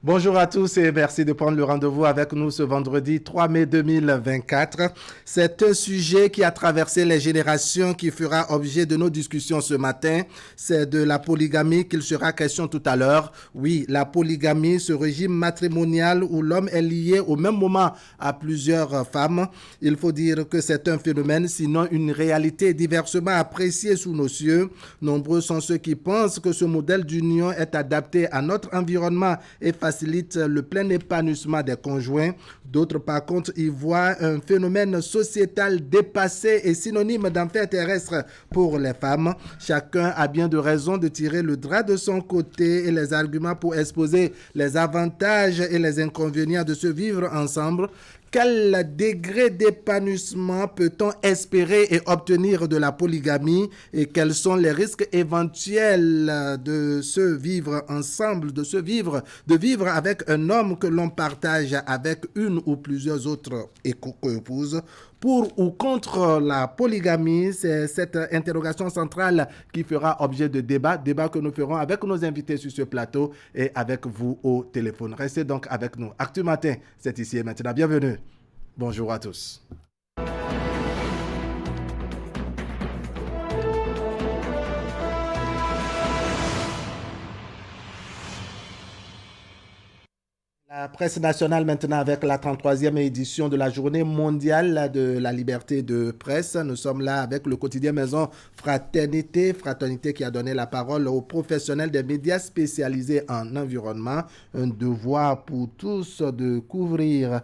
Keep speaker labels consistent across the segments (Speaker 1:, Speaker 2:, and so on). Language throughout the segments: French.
Speaker 1: Bonjour à tous et merci de prendre le rendez-vous avec nous ce vendredi 3 mai 2024. C'est un sujet qui a traversé les générations qui fera objet de nos discussions ce matin. C'est de la polygamie qu'il sera question tout à l'heure. Oui, la polygamie, ce régime matrimonial où l'homme est lié au même moment à plusieurs femmes. Il faut dire que c'est un phénomène, sinon une réalité diversement appréciée sous nos cieux. Nombreux sont ceux qui pensent que ce modèle d'union est adapté à notre environnement et facilite le plein épanouissement des conjoints. D'autres, par contre, y voient un phénomène sociétal dépassé et synonyme d'enfer terrestre pour les femmes. Chacun a bien de raisons de tirer le drap de son côté et les arguments pour exposer les avantages et les inconvénients de se vivre ensemble. Quel degré d'épanouissement peut-on espérer et obtenir de la polygamie et quels sont les risques éventuels de se vivre ensemble, de vivre avec un homme que l'on partage avec une ou plusieurs autres épouses? Pour ou contre la polygamie, c'est cette interrogation centrale qui fera objet de débat que nous ferons avec nos invités sur ce plateau et avec vous au téléphone. Restez donc avec nous. Actu Matin, c'est ici et maintenant. Bienvenue. Bonjour à tous. La presse nationale maintenant avec la 33e édition de la journée mondiale de la liberté de presse. Nous sommes là avec le quotidien Maison Fraternité qui a donné la parole aux professionnels des médias spécialisés en environnement. Un devoir pour tous de couvrir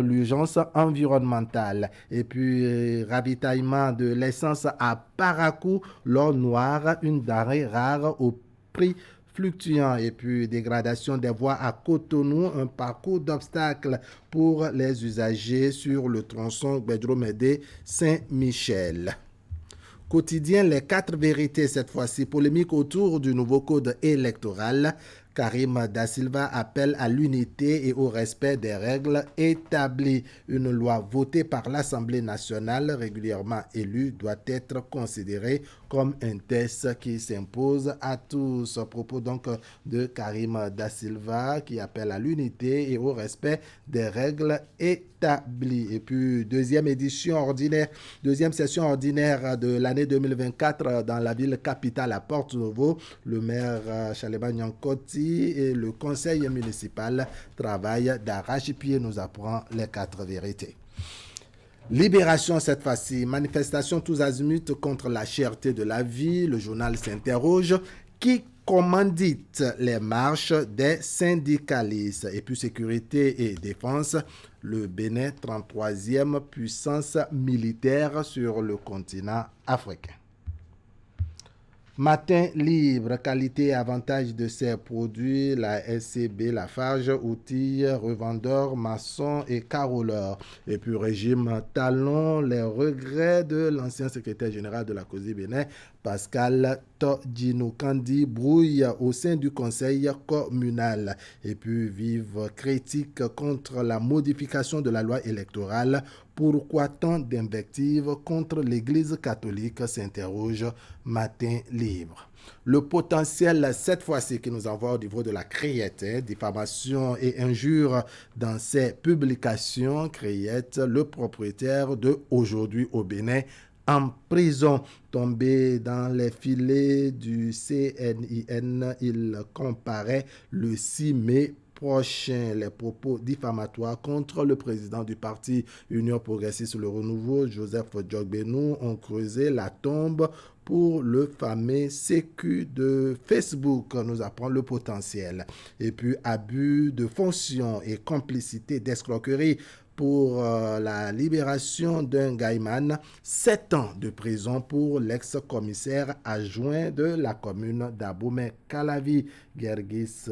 Speaker 1: l'urgence environnementale. Et puis ravitaillement de l'essence à Parakou, l'or noir, une denrée rare au prix fluctuant, et puis dégradation des voies à Cotonou, un parcours d'obstacles pour les usagers sur le tronçon Gbedromede-Saint-Michel. Quotidien Les Quatre Vérités, cette fois-ci, polémique autour du nouveau code électoral. Karim Da Silva appelle à l'unité et au respect des règles établies. Une loi votée par l'Assemblée nationale, régulièrement élue, doit être considérée comme un test qui s'impose à tous. À propos donc de Karim Da Silva qui appelle à l'unité et au respect des règles établies. Et puis deuxième session ordinaire de l'année 2024 dans la ville capitale à Porto-Novo. Le maire Chaleba Nyankoti et le conseil municipal travaillent d'arrache-pied, nous apprend les quatre vérités. Libération cette fois-ci, manifestation tous azimuts contre la cherté de la vie. Le journal s'interroge. Qui commandite les marches des syndicalistes? Et puis sécurité et défense, le Bénin, 33e puissance militaire sur le continent africain. Matin libre, qualité et avantage de ces produits, la SCB, Lafarge, outils, revendeurs, maçons et caroleurs. Et puis régime talon, les regrets de l'ancien secrétaire général de la COSI Bénin, Pascal Todjino Kandi, brouille au sein du conseil communal. Et puis vive critique contre la modification de la loi électorale. Pourquoi tant d'invectives contre l'Église catholique, s'interroge Matin libre. Le potentiel, cette fois-ci, qui nous envoie au niveau de la Criette, diffamation et injures dans ses publications. Criette, le propriétaire de Aujourd'hui au Bénin, en prison. Tombé dans les filets du CNIN, il comparaît le 6 mai prochain. Les propos diffamatoires contre le président du parti Union Progressiste Le Renouveau, Joseph Djogbenou, ont creusé la tombe pour le fameux sécu de Facebook, nous apprend le potentiel. Et puis abus de fonction et complicité d'escroquerie pour la libération d'un Gaïman, 7 ans de prison pour l'ex-commissaire adjoint de la commune d'Abomey-Calavi. Gergis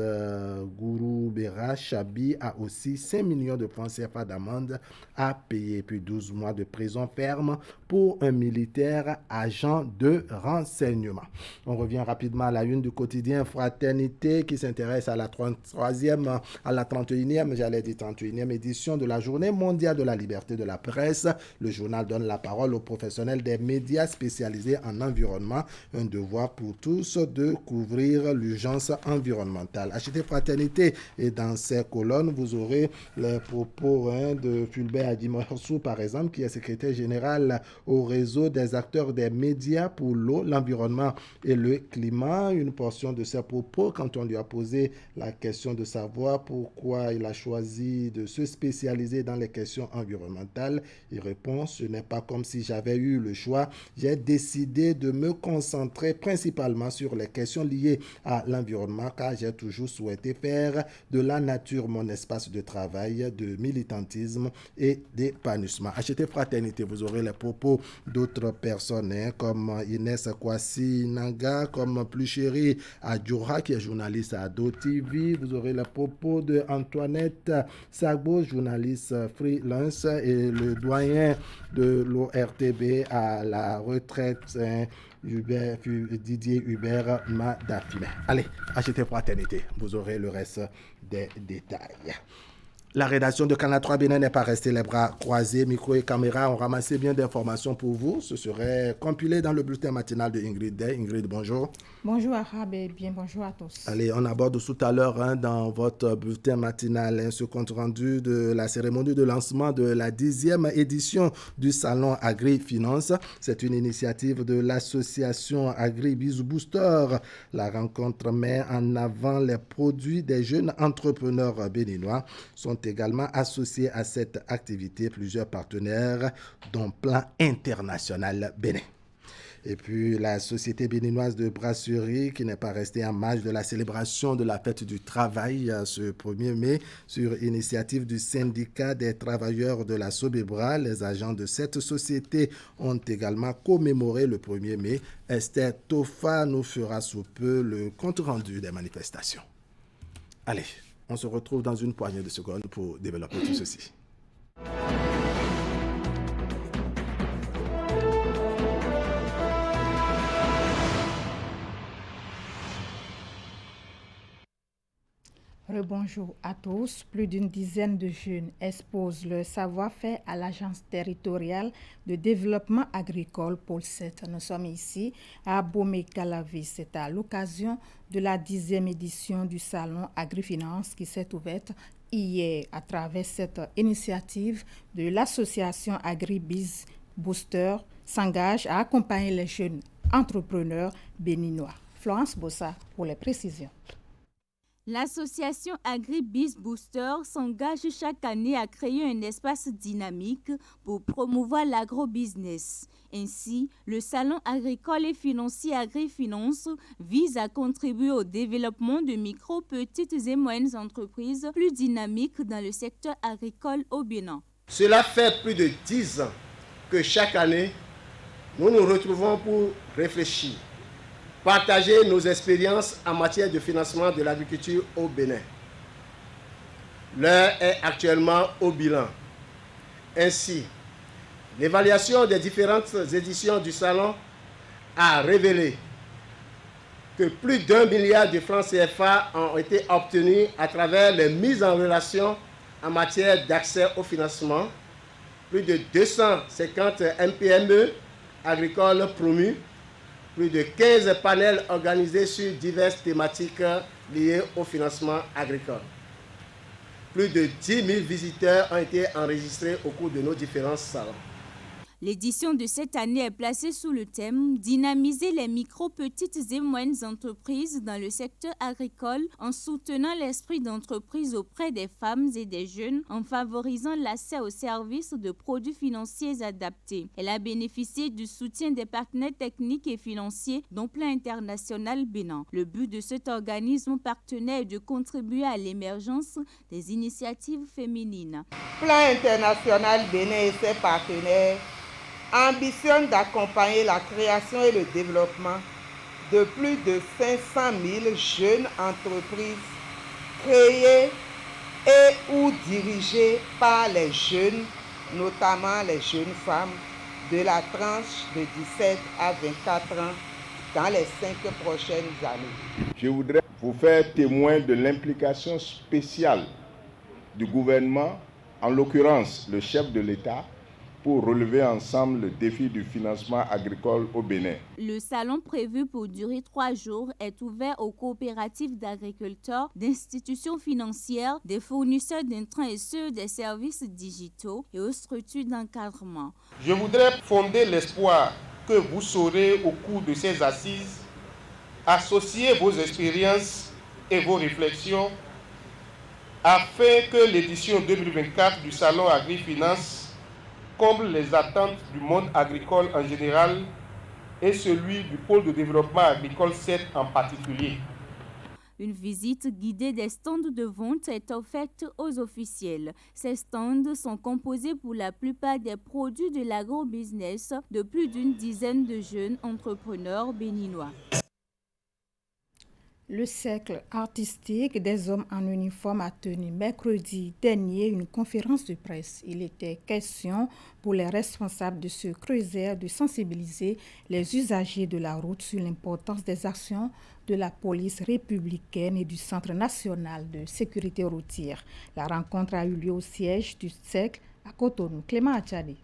Speaker 1: Gouroubera Chabi a aussi 5 millions de francs CFA d'amende à payer, puis 12 mois de prison ferme pour un militaire agent de renseignement. On revient rapidement à la une du quotidien Fraternité qui s'intéresse à la 31e édition de la journée mondial de la liberté de la presse, le journal donne la parole aux professionnels des médias spécialisés en environnement. Un devoir pour tous de couvrir l'urgence environnementale. Achetez Fraternité, et dans ces colonnes, vous aurez les propos de Fulbert Adimorsou, par exemple, qui est secrétaire général au réseau des acteurs des médias pour l'eau, l'environnement et le climat. Une portion de ses propos, quand on lui a posé la question de savoir pourquoi il a choisi de se spécialiser dans les questions environnementales, il répond: ce n'est pas comme si j'avais eu le choix. J'ai décidé de me concentrer principalement sur les questions liées à l'environnement, car j'ai toujours souhaité faire de la nature mon espace de travail, de militantisme et d'épanouissement. Achetez Fraternité, vous aurez les propos d'autres personnes comme Inès Kwasi Nanga, comme Pluchéri Adjoura, qui est journaliste à Do TV. Vous aurez les propos de Antoinette Sagbo, journaliste freelance, et le doyen de l'ORTB à la retraite, Didier Hubert Madafime. Allez, achetez Fraternité, vous aurez le reste des détails. La rédaction de Canal 3 Bénin n'est pas restée les bras croisés. Micro et caméra ont ramassé bien d'informations pour vous. Ce serait compilé dans le bulletin matinal de Ingrid Day. Ingrid, bonjour.
Speaker 2: Bonjour Arabe et bien bonjour à tous.
Speaker 1: Allez, on aborde tout à l'heure dans votre bulletin matinal ce compte rendu de la cérémonie de lancement de la 10e édition du Salon Agri-Finance. C'est une initiative de l'association Agri-Biz Booster. La rencontre met en avant les produits des jeunes entrepreneurs béninois. Sont également associés à cette activité plusieurs partenaires, dont Plan International Bénin. Et puis la Société béninoise de brasserie, qui n'est pas restée en marge de la célébration de la fête du travail ce 1er mai, sur initiative du syndicat des travailleurs de la Sobebra. Les agents de cette société ont également commémoré le 1er mai. Esther Tofa nous fera sous peu le compte-rendu des manifestations. Allez, on se retrouve dans une poignée de secondes pour développer tout ceci.
Speaker 2: Rebonjour à tous. Plus d'une dizaine de jeunes exposent leur savoir-faire à l'Agence territoriale de développement agricole Pôle 7. Nous sommes ici à Bomé-Calavi. C'est à l'occasion de la 10e édition du Salon Agri-Finance qui s'est ouverte hier. À travers cette initiative de l'association Agri-Biz Booster s'engage à accompagner les jeunes entrepreneurs béninois. Florence Bossa pour les précisions.
Speaker 3: L'association Agri-Biz Booster s'engage chaque année à créer un espace dynamique pour promouvoir l'agrobusiness. Ainsi, le Salon agricole et financier Agri-Finance vise à contribuer au développement de micro, petites et moyennes entreprises plus dynamiques dans le secteur agricole au Bénin.
Speaker 4: Cela fait plus de 10 ans que chaque année, nous nous retrouvons pour réfléchir, partager nos expériences en matière de financement de l'agriculture au Bénin. L'heure est actuellement au bilan. Ainsi, l'évaluation des différentes éditions du Salon a révélé que plus d'1 milliard de francs CFA ont été obtenus à travers les mises en relation en matière d'accès au financement, plus de 250 MPME agricoles promus, plus de 15 panels organisés sur diverses thématiques liées au financement agricole. Plus de 10 000 visiteurs ont été enregistrés au cours de nos différents salons.
Speaker 3: L'édition de cette année est placée sous le thème « Dynamiser les micro, petites et moyennes entreprises dans le secteur agricole en soutenant l'esprit d'entreprise auprès des femmes et des jeunes en favorisant l'accès aux services de produits financiers adaptés ». Elle a bénéficié du soutien des partenaires techniques et financiers dont Plan International Bénin. Le but de cet organisme partenaire est de contribuer à l'émergence des initiatives féminines.
Speaker 5: Plan International Bénin et ses partenaires ambitionne d'accompagner la création et le développement de plus de 500 000 jeunes entreprises créées et ou dirigées par les jeunes, notamment les jeunes femmes de la tranche de 17 à 24 ans dans les 5 prochaines années.
Speaker 6: Je voudrais vous faire témoin de l'implication spéciale du gouvernement en l'occurrence le chef de l'État, pour relever ensemble le défi du financement agricole au Bénin.
Speaker 3: Le salon prévu pour durer 3 jours est ouvert aux coopératives d'agriculteurs, d'institutions financières, des fournisseurs d'intrants et ceux des services digitaux et aux structures d'encadrement.
Speaker 4: Je voudrais fonder l'espoir que vous saurez au cours de ces assises associer vos expériences et vos réflexions afin que l'édition 2024 du Salon Agri-Finance comble les attentes du monde agricole en général et celui du pôle de développement agricole 7 en particulier.
Speaker 3: Une visite guidée des stands de vente est offerte aux officiels. Ces stands sont composés pour la plupart des produits de l'agrobusiness de plus d'une dizaine de jeunes entrepreneurs béninois.
Speaker 2: Le cercle artistique des hommes en uniforme a tenu mercredi dernier une conférence de presse. Il était question pour les responsables de ce creuset de sensibiliser les usagers de la route sur l'importance des actions de la police républicaine et du Centre national de sécurité routière. La rencontre a eu lieu au siège du cercle à Cotonou. Clément Achadi.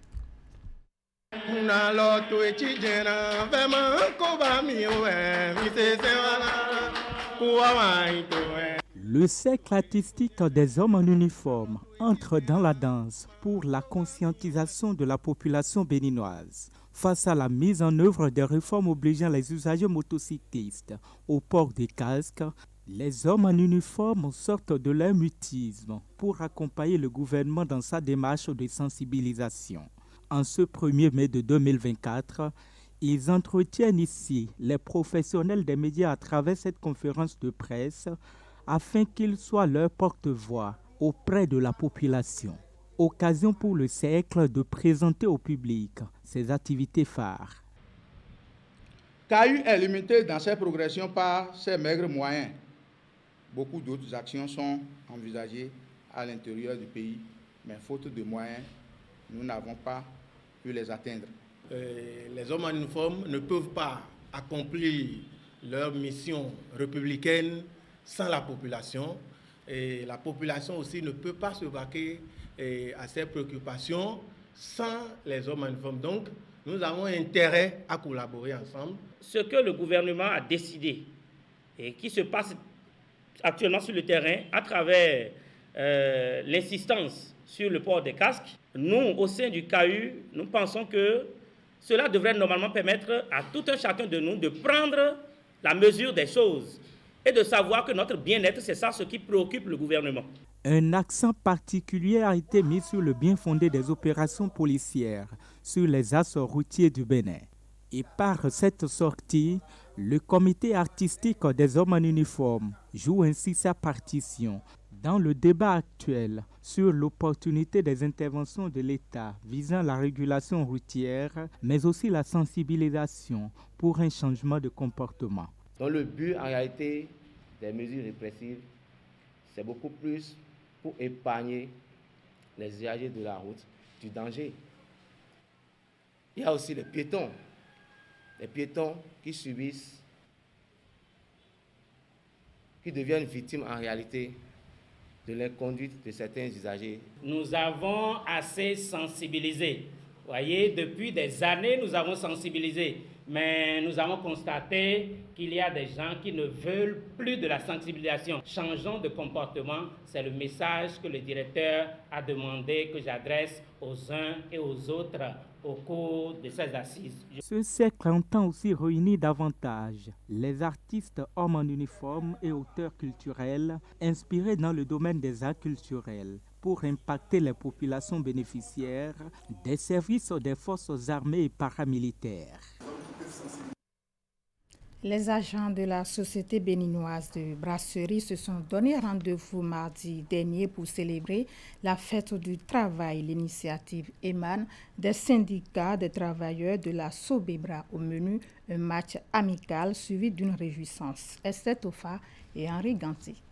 Speaker 7: Le cercle artistique des hommes en uniforme entre dans la danse pour la conscientisation de la population béninoise face à la mise en œuvre des réformes obligeant les usagers motocyclistes au port des casques. Les hommes en uniforme sortent de leur mutisme pour accompagner le gouvernement dans sa démarche de sensibilisation. En ce 1er mai de 2024, ils entretiennent ici les professionnels des médias à travers cette conférence de presse afin qu'ils soient leur porte-voix auprès de la population. Occasion pour le cercle de présenter au public ses activités phares.
Speaker 8: CAU est limité dans ses progressions par ses maigres moyens. Beaucoup d'autres actions sont envisagées à l'intérieur du pays, mais faute de moyens, nous n'avons pas pu les atteindre.
Speaker 4: Les hommes en uniforme ne peuvent pas accomplir leur mission républicaine sans la population. Et la population aussi ne peut pas se vaquer à ses préoccupations sans les hommes en uniforme. Donc, nous avons intérêt à collaborer ensemble.
Speaker 9: Ce que le gouvernement a décidé et qui se passe actuellement sur le terrain à travers l'insistance sur le port des casques, nous, au sein du CAU, nous pensons que cela devrait normalement permettre à tout un chacun de nous de prendre la mesure des choses et de savoir que notre bien-être, c'est ça ce qui préoccupe le gouvernement.
Speaker 7: Un accent particulier a été mis sur le bien fondé des opérations policières sur les axes routiers du Bénin. Et par cette sortie, le comité artistique des hommes en uniforme joue ainsi sa partition dans le débat actuel sur l'opportunité des interventions de l'État visant la régulation routière, mais aussi la sensibilisation pour un changement de comportement.
Speaker 10: Donc le but en réalité des mesures répressives, c'est beaucoup plus pour épargner les usagers de la route du danger. Il y a aussi les piétons qui subissent, qui deviennent victimes en réalité de l'inconduite de certains usagers.
Speaker 9: Nous avons assez sensibilisé. Vous voyez, depuis des années, nous avons sensibilisé. Mais nous avons constaté qu'il y a des gens qui ne veulent plus de la sensibilisation. Changeons de comportement. C'est le message que le directeur a demandé que j'adresse aux uns et aux autres au cours de ces assises.
Speaker 7: Ce cercle entend aussi réunir davantage les artistes hommes en uniforme et auteurs culturels inspirés dans le domaine des arts culturels pour impacter les populations bénéficiaires des services des forces armées et paramilitaires.
Speaker 2: Les agents de la Société béninoise de brasserie se sont donné rendez-vous mardi dernier pour célébrer la fête du travail. L'initiative émane des syndicats des travailleurs de la Sobebra. Au menu, un match amical suivi d'une réjouissance. Esther Tofa et Henri Ganti.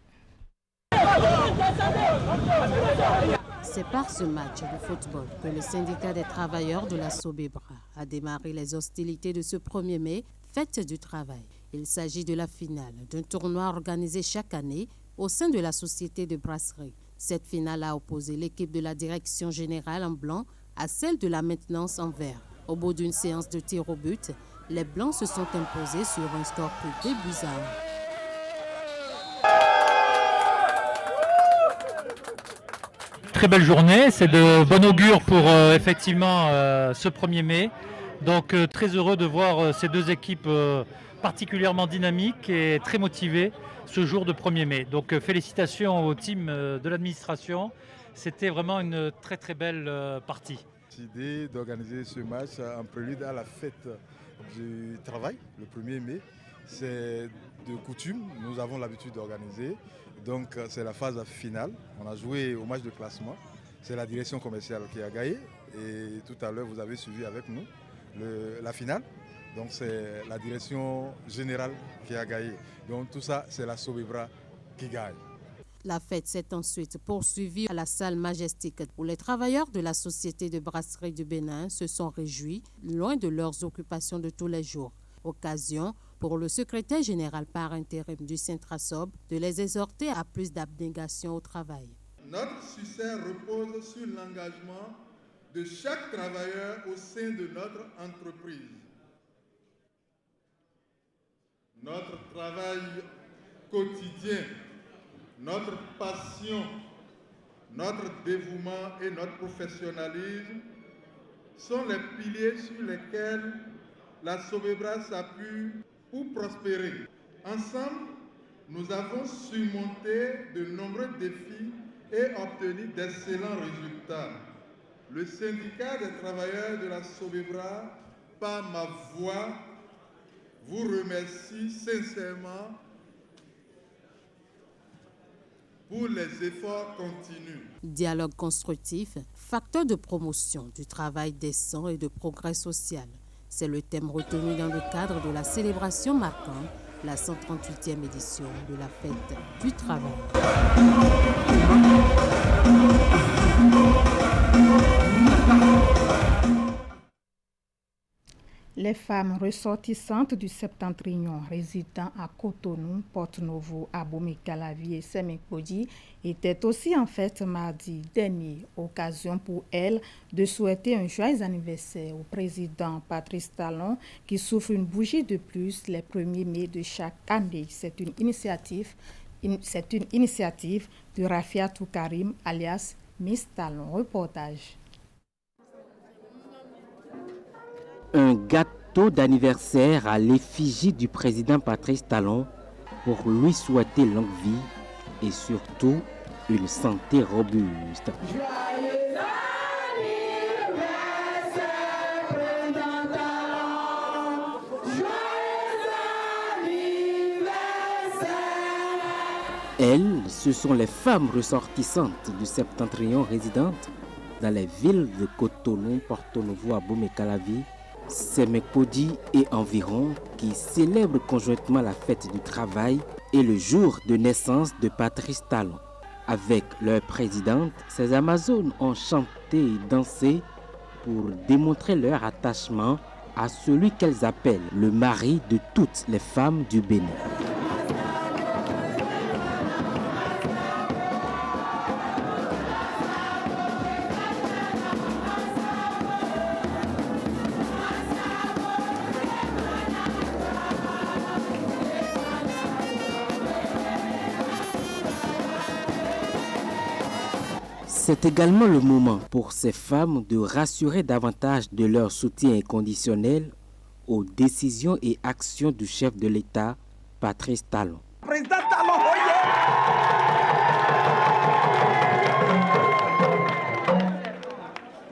Speaker 11: C'est par ce match de football que le syndicat des travailleurs de la Sobebra a démarré les hostilités de ce 1er mai, fête du travail. Il s'agit de la finale d'un tournoi organisé chaque année au sein de la société de brasserie. Cette finale a opposé l'équipe de la direction générale en blanc à celle de la maintenance en vert. Au bout d'une séance de tir au but, les Blancs se sont imposés sur un score de 2 buts à 1.
Speaker 12: Très belle journée, c'est de bon augure pour effectivement ce 1er mai. Donc très heureux de voir ces deux équipes particulièrement dynamiques et très motivées ce jour de 1er mai. Donc félicitations au team de l'administration, c'était vraiment une très très belle partie.
Speaker 13: L'idée d'organiser ce match en prélude à la fête du travail, le 1er mai, c'est de coutume, nous avons l'habitude d'organiser. Donc c'est la phase finale, on a joué au match de classement, c'est la direction commerciale qui a gagné et tout à l'heure vous avez suivi avec nous la finale. Donc c'est la direction générale qui a gagné. Donc tout ça c'est la Sobebra qui gagne.
Speaker 11: La fête s'est ensuite poursuivie à la salle Majestic où les travailleurs de la Société de brasserie du Bénin se sont réjouis, loin de leurs occupations de tous les jours. Occasion pour le secrétaire général par intérim du Centrasob de les exhorter à plus d'abnégation au travail.
Speaker 14: Notre succès repose sur l'engagement de chaque travailleur au sein de notre entreprise. Notre travail quotidien, notre passion, notre dévouement et notre professionnalisme sont les piliers sur lesquels la Sobebra s'appuie pour prospérer. Ensemble, nous avons surmonté de nombreux défis et obtenu d'excellents résultats. Le syndicat des travailleurs de la Sobebra, par ma voix, vous remercie sincèrement pour les efforts continus.
Speaker 11: Dialogue constructif, facteur de promotion du travail décent et de progrès social. C'est le thème retenu dans le cadre de la célébration marquant la 138e édition de la fête du travail.
Speaker 2: Les femmes ressortissantes du Septentrion résidant à Cotonou, Porto-Novo, Abomey-Calavi et Semek-Podi étaient aussi en fête mardi dernier. Occasion pour elles de souhaiter un joyeux anniversaire au président Patrice Talon qui souffle une bougie de plus les 1er mai de chaque année. C'est une initiative de Rafiatou Karim alias Miss Talon. Reportage.
Speaker 15: Un gâteau d'anniversaire à l'effigie du président Patrice Talon pour lui souhaiter longue vie et surtout une santé robuste.
Speaker 16: Joyeux anniversaire, président Talon. Joyeux anniversaire.
Speaker 15: Elles, ce sont les femmes ressortissantes du Septentrion résidentes dans les villes de Cotonou, Porto-Novo, Abomey-Calavi, Semek-Podi et environ qui célèbrent conjointement la fête du travail et le jour de naissance de Patrice Talon. Avec leur présidente, ces Amazones ont chanté et dansé pour démontrer leur attachement à celui qu'elles appellent le mari de toutes les femmes du Bénin. C'est également le moment pour ces femmes de rassurer davantage de leur soutien inconditionnel aux décisions et actions du chef de l'État, Patrice Talon.
Speaker 16: Président Talon,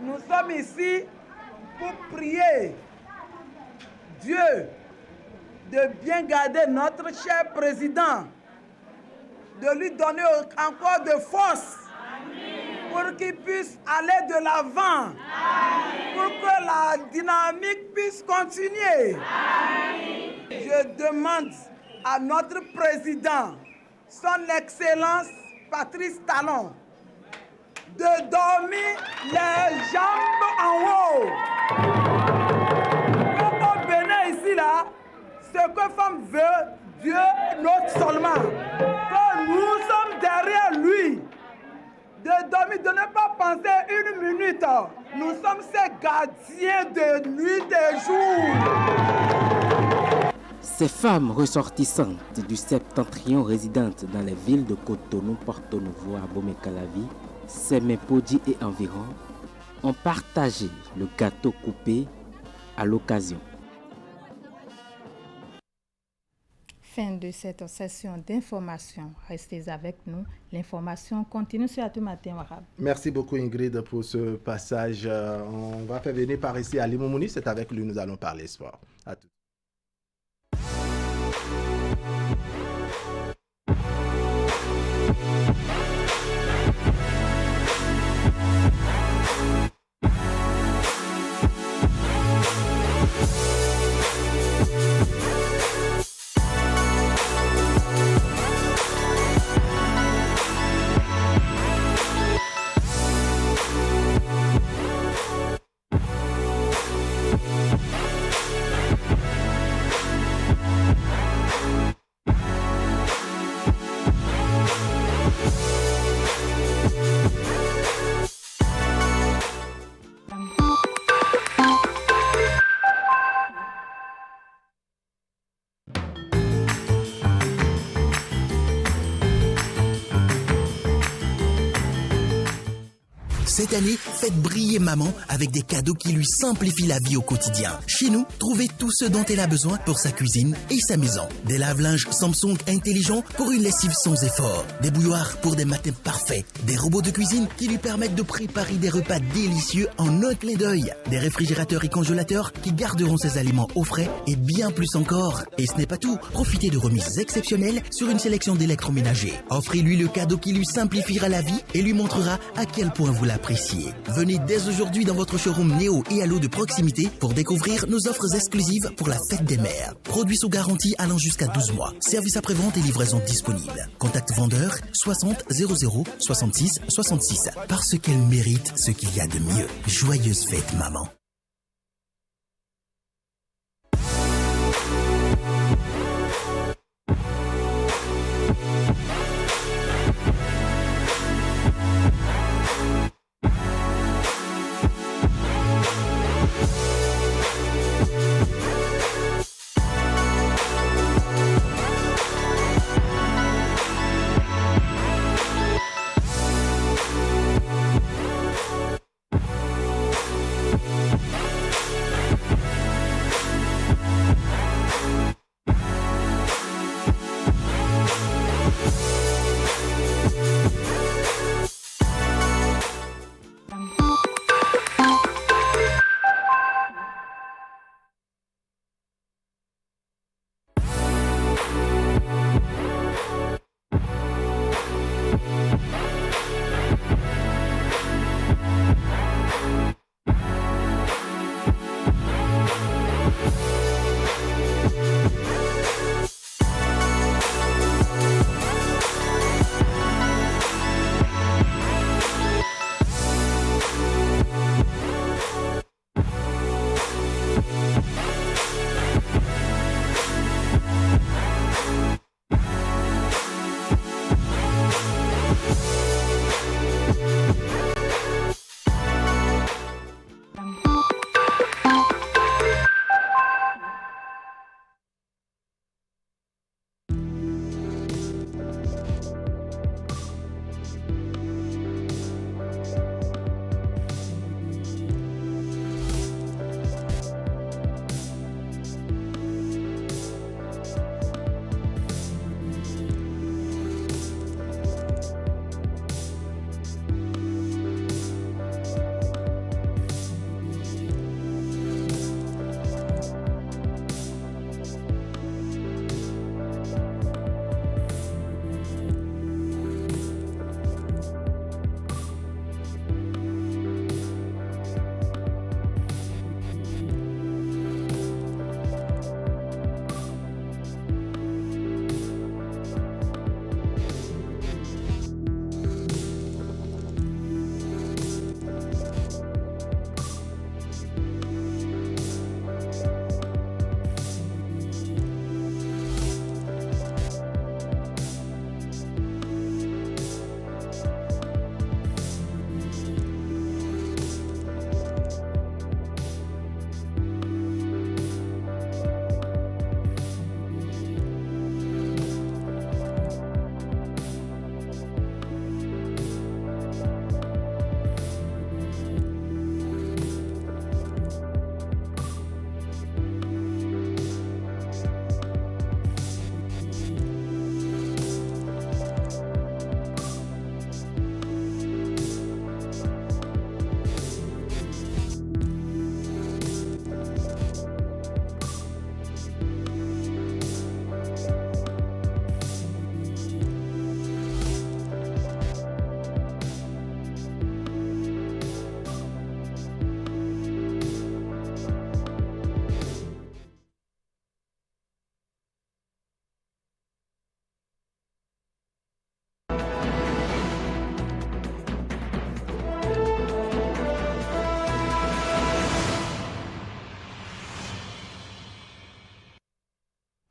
Speaker 16: nous sommes ici pour prier Dieu de bien garder notre cher président, de lui donner encore de force. Pour qu'il puisse aller de l'avant, pour que la dynamique puisse continuer. Je demande à notre président, son Excellence Patrice Talon, de dormir les jambes en haut. Comme au Bénin ici, là, ce que femme veut, Dieu note seulement. Que nous sommes derrière lui. dormi, de ne pas penser une minute. Nous sommes ces gardiens de nuit et jour.
Speaker 15: Ces femmes ressortissantes du septentrion résidentes dans les villes de Cotonou, Porto Novo, Abomey-Calavi, Semenpodi et environ ont partagé le gâteau coupé à l'occasion.
Speaker 2: Fin de cette session d'information. Restez avec nous. L'information continue sur Atout Matin Wahab.
Speaker 1: Merci beaucoup Ingrid pour ce passage. On va faire venir par ici Ali Moumouni. C'est avec lui que nous allons parler sport. À tout.
Speaker 17: Cette année, faites briller maman avec des cadeaux qui lui simplifient la vie au quotidien. Chez nous, trouvez tout ce dont elle a besoin pour sa cuisine et sa maison. Des lave-linges Samsung intelligents pour une lessive sans effort. Des bouilloires pour des matins parfaits. Des robots de cuisine qui lui permettent de préparer des repas délicieux en un clin d'œil. Des réfrigérateurs et congélateurs qui garderont ses aliments au frais et bien plus encore. Et ce n'est pas tout. Profitez de remises exceptionnelles sur une sélection d'électroménagers. Offrez-lui le cadeau qui lui simplifiera la vie et lui montrera à quel point vous l'appréciez. Venez dès aujourd'hui dans votre showroom Néo et Allo de proximité pour découvrir nos offres exclusives pour la fête des mères. Produits sous garantie allant jusqu'à 12 mois. Service après-vente et livraison disponible. Contact vendeur 60 00 66 66. Parce qu'elle mérite ce qu'il y a de mieux. Joyeuse fête, maman.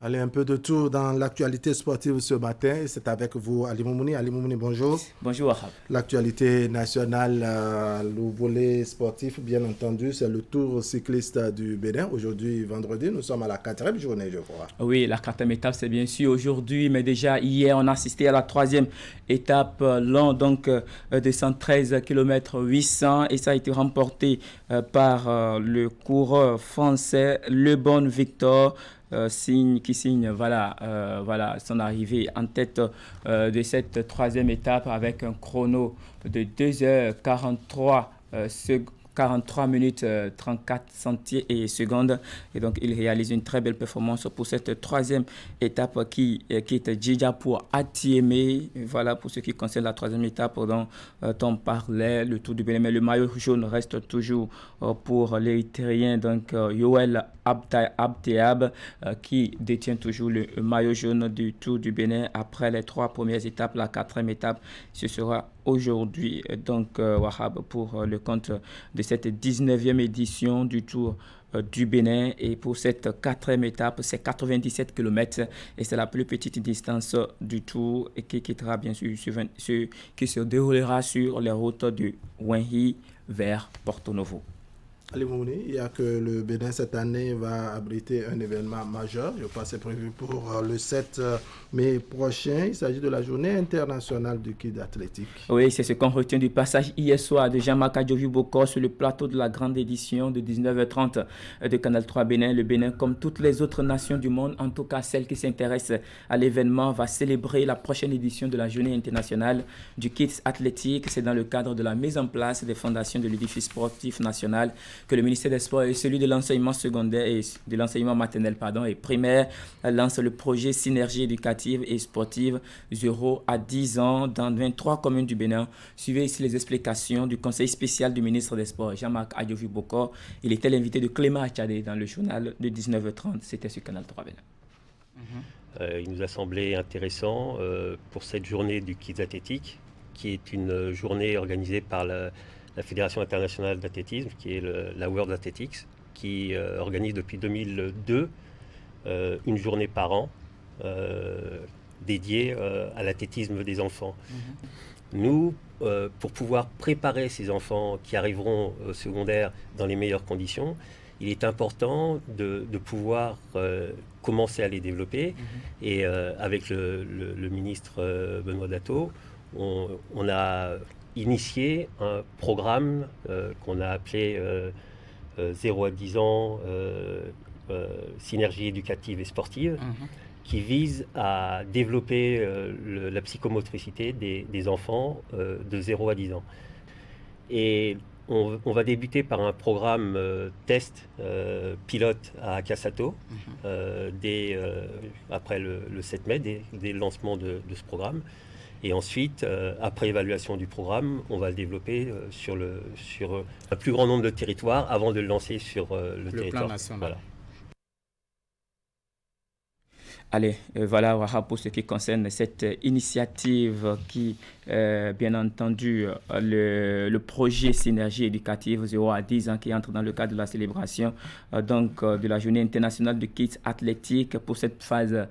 Speaker 1: Allez, un peu de tout dans l'actualité sportive ce matin. C'est avec vous, Ali Moumouni. Ali Moumouni, bonjour.
Speaker 18: Bonjour, Wahab.
Speaker 1: L'actualité nationale, le volet sportif, bien entendu, c'est le Tour cycliste du Bénin. Aujourd'hui, vendredi, nous sommes à la 4e journée, je crois.
Speaker 18: Oui, la 4e étape, c'est bien sûr aujourd'hui, mais déjà hier, on a assisté à la 3e étape long, donc de 113 km 800, et ça a été remporté par le coureur français Le Bon Victor. Qui signe voilà, son arrivée en tête de cette 3e étape avec un chrono de 2h43 43 minutes 34 secondes. Et donc, il réalise une très belle performance pour cette 3e étape qui quitte Djidja pour Atiémé. Voilà pour ce qui concerne la 3e étape dont on parlait, le Tour du Bénin. Mais le maillot jaune reste toujours pour l'Érythréen, donc Yoel Abteab, qui détient toujours le maillot jaune du Tour du Bénin après les 3 premières étapes. La 4e étape, ce sera aujourd'hui, donc Wahab, pour le compte de cette 19e édition du Tour du Bénin. Et pour cette 4e étape, c'est 97 km et c'est la plus petite distance du Tour et qui quittera bien sûr qui se déroulera sur les routes de Ouenhi vers Porto Novo.
Speaker 1: Ali Moumouni, il y a que le Bénin cette année va abriter un événement majeur. Je pense que c'est prévu pour le 7 mai prochain. Il s'agit de la journée internationale du kid athlétique.
Speaker 18: Oui, c'est ce qu'on retient du passage hier soir de Jean-Marc Adjovi-Bokor sur le plateau de la grande édition de 19h30 de Canal 3 Bénin. Le Bénin, comme toutes les autres nations du monde, en tout cas celles qui s'intéressent à l'événement, va célébrer la prochaine édition de la journée internationale du kids athlétique. C'est dans le cadre de la mise en place des fondations de l'édifice sportif national que le ministère des Sports et celui de l'enseignement secondaire et de l'enseignement maternel et primaire lance le projet Synergie éducative et sportive 0 à 10 ans dans 23 communes du Bénin. Suivez ici les explications du conseil spécial du ministre des Sports, Jean-Marc Adjovi-Bokor. Il était l'invité de Clément Achadé dans le journal de 19h30. C'était sur Canal 3 Bénin.
Speaker 19: Il nous a semblé intéressant pour cette journée du Kids Athlétique, qui est une journée organisée par la Fédération internationale d'athlétisme, qui est la World Athletics, qui organise depuis 2002 une journée par an dédiée à l'athlétisme des enfants. Nous, pour pouvoir préparer ces enfants qui arriveront au secondaire dans les meilleures conditions, il est important de pouvoir commencer à les développer. Et avec le ministre Benoît Dato, on a initié un programme qu'on a appelé 0 à 10 ans, synergie éducative et sportive, qui vise à développer la psychomotricité des enfants de 0 à 10 ans. Et on va débuter par un programme test pilote à Kassato après le 7 mai, dès le lancement de ce programme. Et ensuite, après évaluation du programme, on va le développer sur un plus grand nombre de territoires avant de le lancer sur le territoire
Speaker 18: plan national. Voilà. Allez, voilà pour ce qui concerne cette initiative qui, bien entendu, le projet Synergie éducative 0 à 10 ans qui entre dans le cadre de la célébration de la journée internationale de kids athlétique. Pour cette phase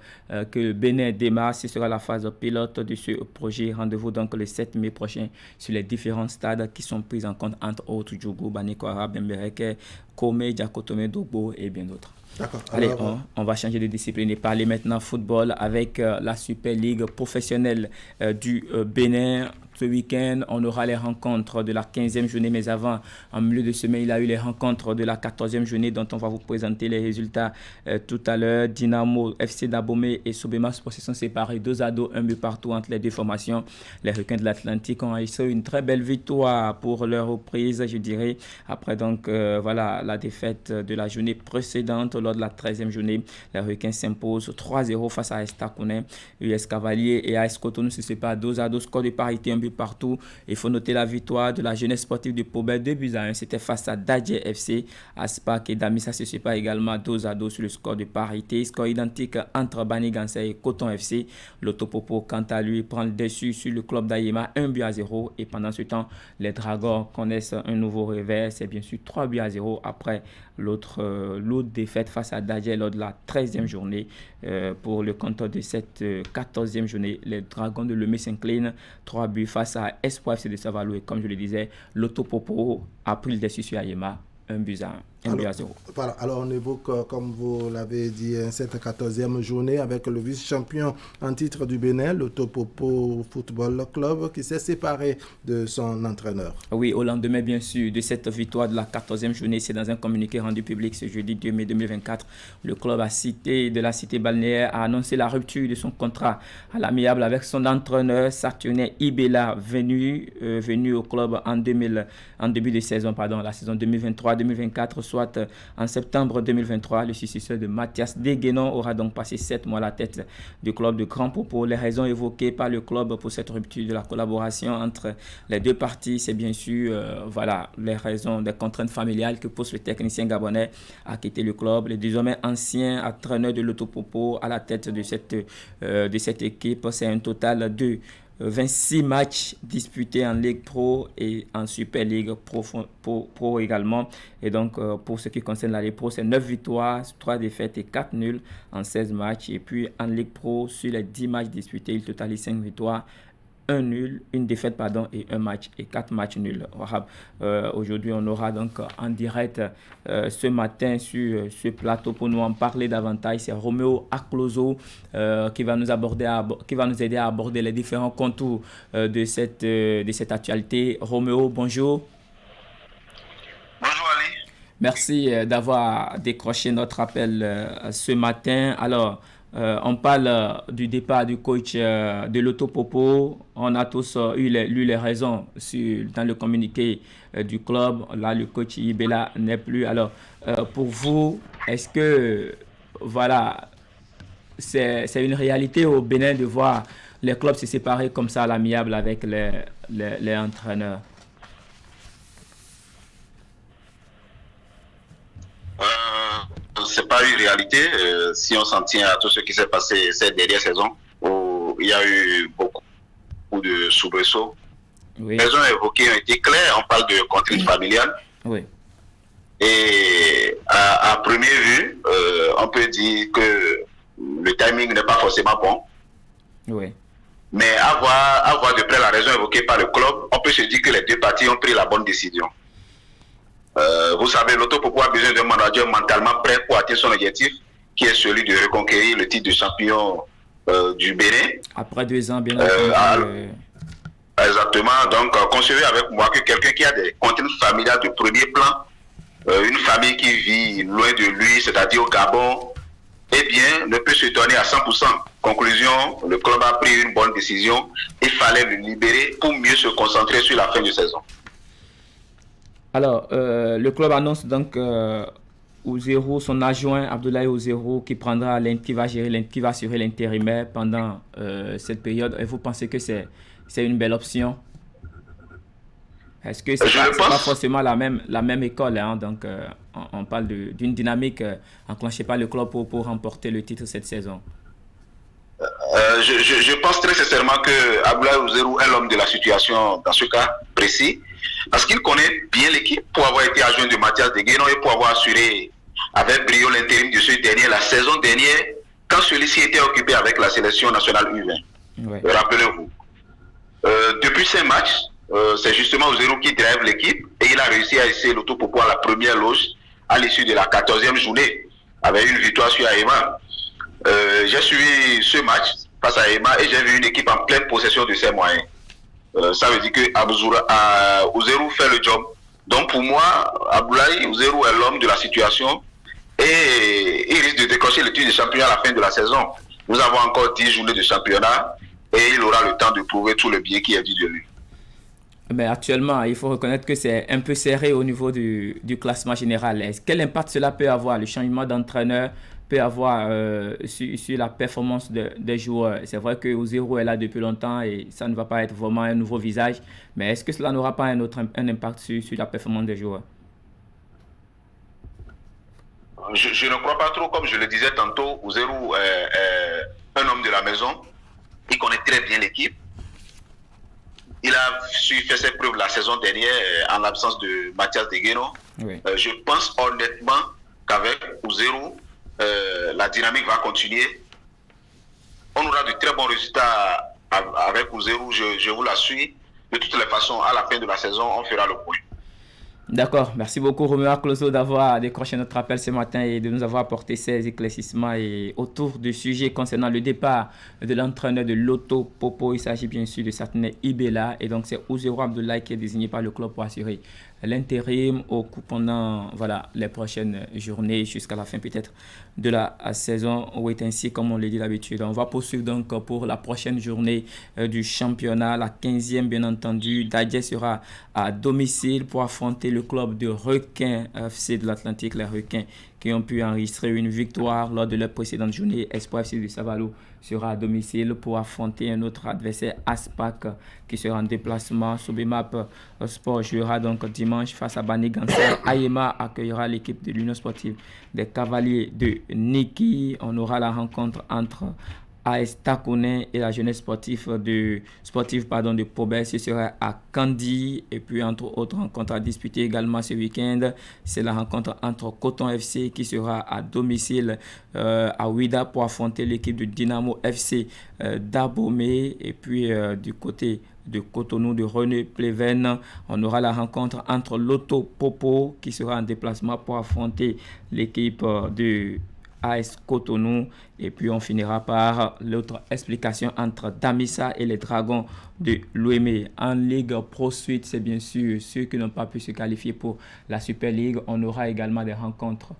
Speaker 18: que le Bénin démarre, ce sera la phase pilote de ce projet. Rendez-vous donc le 7 mai prochain sur les différents stades qui sont pris en compte, entre autres Djougou, Banikora, Bembereke, Kome, Diakotome, Dogbo et bien d'autres.
Speaker 1: D'accord.
Speaker 18: Allez, on va changer de discipline et parler maintenant football avec la Super League professionnelle du Bénin. Ce week-end, on aura les rencontres de la 15e journée, mais avant, en milieu de semaine, il y a eu les rencontres de la 14e journée dont on va vous présenter les résultats tout à l'heure. Dynamo, FC Dabomey et Sobema Sport se sont séparés 2-2, un but partout entre les deux formations. Les Requins de l'Atlantique ont réussi une très belle victoire pour leur reprise, je dirais, après la défaite de la journée précédente lors de la 13e journée. Les Requins s'imposent 3-0 face à Estakounen. US Cavalier et AS Cotonou se séparent 2-2, score de parité, un but buts partout. Il faut noter la victoire de la jeunesse sportive du Pobet 2-1. C'était face à Dadje FC. Aspak et Damissa se séparent également 2-2 sur le score de parité. Score identique entre Bani Gansé et Coton FC. L'Autopopo, quant à lui, prend le dessus sur le club d'Ayema, 1-0. Et pendant ce temps, les Dragons connaissent un nouveau revers. C'est bien sûr 3-0 après l'autre défaite face à Dadje lors de la 13e journée. Pour le compte de cette 14e journée, les Dragons de Lemay s'inclinent 3 buts face à Espoir FC de Savalo. Et comme je le disais, l'Autopopo a pris le dessus sur Ayema, 1-0.
Speaker 1: Voilà, alors on évoque, comme vous l'avez dit, cette 14e journée avec le vice-champion en titre du Bénin, l'Autopopo Football Club, qui s'est séparé de son entraîneur.
Speaker 18: Oui, au lendemain, bien sûr, de cette victoire de la 14e journée, c'est dans un communiqué rendu public ce jeudi 2 mai 2024. Le club de la cité balnéaire a annoncé la rupture de son contrat à l'amiable avec son entraîneur Saturnin Ibela, venu au club en début de saison, la saison 2023-2024, soit en septembre 2023. Le successeur de Mathias Deguenon aura donc passé 7 mois à la tête du club de Grand Popo. Les raisons évoquées par le club pour cette rupture de la collaboration entre les deux parties, c'est bien sûr les raisons des contraintes familiales que pousse le technicien gabonais à quitter le club. Le désormais ancien entraîneur de l'Autopopo à la tête de cette équipe, c'est un total de 26 matchs disputés en Ligue Pro et en Super League Pro également. Et donc, pour ce qui concerne la Ligue Pro, c'est 9 victoires, 3 défaites et 4 nuls en 16 matchs. Et puis, en Ligue Pro, sur les 10 matchs disputés, il totalise 5 victoires, 1 nul, une défaite et 1 match et 4 matchs nuls. Aujourd'hui, on aura donc en direct ce matin sur ce plateau pour nous en parler davantage. C'est Roméo Aklozo qui va nous aider à aborder les différents contours de cette actualité. Roméo, bonjour.
Speaker 20: Bonjour Ali.
Speaker 18: Merci d'avoir décroché notre appel ce matin. Alors, on parle du départ du coach de l'Autopopo. On a tous lu les raisons dans le communiqué du club. Là, le coach Ibela n'est plus. Alors, pour vous, est-ce que c'est une réalité au Bénin de voir les clubs se séparer comme ça à l'amiable avec les entraîneurs?
Speaker 20: C'est pas une réalité si on s'en tient à tout ce qui s'est passé cette dernière saison où il y a eu beaucoup de soubresauts. Oui. Les raisons évoquées ont été claires. On parle de contrainte familiale.
Speaker 18: Oui.
Speaker 20: Et à première vue, on peut dire que le timing n'est pas forcément bon.
Speaker 18: Oui.
Speaker 20: Mais à voir de près la raison évoquée par le club, on peut se dire que les deux parties ont pris la bonne décision. Vous savez, l'Autopopo a besoin d'un manager mentalement prêt pour atteindre son objectif, qui est celui de reconquérir le titre de champion du Bénin.
Speaker 18: Après 2 ans, bien entendu.
Speaker 20: Exactement. Donc, concevez avec moi que quelqu'un qui a des contraintes familiales de premier plan, une famille qui vit loin de lui, c'est-à-dire au Gabon, eh bien, ne peut se donner à 100%. Conclusion, le club a pris une bonne décision. Il fallait le libérer pour mieux se concentrer sur la fin de saison.
Speaker 18: Alors, le club annonce donc Ouzérou, son adjoint Abdoulaye Ouzérou, qui va assurer l'intérimaire pendant cette période. Et vous pensez que c'est une belle option? Est-ce que c'est pas forcément la même école, hein? Donc, on parle d'une dynamique enclenchée par le club pour remporter le titre cette saison.
Speaker 20: Je pense très sincèrement que Abdoulaye Ouzérou est l'homme de la situation dans ce cas précis, parce qu'il connaît bien l'équipe pour avoir été adjoint de Mathias Deguenon et pour avoir assuré avec brio l'intérim de ce dernier la saison dernière quand celui-ci était occupé avec la sélection nationale U20.
Speaker 18: Ouais.
Speaker 20: Rappelez-vous. Depuis 5 matchs, c'est justement Ouzérou qui drive l'équipe et il a réussi à essayer l'Autopopo à la première loge à l'issue de la 14e journée avec une victoire sur Ayema. J'ai suivi ce match face à Ayema et j'ai vu une équipe en pleine possession de ses moyens. Ça veut dire que Ouzérou fait le job. Donc pour moi, Abdoulaye Ouzérou est l'homme de la situation et il risque de décrocher le titre de champion à la fin de la saison. Nous avons encore 10 journées de championnat et il aura le temps de prouver tout le bien qui est dit de lui.
Speaker 18: Mais actuellement, il faut reconnaître que c'est un peu serré au niveau du classement général. Quel impact cela peut avoir, le changement d'entraîneur peut avoir sur la performance des joueurs. C'est vrai que Ozero est là depuis longtemps et ça ne va pas être vraiment un nouveau visage, mais est-ce que cela n'aura pas un impact sur la performance des joueurs?
Speaker 20: Je ne crois pas trop, comme je le disais tantôt. Ozero est un homme de la maison, il connaît très bien l'équipe. Il a su faire ses preuves la saison dernière en l'absence de Mathias Degueno. Oui. Je pense honnêtement qu'avec Ozero, la dynamique va continuer. On aura de très bons résultats avec Ozero, je vous l'assure. De toutes les façons, à la fin de la saison, on fera le point.
Speaker 18: D'accord, merci beaucoup Roméo Clozo d'avoir décroché notre appel ce matin et de nous avoir apporté ces éclaircissements et autour du sujet concernant le départ de l'entraîneur de Loto Popo. Il s'agit bien sûr de Saturnin Ibela et donc c'est Ozero Abdoulaye qui est désigné par le club pour assurer l'intérim pendant les prochaines journées jusqu'à la fin peut-être de la saison. Wait ainsi comme on l'a dit d'habitude. On va poursuivre donc pour la prochaine journée du championnat, la 15e bien entendu. Dadje sera à domicile pour affronter le club de Requins FC de l'Atlantique, les Requins qui ont pu enregistrer une victoire lors de leur précédente journée. Espoir FC de Savalou sera à domicile pour affronter un autre adversaire, Aspac, qui sera en déplacement. Sobemap Sport jouera donc dimanche face à Bani Gansel. Ayema accueillera l'équipe de l'Union sportive des Cavaliers de Niki. On aura la rencontre entre AS Takounen et la jeunesse sportive de Pobel. Ce sera à Kandi. Et puis entre autres rencontres à disputer également ce week-end, c'est la rencontre entre Coton FC qui sera à domicile à Ouida pour affronter l'équipe de Dynamo FC d'Abomey. Et puis du côté de Cotonou de René Pleven, on aura la rencontre entre Loto Popo qui sera en déplacement pour affronter l'équipe de AS Cotonou. Et puis on finira par l'autre explication entre Damissa et les Dragons de l'Ouémé. En Ligue Pro Suite, c'est bien sûr ceux qui n'ont pas pu se qualifier pour la Super League. On aura également des rencontres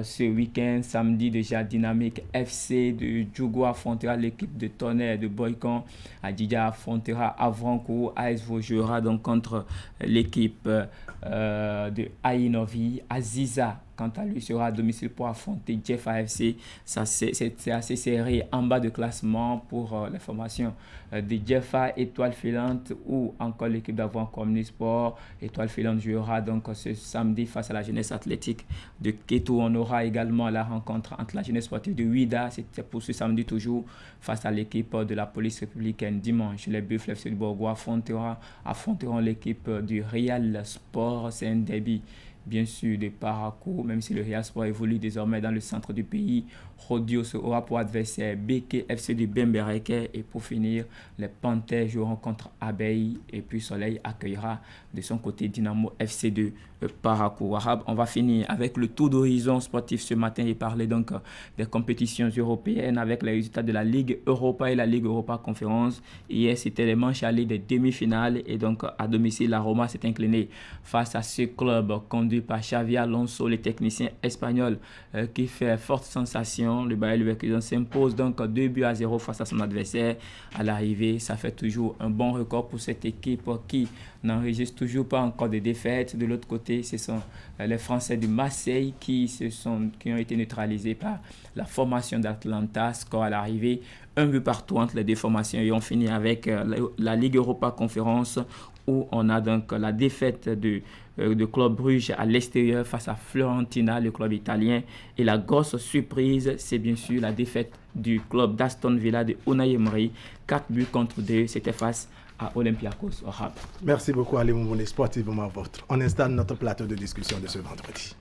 Speaker 18: ce week-end. Samedi déjà, Dynamique FC de Djougou affrontera l'équipe de Tonnerre de Boycon. Adidja affrontera Avrancourt. AS jouera donc contre l'équipe de Aïnovi. Aziza, quant à lui, sera à domicile pour affronter Jeff AFC. C'est assez serré en bas de classement pour les formations de Jeffa, Étoile Filante ou encore l'équipe d'Avant Communisport. Étoile Filante jouera donc ce samedi face à la jeunesse athlétique de Keto. On aura également la rencontre entre la jeunesse sportive de Ouida, c'était pour ce samedi toujours, face à l'équipe de la police républicaine. Dimanche, les Buffles FC de Borgo affronteront l'équipe du Real Sport. C'est un derby bien sûr de Parakou, même si le Real Sport évolue désormais dans le centre du pays. Rodios aura pour adversaire BK FC de Bembereke. Et pour finir, les Panthères joueront contre Abeille. Et puis Soleil accueillera de son côté Dynamo FC de Parakou. On va finir avec le tour d'horizon sportif ce matin et parler donc des compétitions européennes avec les résultats de la Ligue Europa et la Ligue Europa Conférence. Hier, c'était les manches allées des demi-finales. Et donc, à domicile, la Roma s'est inclinée face à ce club conduit par Xavi Alonso, le technicien espagnol qui fait forte sensation. Le Bayer Leverkusen s'impose donc 2-0 face à son adversaire. À l'arrivée, ça fait toujours un bon record pour cette équipe qui n'enregistre toujours pas encore de défaites. De l'autre côté, ce sont les Français de Marseille qui ont été neutralisés par la formation d'Atlanta. Score à l'arrivée, 1 but partout entre les deux formations. Et on finit avec la Ligue Europa Conférence où on a donc la défaite de Club Brugge à l'extérieur face à Fiorentina, le club italien. Et la grosse surprise, c'est bien sûr la défaite du club d'Aston Villa de Unai Emery, 4-2. C'était face à Olympiakos au Rabat.
Speaker 1: Merci beaucoup, Ali Moumouni, sportivement votre. On installe notre plateau de discussion de ce vendredi.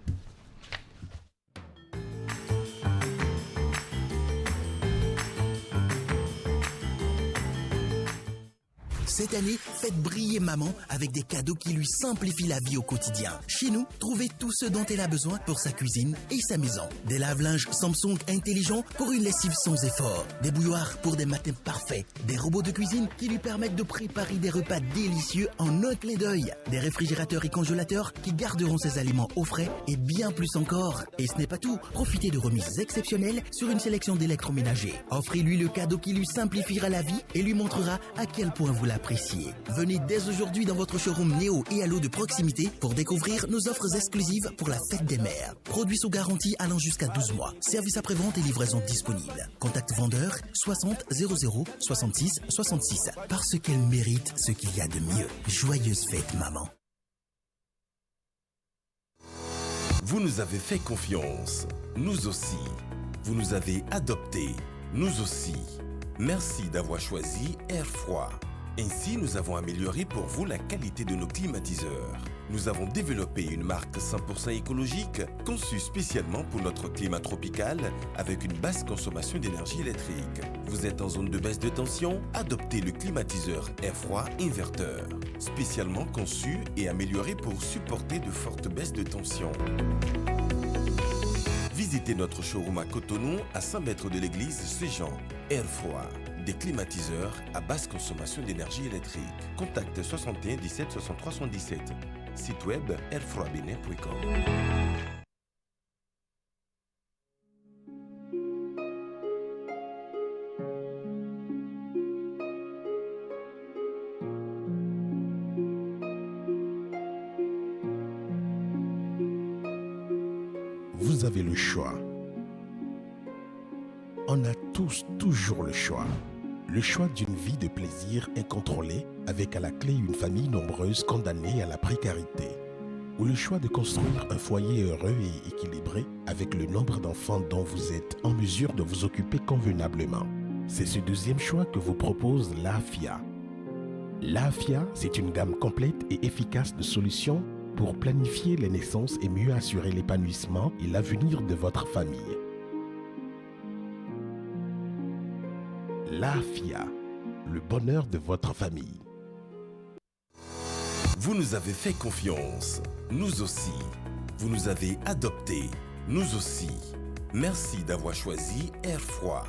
Speaker 17: Cette année, faites briller maman avec des cadeaux qui lui simplifient la vie au quotidien. Chez nous, trouvez tout ce dont elle a besoin pour sa cuisine et sa maison. Des lave-linges Samsung intelligents pour une lessive sans effort. Des bouilloires pour des matins parfaits. Des robots de cuisine qui lui permettent de préparer des repas délicieux en un clin d'œil. Des réfrigérateurs et congélateurs qui garderont ses aliments au frais et bien plus encore. Et ce n'est pas tout. Profitez de remises exceptionnelles sur une sélection d'électroménagers. Offrez-lui le cadeau qui lui simplifiera la vie et lui montrera à quel point vous l'appréciez. Venez dès aujourd'hui dans votre showroom Néo et Allo de proximité pour découvrir nos offres exclusives pour la fête des mères. Produits sous garantie allant jusqu'à 12 mois. Service après-vente et livraison disponible. Contact vendeur 60 00 66 66. Parce qu'elle mérite ce qu'il y a de mieux. Joyeuse fête, maman.
Speaker 21: Vous nous avez fait confiance, nous aussi. Vous nous avez adoptés, nous aussi. Merci d'avoir choisi Air Froid. Ainsi, nous avons amélioré pour vous la qualité de nos climatiseurs. Nous avons développé une marque 100% écologique conçue spécialement pour notre climat tropical avec une basse consommation d'énergie électrique. Vous êtes en zone de baisse de tension? Adoptez le climatiseur Air Froid Inverteur, spécialement conçu et amélioré pour supporter de fortes baisses de tension. Visitez notre showroom à Cotonou, à 100 mètres de l'église Saint-Jean. Air Froid, des climatiseurs à basse consommation d'énergie électrique. Contact 61 17 63 77. Site web airfroidbenin.com.
Speaker 22: Vous avez le choix. On a tous toujours le choix. Le choix d'une vie de plaisir incontrôlée avec à la clé une famille nombreuse condamnée à la précarité. Ou le choix de construire un foyer heureux et équilibré avec le nombre d'enfants dont vous êtes en mesure de vous occuper convenablement. C'est ce deuxième choix que vous propose l'AFIA. L'AFIA, c'est une gamme complète et efficace de solutions pour planifier les naissances et mieux assurer l'épanouissement et l'avenir de votre famille. L'AFIA, le bonheur de votre famille.
Speaker 21: Vous nous avez fait confiance, nous aussi. Vous nous avez adoptés, nous aussi. Merci d'avoir choisi Air Froid.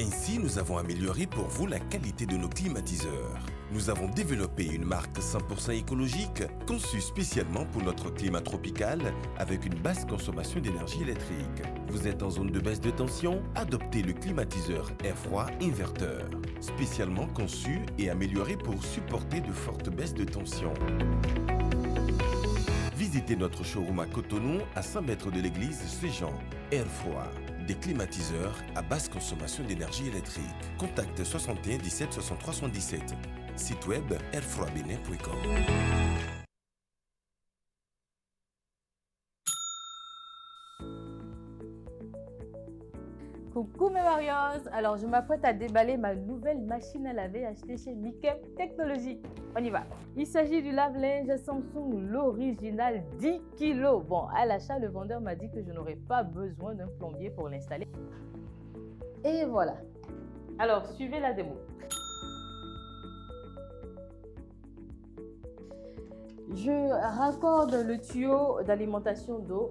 Speaker 21: Ainsi, nous avons amélioré pour vous la qualité de nos climatiseurs. Nous avons développé une marque 100% écologique conçue spécialement pour notre climat tropical avec une basse consommation d'énergie électrique. Vous êtes en zone de baisse de tension? Adoptez le climatiseur Air Froid Inverteur, spécialement conçu et amélioré pour supporter de fortes baisses de tension. Visitez notre showroom à Cotonou, à 100 mètres de l'église Saint-Jean. Air Froid, des climatiseurs à basse consommation d'énergie électrique. Contact 61 17 63 77. Site web airfroidbenin.com.
Speaker 23: Coucou mes Marios, alors je m'apprête à déballer ma nouvelle machine à laver achetée chez Mikem Technologies. On y va. Il s'agit du lave-linge Samsung, l'original 10 kg. Bon, à l'achat, le vendeur m'a dit que je n'aurais pas besoin d'un plombier pour l'installer. Et voilà. Alors, suivez la démo. Je raccorde le tuyau d'alimentation d'eau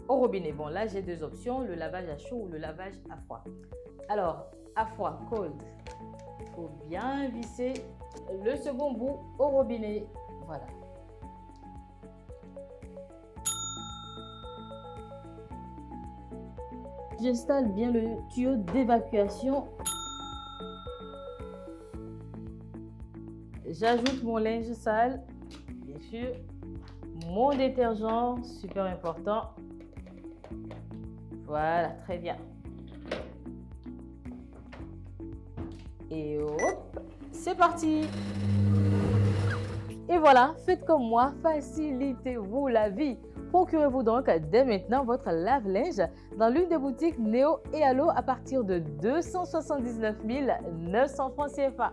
Speaker 23: au robinet. Bon, là, j'ai deux options, le lavage à chaud ou le lavage à froid. Alors, à froid, cold. Il faut bien visser le second bout au robinet. Voilà. J'installe bien le tuyau d'évacuation. J'ajoute mon linge sale, bien sûr. Mon détergent, super important. Voilà, très bien. Et hop, c'est parti. Et voilà, faites comme moi, facilitez-vous la vie. Procurez-vous donc dès maintenant votre lave-linge dans l'une des boutiques Néo et Allo à partir de 279 900 francs CFA.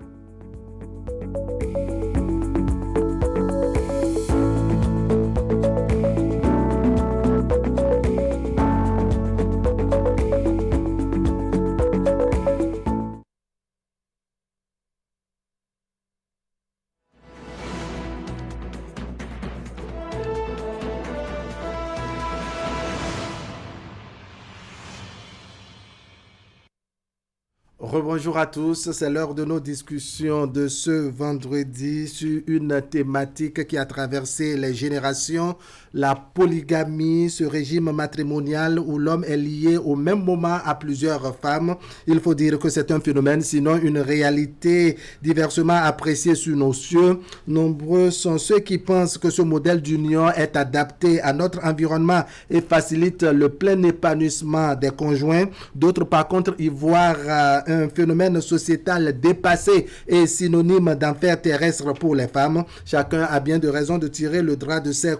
Speaker 1: Rebonjour à tous, c'est l'heure de nos discussions de ce vendredi sur une thématique qui a traversé les générations, la polygamie, ce régime matrimonial où l'homme est lié au même moment à plusieurs femmes. Il faut dire que c'est un phénomène, sinon une réalité diversement appréciée sur nos cieux. Nombreux sont ceux qui pensent que ce modèle d'union est adapté à notre environnement et facilite le plein épanouissement des conjoints. D'autres, par contre, y voient un phénomène sociétal dépassé et synonyme d'enfer terrestre pour les femmes. Chacun a bien de raisons de tirer le drap de son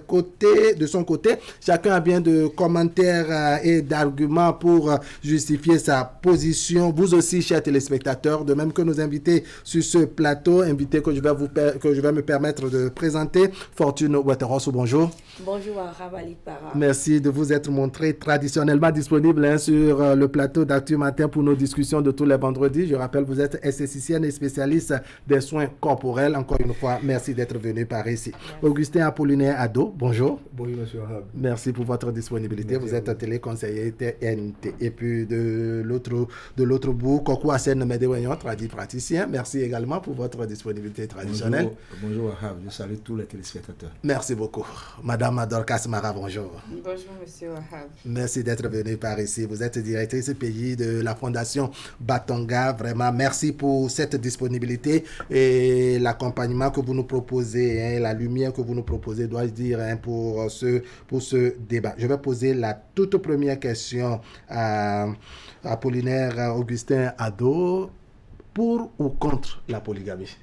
Speaker 1: côté. Chacun a bien de commentaires et d'arguments pour justifier sa position. Vous aussi, chers téléspectateurs, de même que nos invités sur ce plateau, invités que je vais me permettre de présenter. Fortune Ouattara-Rossou, bonjour.
Speaker 3: Bonjour à Ravali Para.
Speaker 1: Merci de vous être montré traditionnellement disponible sur le plateau d'Actu Matin pour nos discussions de tous les vendredis. Je rappelle, vous êtes esthéticienne et spécialiste des soins corporels. Encore une fois, merci d'être venu par ici. Merci. Augustin Apollinaire Ado, bonjour.
Speaker 5: Bonjour, monsieur Ahab.
Speaker 1: Merci pour votre disponibilité.
Speaker 5: Merci,
Speaker 1: vous êtes téléconseiller TNT. Et puis de l'autre bout, Kokou Hassen Medewayon, praticien. Merci également pour votre disponibilité traditionnelle.
Speaker 5: Bonjour Ahab, je salue tous les téléspectateurs.
Speaker 1: Merci beaucoup. Madame Dorcas Mara, bonjour.
Speaker 3: Bonjour, monsieur Ahab.
Speaker 1: Merci d'être venu par ici. Vous êtes directrice pays de la Fondation Batonga. Vraiment, merci pour cette disponibilité et l'accompagnement que vous nous proposez, la lumière que vous nous proposez, dois-je dire, pour ce débat. Je vais poser la toute première question à Apollinaire Augustin Ado. Pour ou contre la polygamie?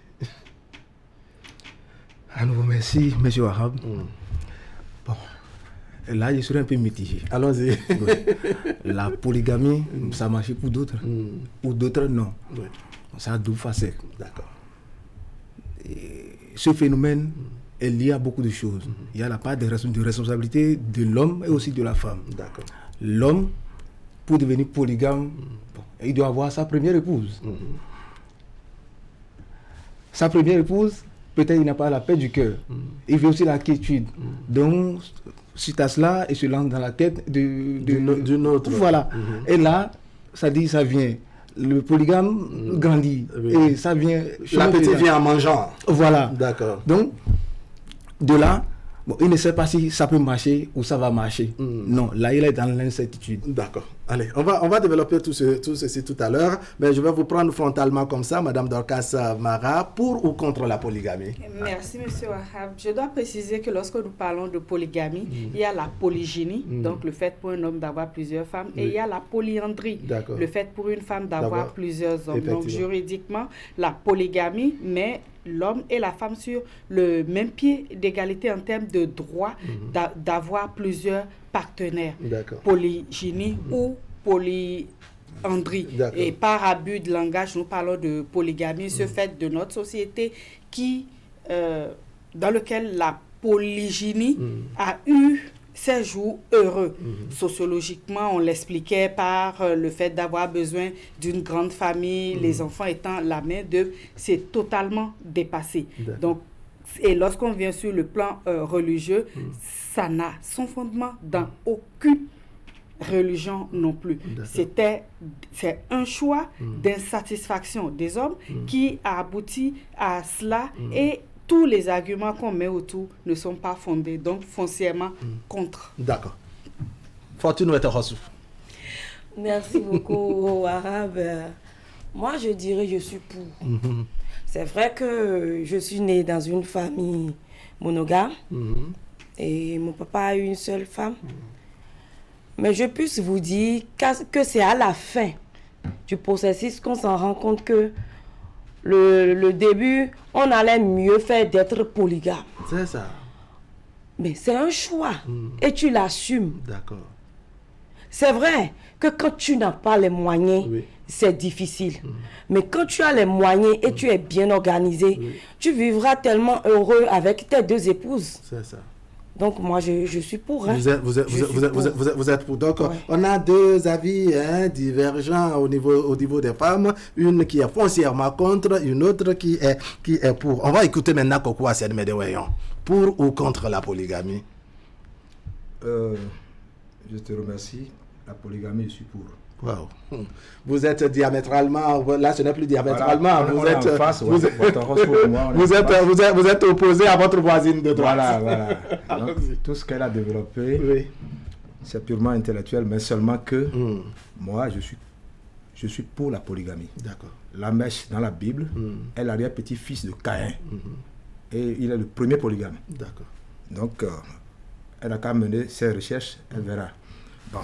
Speaker 5: À nouveau, merci, monsieur Ahab. Bon, là, je serai un peu mitigé.
Speaker 1: Allons-y.
Speaker 5: La polygamie, ça marche pour d'autres. Pour d'autres, non.
Speaker 1: Oui.
Speaker 5: Ça a double facette.
Speaker 1: D'accord.
Speaker 5: Ce phénomène est lié à beaucoup de choses. Il y a la part de responsabilité de l'homme et aussi de la femme.
Speaker 1: D'accord.
Speaker 5: L'homme, pour devenir polygame, il doit avoir sa première épouse. Sa première épouse, peut-être il n'a pas la paix du cœur. Il veut aussi la quiétude. Donc, suite à cela, il se lance dans la tête d'une autre. Voilà. Et là, ça vient. Le polygame grandit.
Speaker 1: Oui.
Speaker 5: Et ça vient...
Speaker 1: L'appétit vient en mangeant.
Speaker 5: Voilà.
Speaker 1: D'accord.
Speaker 5: Donc, de là, il ne sait pas si ça peut marcher ou ça va marcher. Non, là, il est dans l'incertitude.
Speaker 1: D'accord. Allez, on va développer tout ceci tout à l'heure, mais je vais vous prendre frontalement comme ça, Madame Dorcas Mara, pour ou contre la polygamie?
Speaker 3: Merci, monsieur Wahab. Je dois préciser que lorsque nous parlons de polygamie, il y a la polygynie, donc le fait pour un homme d'avoir plusieurs femmes, et il y a la polyandrie, le fait pour une femme d'avoir plusieurs hommes. Donc, juridiquement, la polygamie met l'homme et la femme sur le même pied d'égalité en termes de droit d'avoir plusieurs partenaires. Polygynie ou polyandrie. Et par abus de langage, nous parlons de polygamie, ce fait de notre société dans lequel la polygynie a eu ses jours heureux. Sociologiquement, on l'expliquait par le fait d'avoir besoin d'une grande famille, les enfants étant la main d'œuvre, c'est totalement dépassé. Donc, et lorsqu'on vient sur le plan religieux, ça n'a son fondement dans aucune religion non plus. C'est un choix d'insatisfaction des hommes qui a abouti à cela et tous les arguments qu'on met autour ne sont pas fondés, donc foncièrement contre.
Speaker 1: D'accord. Fortune Ouattara-Rossou.
Speaker 3: Merci beaucoup, Arabe. Moi, je dirais je suis pour. C'est vrai que je suis née dans une famille monogame et mon papa a eu une seule femme. Mais je puisse vous dire que c'est à la fin du processus qu'on s'en rend compte que le début, on allait mieux faire d'être polygame.
Speaker 1: C'est ça.
Speaker 3: Mais c'est un choix et tu l'assumes.
Speaker 1: D'accord.
Speaker 3: C'est vrai que quand tu n'as pas les moyens, c'est difficile. Mais quand tu as les moyens et tu es bien organisé, tu vivras tellement heureux avec tes deux épouses.
Speaker 1: C'est ça.
Speaker 3: Donc moi, je suis pour.
Speaker 1: Vous êtes pour. Donc, on a deux avis divergents au niveau des femmes. Une qui est foncièrement contre, une autre qui est pour. On va écouter maintenant Kokou Hassen Medewayon. Pour ou contre la polygamie?
Speaker 5: Je te remercie. la polygamie, je suis pour.
Speaker 1: Wow. Vous êtes diamétralement, là ce n'est plus diamétralement,
Speaker 5: voilà,
Speaker 1: vous êtes opposé à votre voisine de droite.
Speaker 5: Voilà. Donc, tout ce qu'elle a développé, oui, c'est purement intellectuel, mais seulement que moi je suis pour la polygamie.
Speaker 1: D'accord.
Speaker 5: Lamech dans la Bible est l'arrière-petit-fils de Caïn. Et il est le premier polygame.
Speaker 1: D'accord.
Speaker 5: Donc, elle a qu'à mener ses recherches, elle verra. Bon.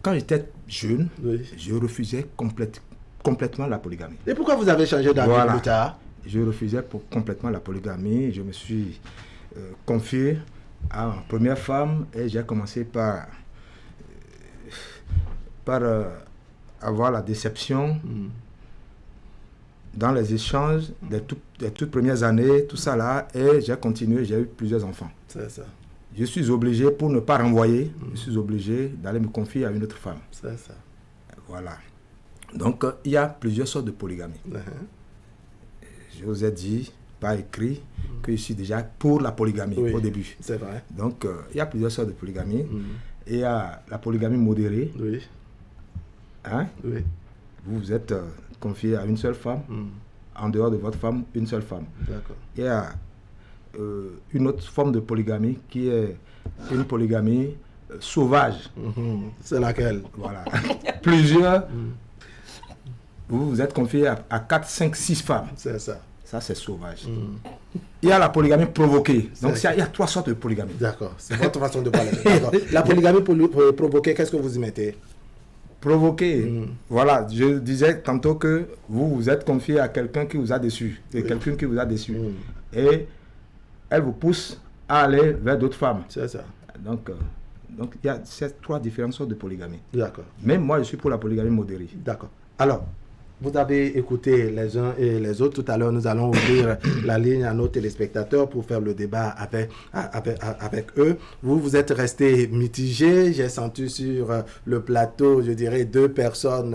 Speaker 5: Quand j'étais jeune, je refusais complètement la polygamie.
Speaker 1: Et pourquoi vous avez changé d'avis plus tard?
Speaker 5: Je refusais complètement la polygamie. Je me suis confié à ma première femme et j'ai commencé par avoir la déception dans les échanges des toutes premières années, tout ça là, et j'ai continué, j'ai eu plusieurs enfants.
Speaker 1: C'est ça.
Speaker 5: Je suis obligé, pour ne pas renvoyer, je suis obligé d'aller me confier à une autre femme.
Speaker 1: C'est ça.
Speaker 5: Voilà. Donc, il y a plusieurs sortes de polygamie. Je vous ai dit, par écrit, que je suis déjà pour la polygamie au début.
Speaker 1: C'est vrai.
Speaker 5: Donc, il y a plusieurs sortes de polygamie. Et il y a la polygamie modérée.
Speaker 1: Oui.
Speaker 5: Hein?
Speaker 1: Oui.
Speaker 5: Vous êtes confié à une seule femme. En dehors de votre femme, une seule femme.
Speaker 1: D'accord.
Speaker 5: Il y a une autre forme de polygamie qui est une polygamie sauvage.
Speaker 1: C'est laquelle?
Speaker 5: Voilà. Plusieurs. Vous êtes confié à 4, 5, 6 femmes.
Speaker 1: C'est ça.
Speaker 5: Ça, c'est sauvage. Il y a la polygamie provoquée. Donc, il y a 3 sortes de polygamie.
Speaker 1: D'accord. C'est votre façon de parler. La polygamie provoquée, qu'est-ce que vous y mettez?
Speaker 5: Provoquer. Voilà, je disais tantôt que vous êtes confié à quelqu'un qui vous a déçu. Quelqu'un qui vous a déçu. Et elle vous pousse à aller vers d'autres femmes.
Speaker 1: C'est ça.
Speaker 5: Donc il y a ces 3 différentes sortes de polygamie.
Speaker 1: D'accord.
Speaker 5: Même moi, je suis pour la polygamie modérée.
Speaker 1: D'accord. Alors, vous avez écouté les uns et les autres. Tout à l'heure, nous allons ouvrir la ligne à nos téléspectateurs pour faire le débat avec eux. Vous êtes restés mitigés. J'ai senti sur le plateau, je dirais, 2 personnes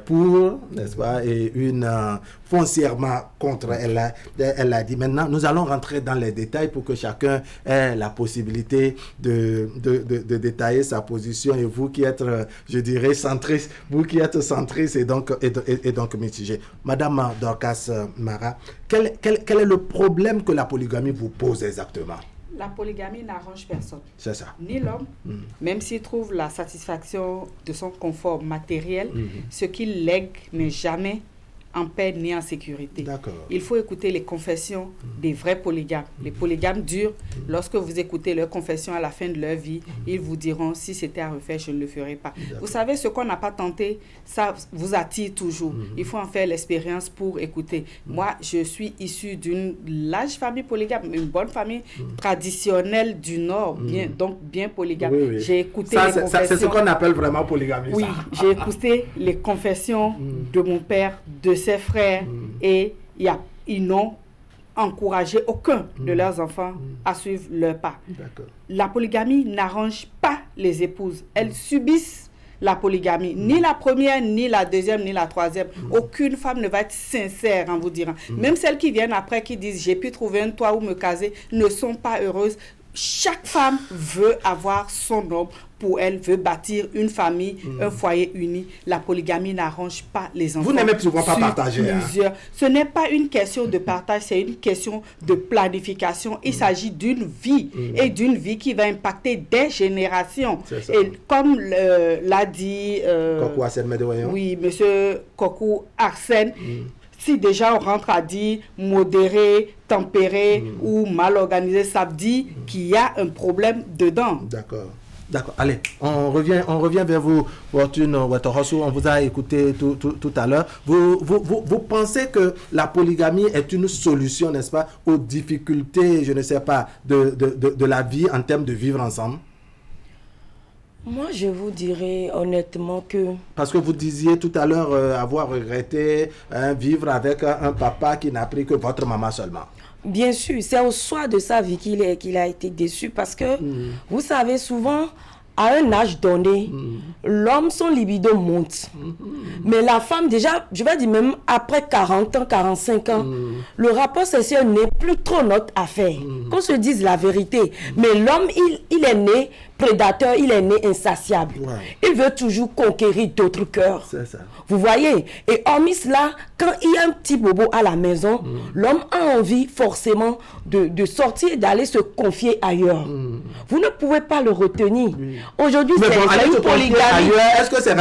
Speaker 1: pour, n'est-ce pas, et une foncièrement contre. Elle l'a dit. Maintenant, nous allons rentrer dans les détails pour que chacun ait la possibilité de détailler sa position. Et vous qui êtes, je dirais, centriste, et donc mitigé. Madame Dorcas Mara, quel est le problème que la polygamie vous pose exactement?
Speaker 3: La polygamie n'arrange personne.
Speaker 1: C'est ça.
Speaker 3: Ni l'homme, même s'il trouve la satisfaction de son confort matériel, ce qu'il lègue n'est jamais en paix ni en sécurité.
Speaker 1: D'accord.
Speaker 3: Il faut écouter les confessions des vrais polygames. Les polygames durs, lorsque vous écoutez leurs confessions à la fin de leur vie, ils vous diront, si c'était à refaire, je ne le ferais pas. Vous savez, ce qu'on n'a pas tenté, ça vous attire toujours. Il faut en faire l'expérience pour écouter. Moi, je suis issue d'une large famille polygame, une bonne famille traditionnelle du Nord, donc bien polygame.
Speaker 1: Oui.
Speaker 3: J'ai écouté les confessions.
Speaker 1: C'est ce qu'on appelle vraiment polygamie.
Speaker 3: Oui, j'ai écouté les confessions de mon père, de ses frères, et ils n'ont encouragé aucun de leurs enfants à suivre leur pas. La polygamie n'arrange pas les épouses. Elles subissent la polygamie. Ni la première, ni la deuxième, ni la troisième. Aucune femme ne va être sincère en vous dirant. Même celles qui viennent après, qui disent « j'ai pu trouver un toit où me caser », ne sont pas heureuses. Chaque femme veut avoir son homme. Pour elle, veut bâtir une famille, un foyer uni. La polygamie n'arrange pas les enfants.
Speaker 1: Vous n'aimez souvent pas partager.
Speaker 3: Ce n'est pas une question de partage, c'est une question de planification. Il s'agit d'une vie et d'une vie qui va impacter des générations. Et comme l'a dit
Speaker 1: Kokou Arsène Médoyan.
Speaker 3: Oui, monsieur Kokou Arsène. Si déjà on rentre à dire modéré, tempéré ou mal organisé, ça veut dire qu'il y a un problème dedans.
Speaker 1: D'accord. Allez, on revient vers vous, Fortune Ouattarassou. On vous a écouté tout à l'heure. Vous pensez que la polygamie est une solution, n'est-ce pas, aux difficultés, je ne sais pas, de la vie en termes de vivre ensemble?
Speaker 4: Moi, je vous dirais honnêtement que...
Speaker 1: Parce que vous disiez tout à l'heure avoir regretté vivre avec un papa qui n'a pris que votre maman seulement.
Speaker 4: Bien sûr, c'est au soir de sa vie qu'il a été déçu parce que, vous savez, souvent, à un âge donné, l'homme, son libido monte. Mais la femme, déjà, je vais dire même après 40 ans, 45 ans, le rapport sexuel n'est plus trop notre affaire. Qu'on se dise la vérité. Mais l'homme, il est né prédateur, il est né insatiable. Il veut toujours conquérir d'autres cœurs.
Speaker 1: C'est ça.
Speaker 4: Vous voyez? Et hormis cela, quand il y a un petit bobo à la maison, l'homme a envie forcément de sortir et d'aller se confier ailleurs. Vous ne pouvez pas le retenir. Aujourd'hui, c'est une polygamie.
Speaker 1: Est-ce que c'est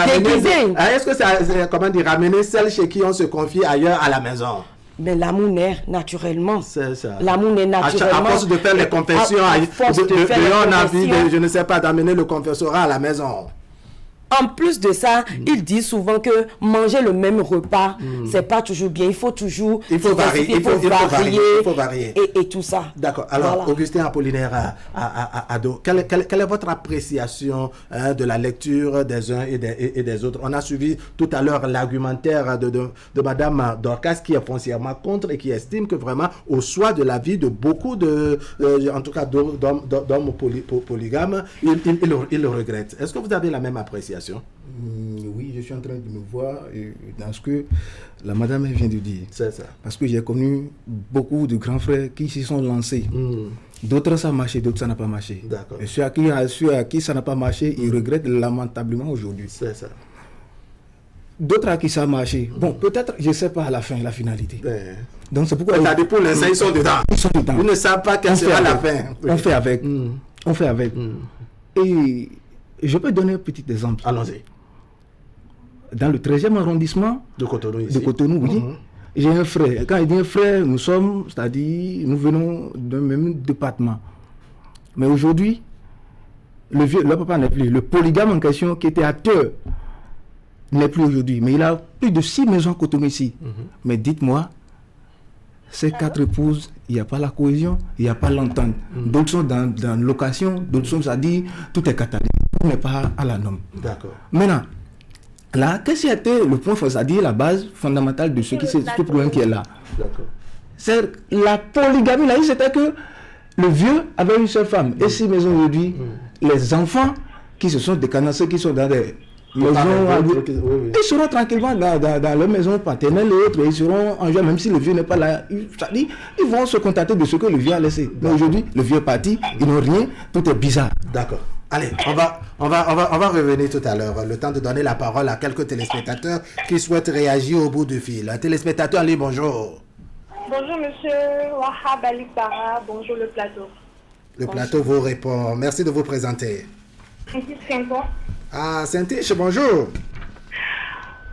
Speaker 1: ramener celle chez qui on se confie ailleurs à la maison?
Speaker 4: Mais l'amour naît naturellement.
Speaker 1: C'est ça.
Speaker 4: L'amour naît naturellement.
Speaker 1: À force de faire les confessions, on a envie, je ne sais pas, d'amener le confessorat à la maison.
Speaker 4: En plus de ça, il dit souvent que manger le même repas, c'est pas toujours bien. Il faut toujours
Speaker 1: varier. Il faut varier.
Speaker 4: Et tout ça.
Speaker 1: D'accord. Alors, voilà. Augustin Apollinaire Ado, quelle est votre appréciation de la lecture des uns et des autres? On a suivi tout à l'heure l'argumentaire de Madame Dorcas, qui est foncièrement contre et qui estime que vraiment, au choix de la vie de beaucoup en tout cas d'hommes polygames, il le regrette. Est-ce que vous avez la même appréciation?
Speaker 5: Oui, je suis en train de me voir dans ce que la madame vient de dire.
Speaker 1: C'est ça.
Speaker 5: Parce que j'ai connu beaucoup de grands frères qui s'y sont lancés. D'autres ça a marché, d'autres ça n'a pas marché.
Speaker 1: D'accord.
Speaker 5: Et ceux à qui ça n'a pas marché, ils regrettent lamentablement aujourd'hui.
Speaker 1: C'est ça.
Speaker 5: D'autres à qui ça a marché. Bon, peut-être, je ne sais pas à la fin, la finalité. Donc c'est pourquoi...
Speaker 1: Pour l'instant, ils sont dedans. Ils ne savent pas quelle sera la fin.
Speaker 5: On fait avec. On fait avec. Et je peux donner un petit exemple.
Speaker 1: Allons-y.
Speaker 5: Dans le 13e arrondissement
Speaker 1: de Cotonou,
Speaker 5: oui. J'ai un frère. Quand il dit un frère, nous sommes, c'est-à-dire, nous venons d'un même département. Mais aujourd'hui, le papa n'est plus. Le polygame en question, qui était acteur, n'est plus aujourd'hui. Mais il a plus de 6 maisons Cotonou ici. Mais dites-moi, ces 4 épouses, il n'y a pas la cohésion, il n'y a pas l'entente. D'autres sont dans location, d'autres sont, c'est-à-dire, tout est catalysé. On n'est pas à la norme.
Speaker 1: D'accord.
Speaker 5: Maintenant, là, qu'est-ce qui a été le point, c'est-à-dire la base fondamentale de ce problème qui est là?
Speaker 1: D'accord.
Speaker 5: C'est la polygamie, là, c'était que le vieux avait une seule femme. Et 6 maisons aujourd'hui, les enfants qui se sont décanassés, qui sont dans des maisons, ils seront tranquillement dans leur maison paternelle et autres, ils seront en joie, même si le vieux n'est pas là. C'est-à-dire, ils vont se contenter de ce que le vieux a laissé. Mais aujourd'hui, le vieux est parti, ils n'ont rien, tout est bizarre.
Speaker 1: D'accord. Allez, on va revenir tout à l'heure. Le temps de donner la parole à quelques téléspectateurs qui souhaitent réagir au bout du fil. Un téléspectateur, allez, bonjour.
Speaker 6: Bonjour, monsieur Wahab Alikbara. Bonjour, le plateau.
Speaker 1: Le plateau vous répond. Merci de vous présenter. Ah, Saint-Tiche, bonjour.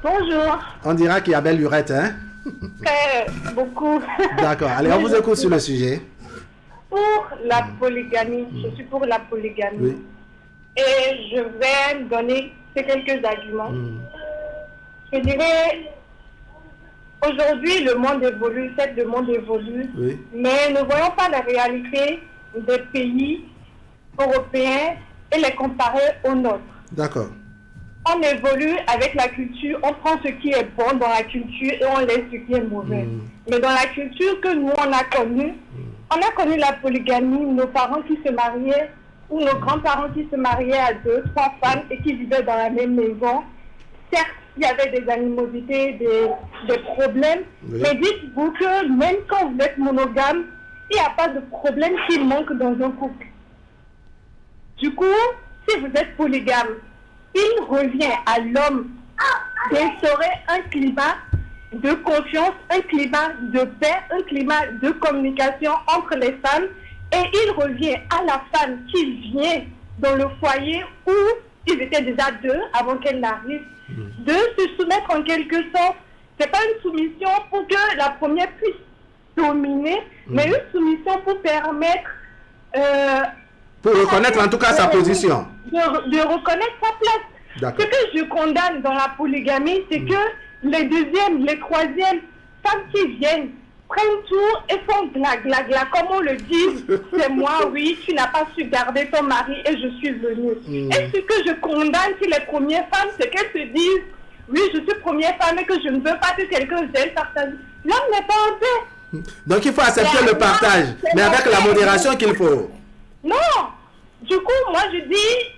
Speaker 6: Bonjour.
Speaker 1: On dira qu'il y a belle lurette, hein?
Speaker 6: Beaucoup.
Speaker 1: D'accord. Allez, on vous écoute sur le sujet.
Speaker 6: Pour la polygamie, je suis pour la polygamie.
Speaker 1: Oui.
Speaker 6: Et je vais donner ces quelques arguments. Je dirais, aujourd'hui, le monde évolue, certes, le monde évolue, mais ne voyons pas la réalité des pays européens et les comparer aux nôtres.
Speaker 1: D'accord.
Speaker 6: On évolue avec la culture, on prend ce qui est bon dans la culture et on laisse ce qui est mauvais. Mais dans la culture que nous, on a connu la polygamie, nos parents qui se mariaient, ou nos grands-parents qui se mariaient à 2, 3 femmes et qui vivaient dans la même maison. Certes, il y avait des animosités, des problèmes, mais dites-vous que même quand vous êtes monogame, il n'y a pas de problème qui manque dans un couple. Du coup, si vous êtes polygame, il revient à l'homme d'instaurer un climat de confiance, un climat de paix, un climat de communication entre les femmes. Et il revient à la femme qui vient dans le foyer où ils étaient déjà 2 avant qu'elle n'arrive, de se soumettre en quelque sorte. Ce n'est pas une soumission pour que la première puisse dominer, mais une soumission pour permettre...
Speaker 1: pour reconnaître en tout cas sa position.
Speaker 6: De reconnaître sa place. Ce que je condamne dans la polygamie, c'est que les deuxièmes, les troisièmes femmes qui viennent prennent tout et font gla, comme on le dit. C'est moi, oui, tu n'as pas su garder ton mari et je suis venue. Et ce que je condamne chez les premières femmes, c'est qu'elles se disent, oui, je suis première femme et que je ne veux pas que quelqu'un vienne partager. L'homme n'est pas en paix.
Speaker 1: Donc il faut accepter le partage, mais avec la modération qu'il faut.
Speaker 6: Non. Du coup, moi je dis,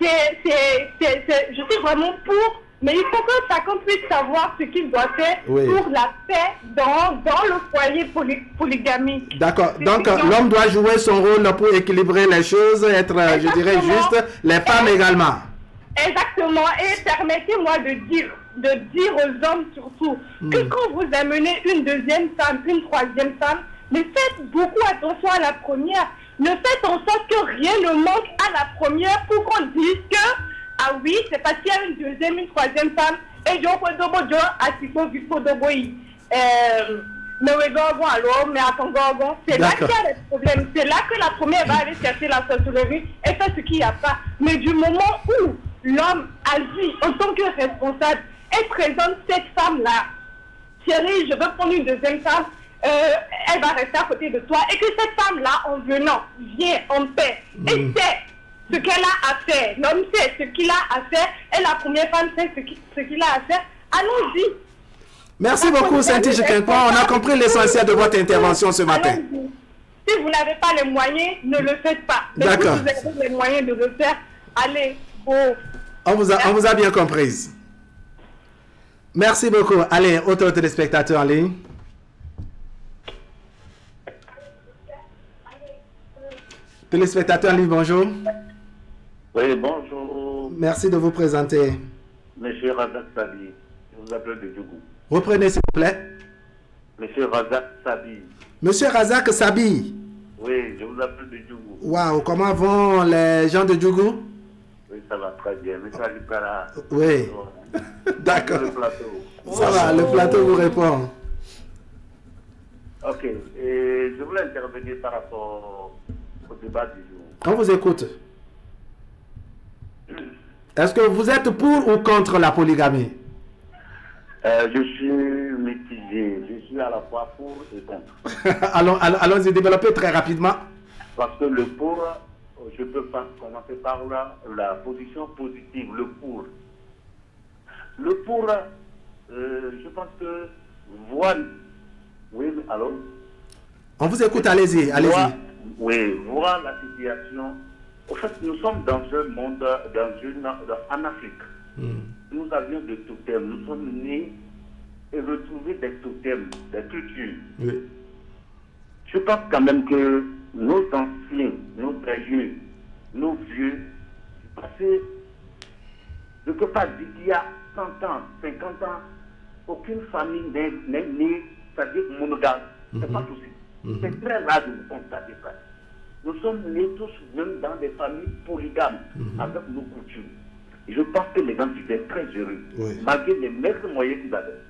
Speaker 6: je suis vraiment pour Mais il faut que chacun puisse savoir ce qu'il doit faire
Speaker 1: Oui.
Speaker 6: pour la paix dans le foyer polygamique.
Speaker 1: D'accord. Donc, l'homme doit jouer son rôle pour équilibrer les choses, être, je dirais, juste. Les femmes également.
Speaker 6: Exactement. Et permettez-moi de dire aux hommes surtout que quand vous amenez une deuxième femme, une troisième femme, mais faites beaucoup attention à la première. Ne faites en sorte que rien ne manque à la première pour qu'on dise que, ah oui, c'est parce qu'il y a une deuxième, une troisième femme, et c'est là qu'il y a des problèmes. C'est là que la première va aller chercher la sorcellerie et faire ce qu'il n'y a pas. Mais du moment où l'homme agit en tant que responsable et présente cette femme-là, chérie, je veux prendre une deuxième femme, elle va rester à côté de toi, et que cette femme-là, en venant, vient en paix et sait ce qu'elle a à faire. L'homme sait ce qu'il a à faire et la première femme sait ce qu'il a à faire. Allons-y.
Speaker 1: Merci beaucoup, Saint-Tige Quincoin. On a compris l'essentiel de votre intervention ce matin.
Speaker 6: Si vous n'avez pas les moyens, ne le faites pas.
Speaker 1: D'accord.
Speaker 6: Si vous avez les moyens de le faire, allez.
Speaker 1: On vous a bien comprise. Merci beaucoup. Allez, autres téléspectateurs en ligne. Téléspectateurs en ligne, bonjour.
Speaker 8: Oui, bonjour.
Speaker 1: Merci de vous présenter.
Speaker 8: Monsieur Razak Sabi, je vous appelle de Djougou.
Speaker 1: Reprenez s'il vous plaît.
Speaker 8: Monsieur Razak Sabi.
Speaker 1: Monsieur Razak Sabi.
Speaker 8: Oui, je vous appelle de Djougou.
Speaker 1: Waouh, comment vont les gens de Djougou?
Speaker 8: Oui, ça va très bien. Monsieur Alipara.
Speaker 1: Oui. D'accord.
Speaker 8: Le plateau.
Speaker 1: Ça va, le plateau vous répond.
Speaker 8: Ok, et je voulais intervenir par rapport au débat du jour.
Speaker 1: On vous écoute. Est-ce que vous êtes pour ou contre la polygamie?
Speaker 8: Je suis mitigé. Je suis à la fois pour et contre.
Speaker 1: Allons-y, développer très rapidement.
Speaker 8: Parce que le pour, je peux pas commencer par la position positive, le pour. Le pour, je pense que voir... Oui, allô?
Speaker 1: On vous écoute, allez-y, allez-y.
Speaker 8: Oui, voir la situation. En fait, nous sommes dans un monde, en Afrique. Nous avions des totems. Nous sommes nés et retrouvés des totems, des cultures.
Speaker 1: Oui.
Speaker 8: Je pense quand même que nos anciens, nos vieux, nos vieux, passé de que pas qu'il y a 100 ans, 50 ans, aucune famille n'est née, c'est-à-dire monogame. C'est pas possible. C'est très rare de vous constater ça. Nous sommes nés tous même dans des familles polygames avec nos coutumes. Et je pense que les gens étaient très heureux, malgré les maigres moyens qu'ils avaient.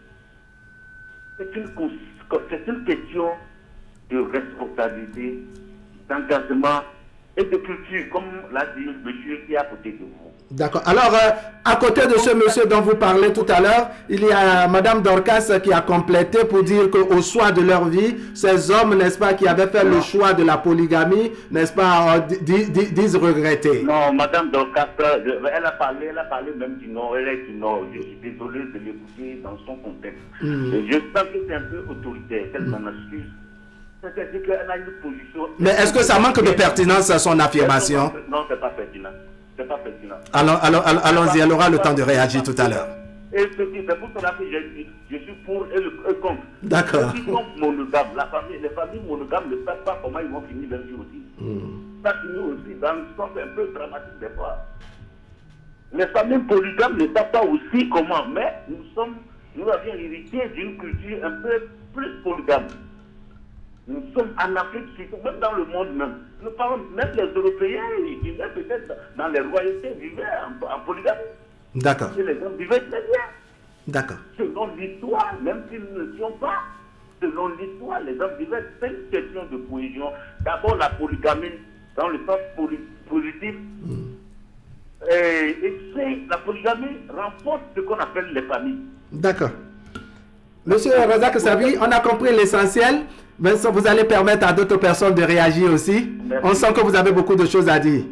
Speaker 8: C'est une question de responsabilité, d'engagement et de culture, comme l'a dit le monsieur qui est à côté de vous.
Speaker 1: D'accord. Alors, à côté de ce monsieur dont vous parlez tout à l'heure, il y a Madame Dorcas qui a complété pour dire qu'au soir de leur vie, ces hommes, n'est-ce pas, qui avaient fait le choix de la polygamie, n'est-ce pas, disent regretter.
Speaker 8: Non, Madame Dorcas, elle a parlé même du Nord, elle est du Nord. Je suis désolé de l'écouter dans son contexte. Et je sens que c'est un peu autoritaire, qu'elle m'en excuse. C'est-à-dire qu'elle a une position...
Speaker 1: Mais est-ce que ça manque de pertinence à son affirmation?
Speaker 8: Non, c'est pas pertinent. C'est pas pertinent.
Speaker 1: Allons-y, elle aura le temps de réagir tout à l'heure.
Speaker 8: Et c'est pour cela que je suis pour et contre.
Speaker 1: D'accord.
Speaker 8: Je suis contre monogame. Les familles monogames ne savent pas comment ils vont finir leur vie aussi. Ça finit aussi dans une sens un peu dramatique des fois. Les familles polygames ne savent pas aussi comment, mais nous avions hérité d'une culture un peu plus polygame. Nous sommes en Afrique, même dans le monde même. Nous parlons, même les Européens, ils vivaient peut-être dans les royautés, vivaient en polygamie.
Speaker 1: D'accord.
Speaker 8: Et les gens vivaient très bien.
Speaker 1: D'accord.
Speaker 8: Selon l'histoire, même s'ils ne sont pas, selon l'histoire, les gens vivaient. C'est une question de cohésion. D'abord, la polygamie, dans le sens positif. Et la polygamie renforce ce qu'on appelle les familles.
Speaker 1: D'accord. Monsieur Razak Sabi, on a compris l'essentiel. Vincent, vous allez permettre à d'autres personnes de réagir aussi. Merci. On sent que vous avez beaucoup de choses à dire.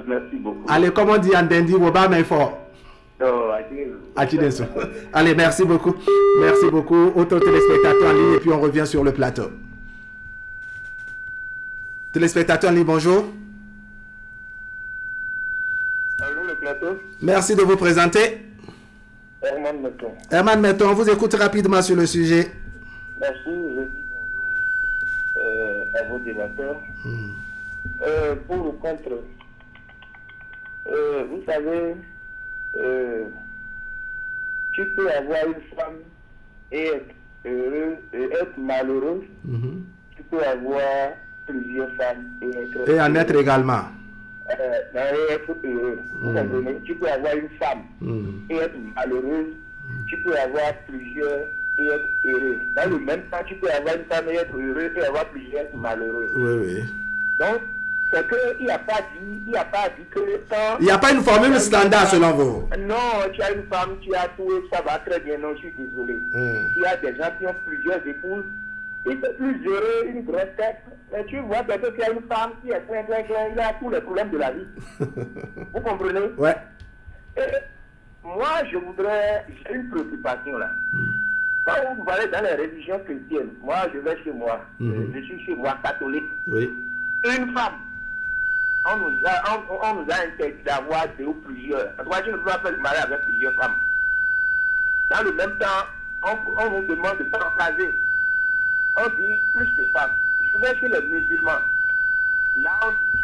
Speaker 8: Merci beaucoup.
Speaker 1: Allez, comme on dit en Dendi, Woba, mais fort. Allez, merci beaucoup. Merci beaucoup. Autres téléspectateurs en ligne et puis on revient sur le plateau. Téléspectateurs en ligne, bonjour.
Speaker 8: Allô, le plateau.
Speaker 1: Merci de vous présenter.
Speaker 7: Herman Metton.
Speaker 1: Herman Metton, on vous écoute rapidement sur le sujet.
Speaker 7: Merci, je dis bonjour à vos débatteurs. Pour ou contre, vous savez, tu peux avoir une femme et être heureuse et être malheureuse. Tu peux avoir plusieurs femmes et
Speaker 1: en être également.
Speaker 7: Et être heureux. Vous comprenez? Tu peux avoir une femme et être malheureuse. Tu peux avoir plusieurs et être heureux. Dans le même temps, tu peux avoir une femme et être heureux et avoir plusieurs malheureux.
Speaker 1: Oui.
Speaker 7: Donc, c'est qu'il n'y a pas dit que quand...
Speaker 1: Il n'y a pas une formule standard selon vous.
Speaker 7: Non, tu as une femme, tu as tout et ça va très bien. Non, je suis désolé. Il y a des gens qui ont plusieurs épouses. Ils sont plus heureux, une grosse tête. Mais tu vois quelqu'un qui a une femme qui est plein, il a tous les problèmes de la vie. Vous comprenez?
Speaker 1: Ouais.
Speaker 7: Et moi, j'ai une préoccupation là. Quand vous allez dans les religions chrétiennes, moi, je vais chez moi. Je suis chez moi catholique.
Speaker 1: Oui.
Speaker 7: Une femme, on nous a interdit d'avoir deux ou plusieurs. Moi, je ne peux pas faire le mariage avec plusieurs femmes. Dans le même temps, on nous demande de partager. On dit plus de femmes. Je vais chez les musulmans. Là, on dit,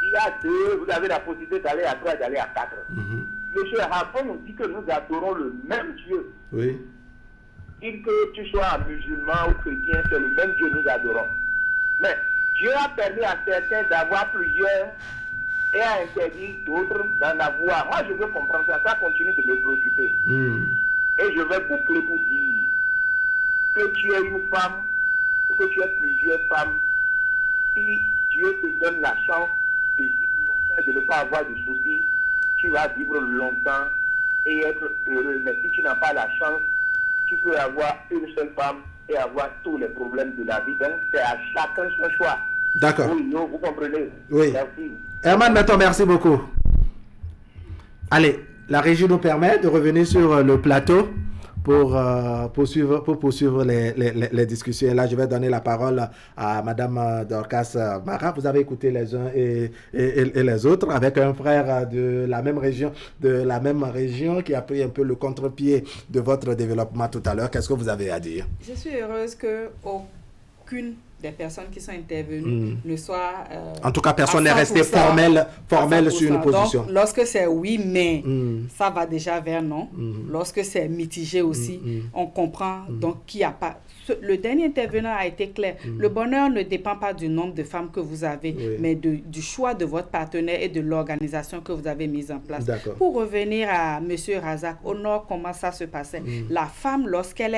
Speaker 7: il y a deux, vous avez la possibilité d'aller à trois, d'aller à quatre. Monsieur Harpon nous dit que nous adorons le même Dieu.
Speaker 1: Oui.
Speaker 7: Dire que tu sois musulman ou chrétien, c'est le même Dieu que nous adorons. Mais Dieu a permis à certains d'avoir plusieurs et a interdit d'autres d'en avoir. Moi, je veux comprendre ça. Ça continue de me préoccuper. Et je vais boucler pour dire que tu es une femme, que tu as plusieurs femmes. Si Dieu te donne la chance de vivre longtemps et de ne pas avoir de soucis, tu vas vivre longtemps et être heureux. Mais si tu n'as pas la chance, tu peux avoir une seule femme et avoir tous les problèmes de la vie. Donc, c'est à chacun son choix.
Speaker 1: D'accord.
Speaker 7: Oui, non, vous comprenez?
Speaker 1: Oui.
Speaker 7: Merci.
Speaker 1: Herman Metton, merci beaucoup. Allez, la régie nous permet de revenir sur le plateau pour poursuivre les discussions. Et là, je vais donner la parole à Madame Dorcas Mara. Vous avez écouté les uns et les autres avec un frère de la même région qui a pris un peu le contre-pied de votre développement tout à l'heure. Qu'est-ce que vous avez à dire?
Speaker 3: Je suis heureuse que aucune des personnes qui sont intervenues ne soit...
Speaker 1: en tout cas, personne n'est resté formel sur une position.
Speaker 3: Donc, lorsque c'est oui, mais ça va déjà vers non. Lorsque c'est mitigé aussi, on comprend donc qu'il n'y a pas... Le dernier intervenant a été clair. Le bonheur ne dépend pas du nombre de femmes que vous avez, mais du choix de votre partenaire et de l'organisation que vous avez mise en place. Pour revenir à M. Razak, au Nord, comment ça se passait? La femme, lorsqu'elle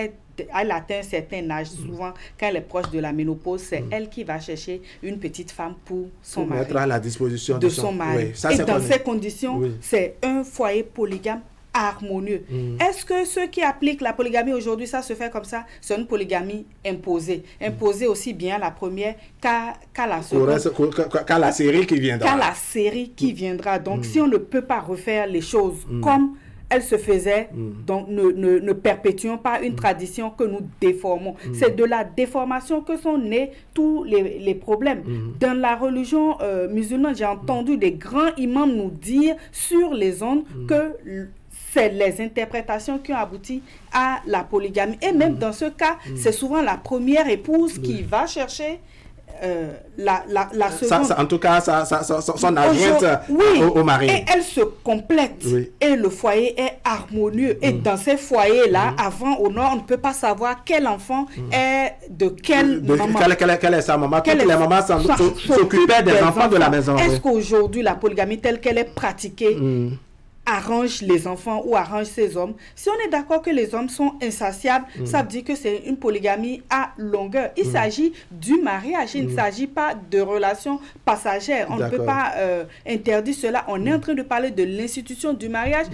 Speaker 3: atteint un certain âge, souvent quand elle est proche de la ménopause, c'est elle qui va chercher une petite femme pour son mari.
Speaker 1: Mettre à la disposition de son mari.
Speaker 3: Oui, et dans ces conditions, c'est un foyer polygame harmonieux. Est-ce que ceux qui appliquent la polygamie aujourd'hui, ça se fait comme ça? C'est une polygamie imposée. Imposée aussi bien la première qu'à la seconde.
Speaker 1: Qu'à la série qui viendra.
Speaker 3: Qu'à la série qui viendra. Donc, si on ne peut pas refaire les choses comme elles se faisaient, donc ne perpétuons pas une tradition que nous déformons. C'est de la déformation que sont nés tous les problèmes. Dans la religion musulmane, j'ai entendu des grands imams nous dire sur les ondes que c'est les interprétations qui ont abouti à la polygamie. Et même dans ce cas, c'est souvent la première épouse qui va chercher la seconde.
Speaker 1: En tout cas, son adjointe au mari.
Speaker 3: Et elle se complète. Et le foyer est harmonieux. Et dans ces foyers-là, avant, au Nord, on ne peut pas savoir quel enfant est de quelle maman.
Speaker 1: Quelle est sa maman. Toutes les mamans s'occupaient des enfants de la maison.
Speaker 3: Est-ce qu'aujourd'hui, la polygamie telle qu'elle est pratiquée arrange les enfants ou arrange ces hommes? Si on est d'accord que les hommes sont insatiables, ça veut dire que c'est une polygamie à longueur. Il s'agit du mariage, il ne s'agit pas de relations passagères. On ne peut pas interdire cela. On est en train de parler de l'institution du mariage.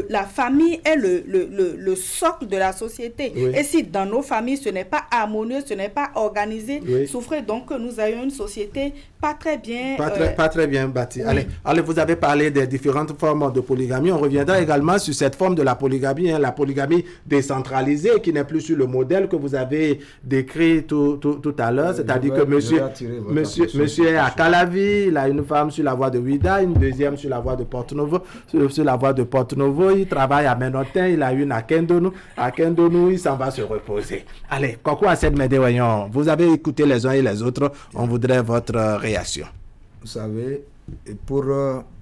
Speaker 3: La famille est le socle de la société. Et si dans nos familles, ce n'est pas harmonieux, ce n'est pas organisé, souffrez donc que nous ayons une société pas très bien...
Speaker 1: Pas très bien bâtie. Allez, vous avez parlé des différentes formes de polygamie. polygamie. On reviendra également sur cette forme de la polygamie, la polygamie décentralisée, qui n'est plus sur le modèle que vous avez décrit tout à l'heure, c'est-à-dire que monsieur est à Calavi, il a une femme sur la voie de Ouida, une deuxième sur la voie de Porto-Novo, il travaille à Menotin, il a une à Kendonou, il s'en va se reposer. Allez, Koko Ased Medewayon, vous avez écouté les uns et les autres, on voudrait votre réaction.
Speaker 9: Vous savez, pour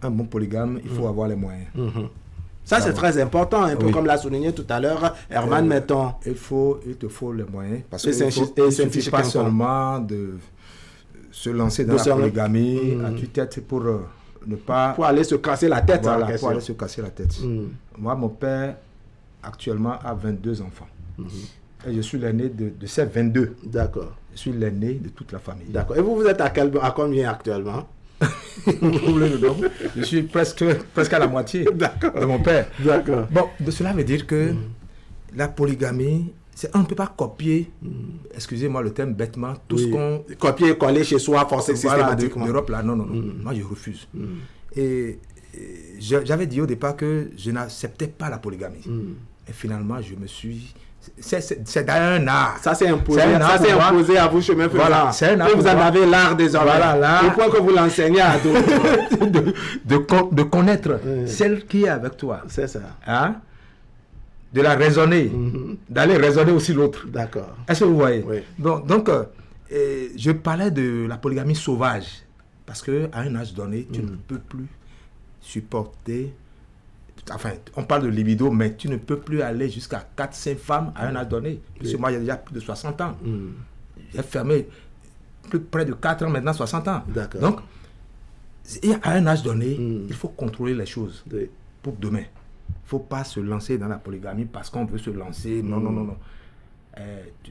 Speaker 9: un bon polygame, il faut avoir les moyens.
Speaker 1: Ça, c'est très important, un peu comme l'a souligné tout à l'heure Herman Metton.
Speaker 9: Il te faut les moyens, parce qu'il ne suffit pas seulement de se lancer dans la polygamie à tue-tête pour ne pas...
Speaker 1: Pour aller se casser la tête.
Speaker 9: Voilà, pour aller se casser la tête. Moi, mon père, actuellement, a 22 enfants. Et je suis l'aîné de ces 22.
Speaker 1: D'accord.
Speaker 9: Je suis l'aîné de toute la famille.
Speaker 1: D'accord. Et vous êtes à combien actuellement?
Speaker 9: Je suis presque à la moitié de mon père.
Speaker 1: D'accord.
Speaker 9: Bon, cela veut dire que la polygamie, on ne peut pas copier, excusez-moi le terme bêtement, tout ce qu'on...
Speaker 1: Copier et coller chez soi, forcer systématiquement.
Speaker 9: L'Europe, là, non. Moi, je refuse. Et j'avais dit au départ que je n'acceptais pas la polygamie. Et finalement, je me suis... C'est un art.
Speaker 1: Ça c'est imposé à vous chemin faisant.
Speaker 9: Voilà, c'est un art.
Speaker 1: Et vous en avez l'art désormais.
Speaker 9: Voilà,
Speaker 1: au point que vous l'enseignez à d'autres.
Speaker 9: de connaître celle qui est avec toi.
Speaker 1: C'est ça.
Speaker 9: Hein? De la raisonner. D'aller raisonner aussi l'autre.
Speaker 1: D'accord.
Speaker 9: Est-ce que vous voyez?
Speaker 1: Oui.
Speaker 9: Bon, donc, je parlais de la polygamie sauvage. Parce qu'à un âge donné, tu ne peux plus supporter... Enfin, on parle de libido, mais tu ne peux plus aller jusqu'à 4-5 femmes à un âge donné. Parce que moi, j'ai déjà plus de 60 ans. J'ai fermé près de 4 ans, maintenant 60 ans. Donc, à un âge donné, il faut contrôler les choses pour demain. Il ne faut pas se lancer dans la polygamie parce qu'on veut se lancer. Non.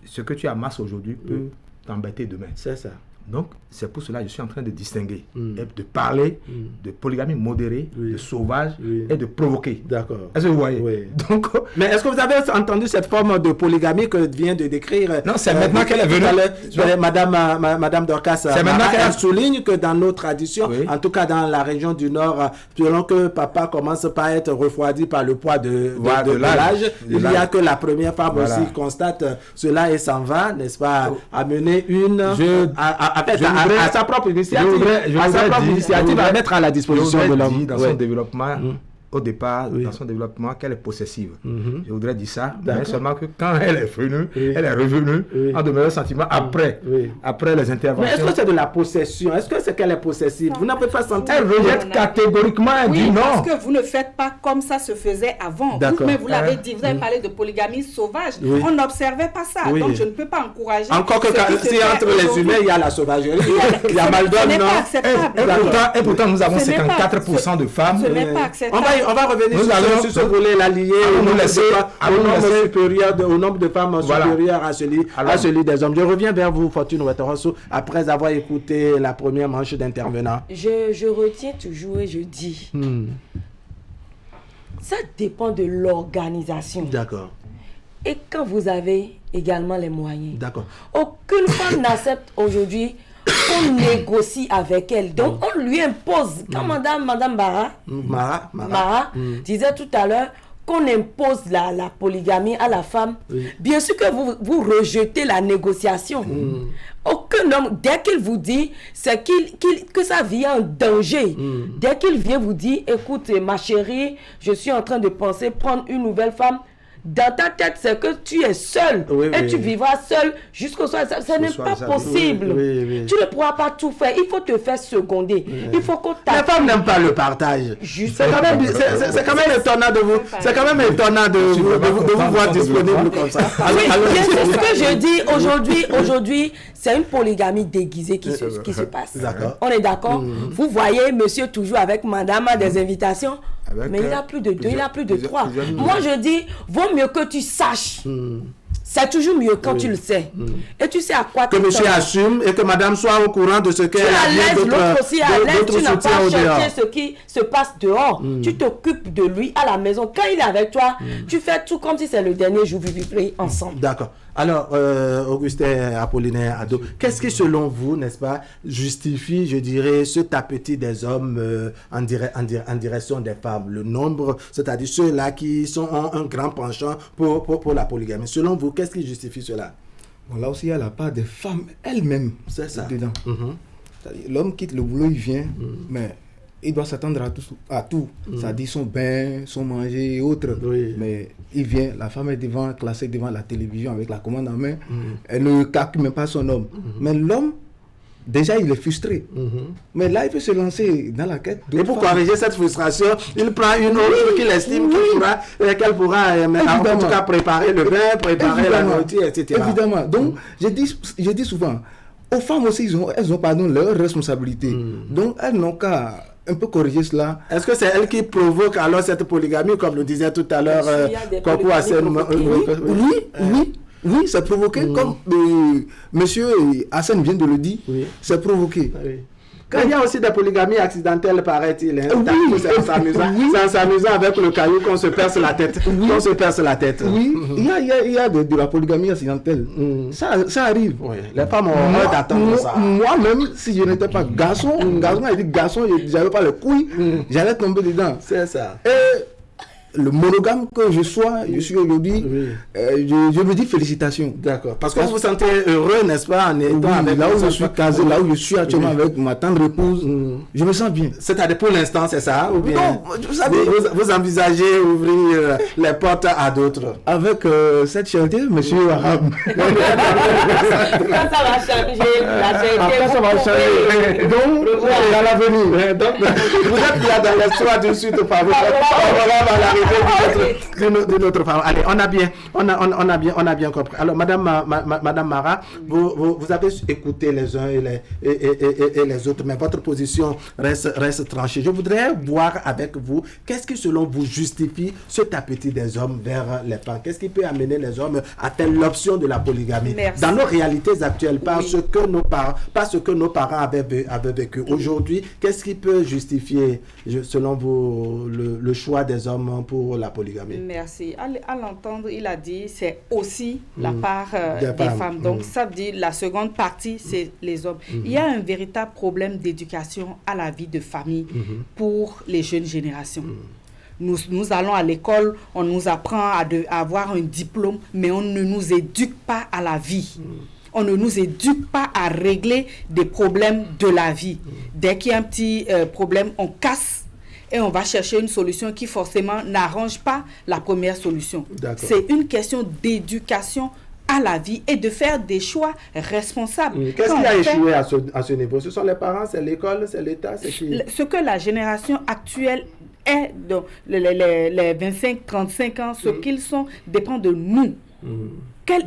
Speaker 9: Ce que tu amasses aujourd'hui peut t'embêter demain.
Speaker 1: C'est ça.
Speaker 9: Donc, c'est pour cela que je suis en train de distinguer, et de parler de polygamie modérée, de sauvage et de provoquer.
Speaker 1: D'accord.
Speaker 9: Est-ce que vous voyez? Donc,
Speaker 1: mais est-ce que vous avez entendu cette forme de polygamie que vient de décrire?
Speaker 9: Non, c'est maintenant qu'elle est venue.
Speaker 1: Madame Dorcas,
Speaker 9: c'est maintenant
Speaker 1: elle souligne que dans nos traditions, en tout cas dans la région du Nord, selon que papa commence par être refroidi par le poids de l'âge, il y a que la première femme aussi constate cela et s'en va, n'est-ce pas, amener à sa propre initiative, à mettre à la disposition de l'homme.
Speaker 9: Dans son développement, au départ, dans son développement, qu'elle est possessive. Je voudrais dire ça, mais seulement que quand elle est venue, elle est revenue en de meilleurs sentiments après les interventions.
Speaker 1: Mais est-ce que c'est de la possession? Est-ce que c'est qu'elle est possessive? Vous n'avez pas senti?
Speaker 9: Elle rejette catégoriquement, elle dit non.
Speaker 3: Parce que vous ne faites pas comme ça se faisait avant. Mais vous l'avez dit, vous avez parlé de polygamie sauvage. On n'observait pas ça. Donc je ne peux pas encourager.
Speaker 1: Encore que si entre les humains, il y a la sauvagerie, il y a mal d'homme, non?
Speaker 9: Et pourtant, nous avons 54% de femmes.
Speaker 3: Ce n'est pas acceptable.
Speaker 1: On va revenir sur ce volet, la liée au nombre de femmes supérieures à celui des hommes. Je reviens vers vous, Fortune Ouettorosso, après avoir écouté la première manche d'intervenants.
Speaker 4: Je retiens toujours et je dis, ça dépend de l'organisation.
Speaker 1: D'accord.
Speaker 4: Et quand vous avez également les moyens.
Speaker 1: D'accord.
Speaker 4: Aucune femme n'accepte aujourd'hui qu'on négocie avec elle. Donc, on lui impose. Quand Madame Mara disait tout à l'heure qu'on impose la polygamie à la femme, bien sûr que vous rejetez la négociation. Aucun homme, dès qu'il vous dit que sa vie est en danger, dès qu'il vient vous dire, écoute, ma chérie, je suis en train de penser prendre une nouvelle femme, dans ta tête, c'est que tu es seul et tu vivras seul jusqu'au soir. Ce n'est pas possible. Tu ne pourras pas tout faire. Il faut te faire seconder. Il faut qu'on
Speaker 1: t'attende. Les femmes n'aiment pas le partage. C'est quand même étonnant de vous. C'est quand même étonnant de vous voir disponible comme ça.
Speaker 4: C'est ce que je dis aujourd'hui. C'est une polygamie déguisée qui se passe. On est d'accord? Vous voyez monsieur toujours avec madame à des invitations. Mais il a plus de 2, il a plus de 3. Moi, je dis, vaut mieux que tu saches. C'est toujours mieux quand tu le sais. Et tu sais à quoi
Speaker 1: que monsieur assume et que madame soit au courant de ce qu'elle a.
Speaker 4: L'autre aussi à l'aise. Tu n'as pas cherché ce qui se passe dehors. Tu t'occupes de lui à la maison. Quand il est avec toi, tu fais tout comme si c'est le dernier jour, vous vivrez ensemble.
Speaker 1: D'accord. Alors, Augustin Apollinaire Ado, qu'est-ce qui, selon vous, n'est-ce pas, justifie, je dirais, ce appétit des hommes en direction des femmes? Le nombre, c'est-à-dire ceux-là qui ont un grand penchant pour la polygamie. Selon vous, qu'est-ce qui justifie cela?
Speaker 5: Bon, là aussi, il y a la part des femmes elles-mêmes.
Speaker 1: C'est ça.
Speaker 5: Dedans. L'homme quitte le boulot, il vient, mais il doit s'attendre à tout. C'est-à-dire son bain, son manger et autres.
Speaker 1: Oui.
Speaker 5: Mais il vient, la femme est classée devant la télévision avec la commande en main. Elle ne calcule même pas son homme. Mais l'homme, déjà, il est frustré. Mais là, il peut se lancer dans la quête.
Speaker 1: Et pour corriger cette frustration, il prend une autre qu'il estime qu'elle pourra, en tout cas, préparer le bain, préparer la nourriture, etc.
Speaker 5: Évidemment. Donc, je dis souvent, aux femmes aussi, elles ont pardon, leurs responsabilités. Donc, elles n'ont qu'à un peu corriger cela.
Speaker 1: Est-ce que c'est elle qui provoque alors cette polygamie, comme le disait tout à l'heure Koko Hassen?
Speaker 5: Oui, c'est provoqué, comme monsieur Hassan vient de le dire, c'est provoqué.
Speaker 1: Il y a aussi des polygamies accidentelles, paraît-il. C'est en s'amusant avec le caillou qu'on se perce la tête.
Speaker 5: Oui, il y a de la polygamie accidentelle. Ça arrive.
Speaker 1: Oui. Les femmes ont d'attendre ça.
Speaker 5: Moi-même, si je n'étais pas garçon, je n'avais pas les couilles, j'allais tomber dedans.
Speaker 1: C'est ça.
Speaker 5: Et le monogame que je suis aujourd'hui, je me dis félicitations.
Speaker 1: D'accord. Parce que vous vous sentez heureux, n'est-ce pas, en étant avec
Speaker 5: là où je suis casé, là où je suis actuellement avec ma tendre épouse, je me sens bien.
Speaker 1: C'est-à-dire pour l'instant, c'est ça? Ou bien
Speaker 5: non,
Speaker 1: vous envisagez ouvrir les portes à d'autres?
Speaker 5: Avec cette charité, monsieur Arabe.
Speaker 4: Quand ça va changer, la charité.
Speaker 5: Ça va changer. Donc, dans l'avenir.
Speaker 1: Donc, vous êtes là dans l'histoire du Sud, par de notre femme. Allez, on a bien compris. Alors, Madame Mara, vous avez écouté les uns et les autres, mais votre position reste tranchée. Je voudrais voir avec vous, qu'est-ce qui, selon vous, justifie cet appétit des hommes vers les femmes? Qu'est-ce qui peut amener les hommes à faire l'option de la polygamie?
Speaker 3: Merci.
Speaker 1: Dans nos réalités actuelles, pas ce que nos parents avaient vécu. Aujourd'hui, qu'est-ce qui peut justifier, selon vous, le choix des hommes pour la polygamie?
Speaker 3: Merci. À l'entendre, il a dit c'est aussi la part des femmes. Donc, ça veut dire la seconde partie, c'est les hommes. Il y a un véritable problème d'éducation à la vie de famille pour les jeunes générations. Nous allons à l'école, on nous apprend à avoir un diplôme, mais on ne nous éduque pas à la vie. On ne nous éduque pas à régler des problèmes de la vie. Dès qu'il y a un petit problème, on casse et on va chercher une solution qui forcément n'arrange pas la première solution. C'est une question d'éducation à la vie et de faire des choix responsables.
Speaker 1: Qu'est-ce qui a échoué à ce niveau? Ce sont les parents, c'est l'école, c'est l'État, c'est qui?
Speaker 3: Ce que la génération actuelle est, donc, les 25-35 ans, ce qu'ils sont dépend de nous.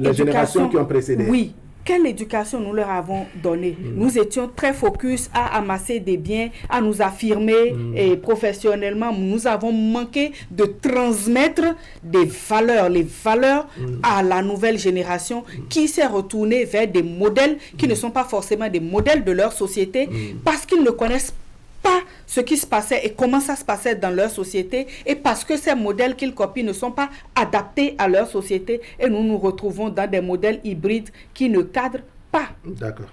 Speaker 1: Les générations qui ont précédé.
Speaker 3: Oui. Quelle éducation nous leur avons donnée? Nous étions très focus à amasser des biens, à nous affirmer et professionnellement. Nous avons manqué de transmettre des valeurs, les valeurs à la nouvelle génération qui s'est retournée vers des modèles qui ne sont pas forcément des modèles de leur société parce qu'ils ne connaissent pas ce qui se passait et comment ça se passait dans leur société et parce que ces modèles qu'ils copient ne sont pas adaptés à leur société et nous nous retrouvons dans des modèles hybrides qui ne cadrent pas.
Speaker 1: D'accord.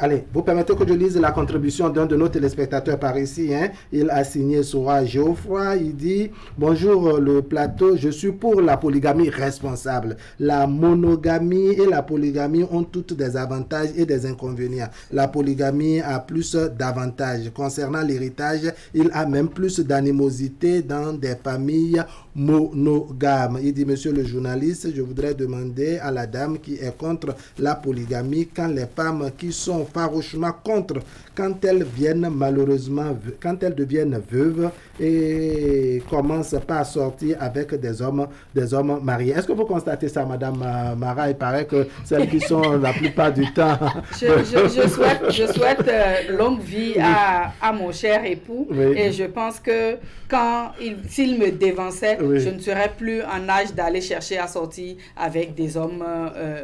Speaker 1: Allez, vous permettez que je lise la contribution d'un de nos téléspectateurs par ici. Il a signé Sora Geoffroy. Il dit « Bonjour le plateau, je suis pour la polygamie responsable. La monogamie et la polygamie ont toutes des avantages et des inconvénients. La polygamie a plus d'avantages. Concernant l'héritage, il a même plus d'animosité dans des familles monogames. » Il dit « Monsieur le journaliste, je voudrais demander à la dame qui est contre la polygamie quand les femmes qui sont farouchement contre, quand elles deviennent veuves et commencent pas à sortir avec des hommes mariés. Est-ce que vous constatez ça, Madame Mara? Il paraît que celles qui sont la plupart du temps...
Speaker 3: Je souhaite longue vie à mon cher époux et je pense que s'il me dévançait, je ne serais plus en âge d'aller chercher à sortir avec des hommes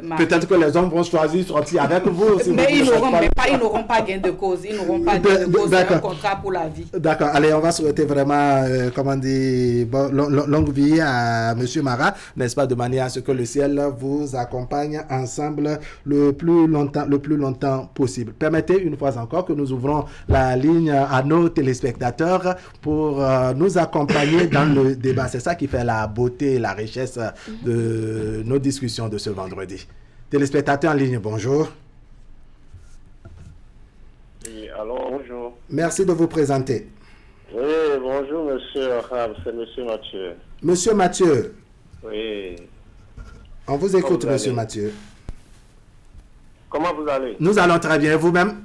Speaker 3: mariés.
Speaker 1: Peut-être que les hommes vont choisir sortir avec vous.
Speaker 3: Mais ils n'auront mais ils n'auront pas gain de cause. Ils n'auront pas gain de cause. C'est un contrat pour la vie.
Speaker 1: D'accord. Allez, on va souhaiter vraiment, longue vie à M. Mara, n'est-ce pas, de manière à ce que le ciel vous accompagne ensemble le plus longtemps possible. Permettez une fois encore que nous ouvrons la ligne à nos téléspectateurs pour nous accompagner dans le débat. C'est ça qui fait la beauté et la richesse de nos discussions de ce vendredi. Téléspectateurs en ligne, bonjour.
Speaker 10: Oui, alors bonjour.
Speaker 1: Merci de vous présenter.
Speaker 10: Oui, bonjour monsieur Arab, c'est monsieur Mathieu.
Speaker 1: Monsieur Mathieu.
Speaker 10: Oui.
Speaker 1: On vous écoute, monsieur Mathieu.
Speaker 10: Comment vous allez?
Speaker 1: Nous allons très bien, vous-même?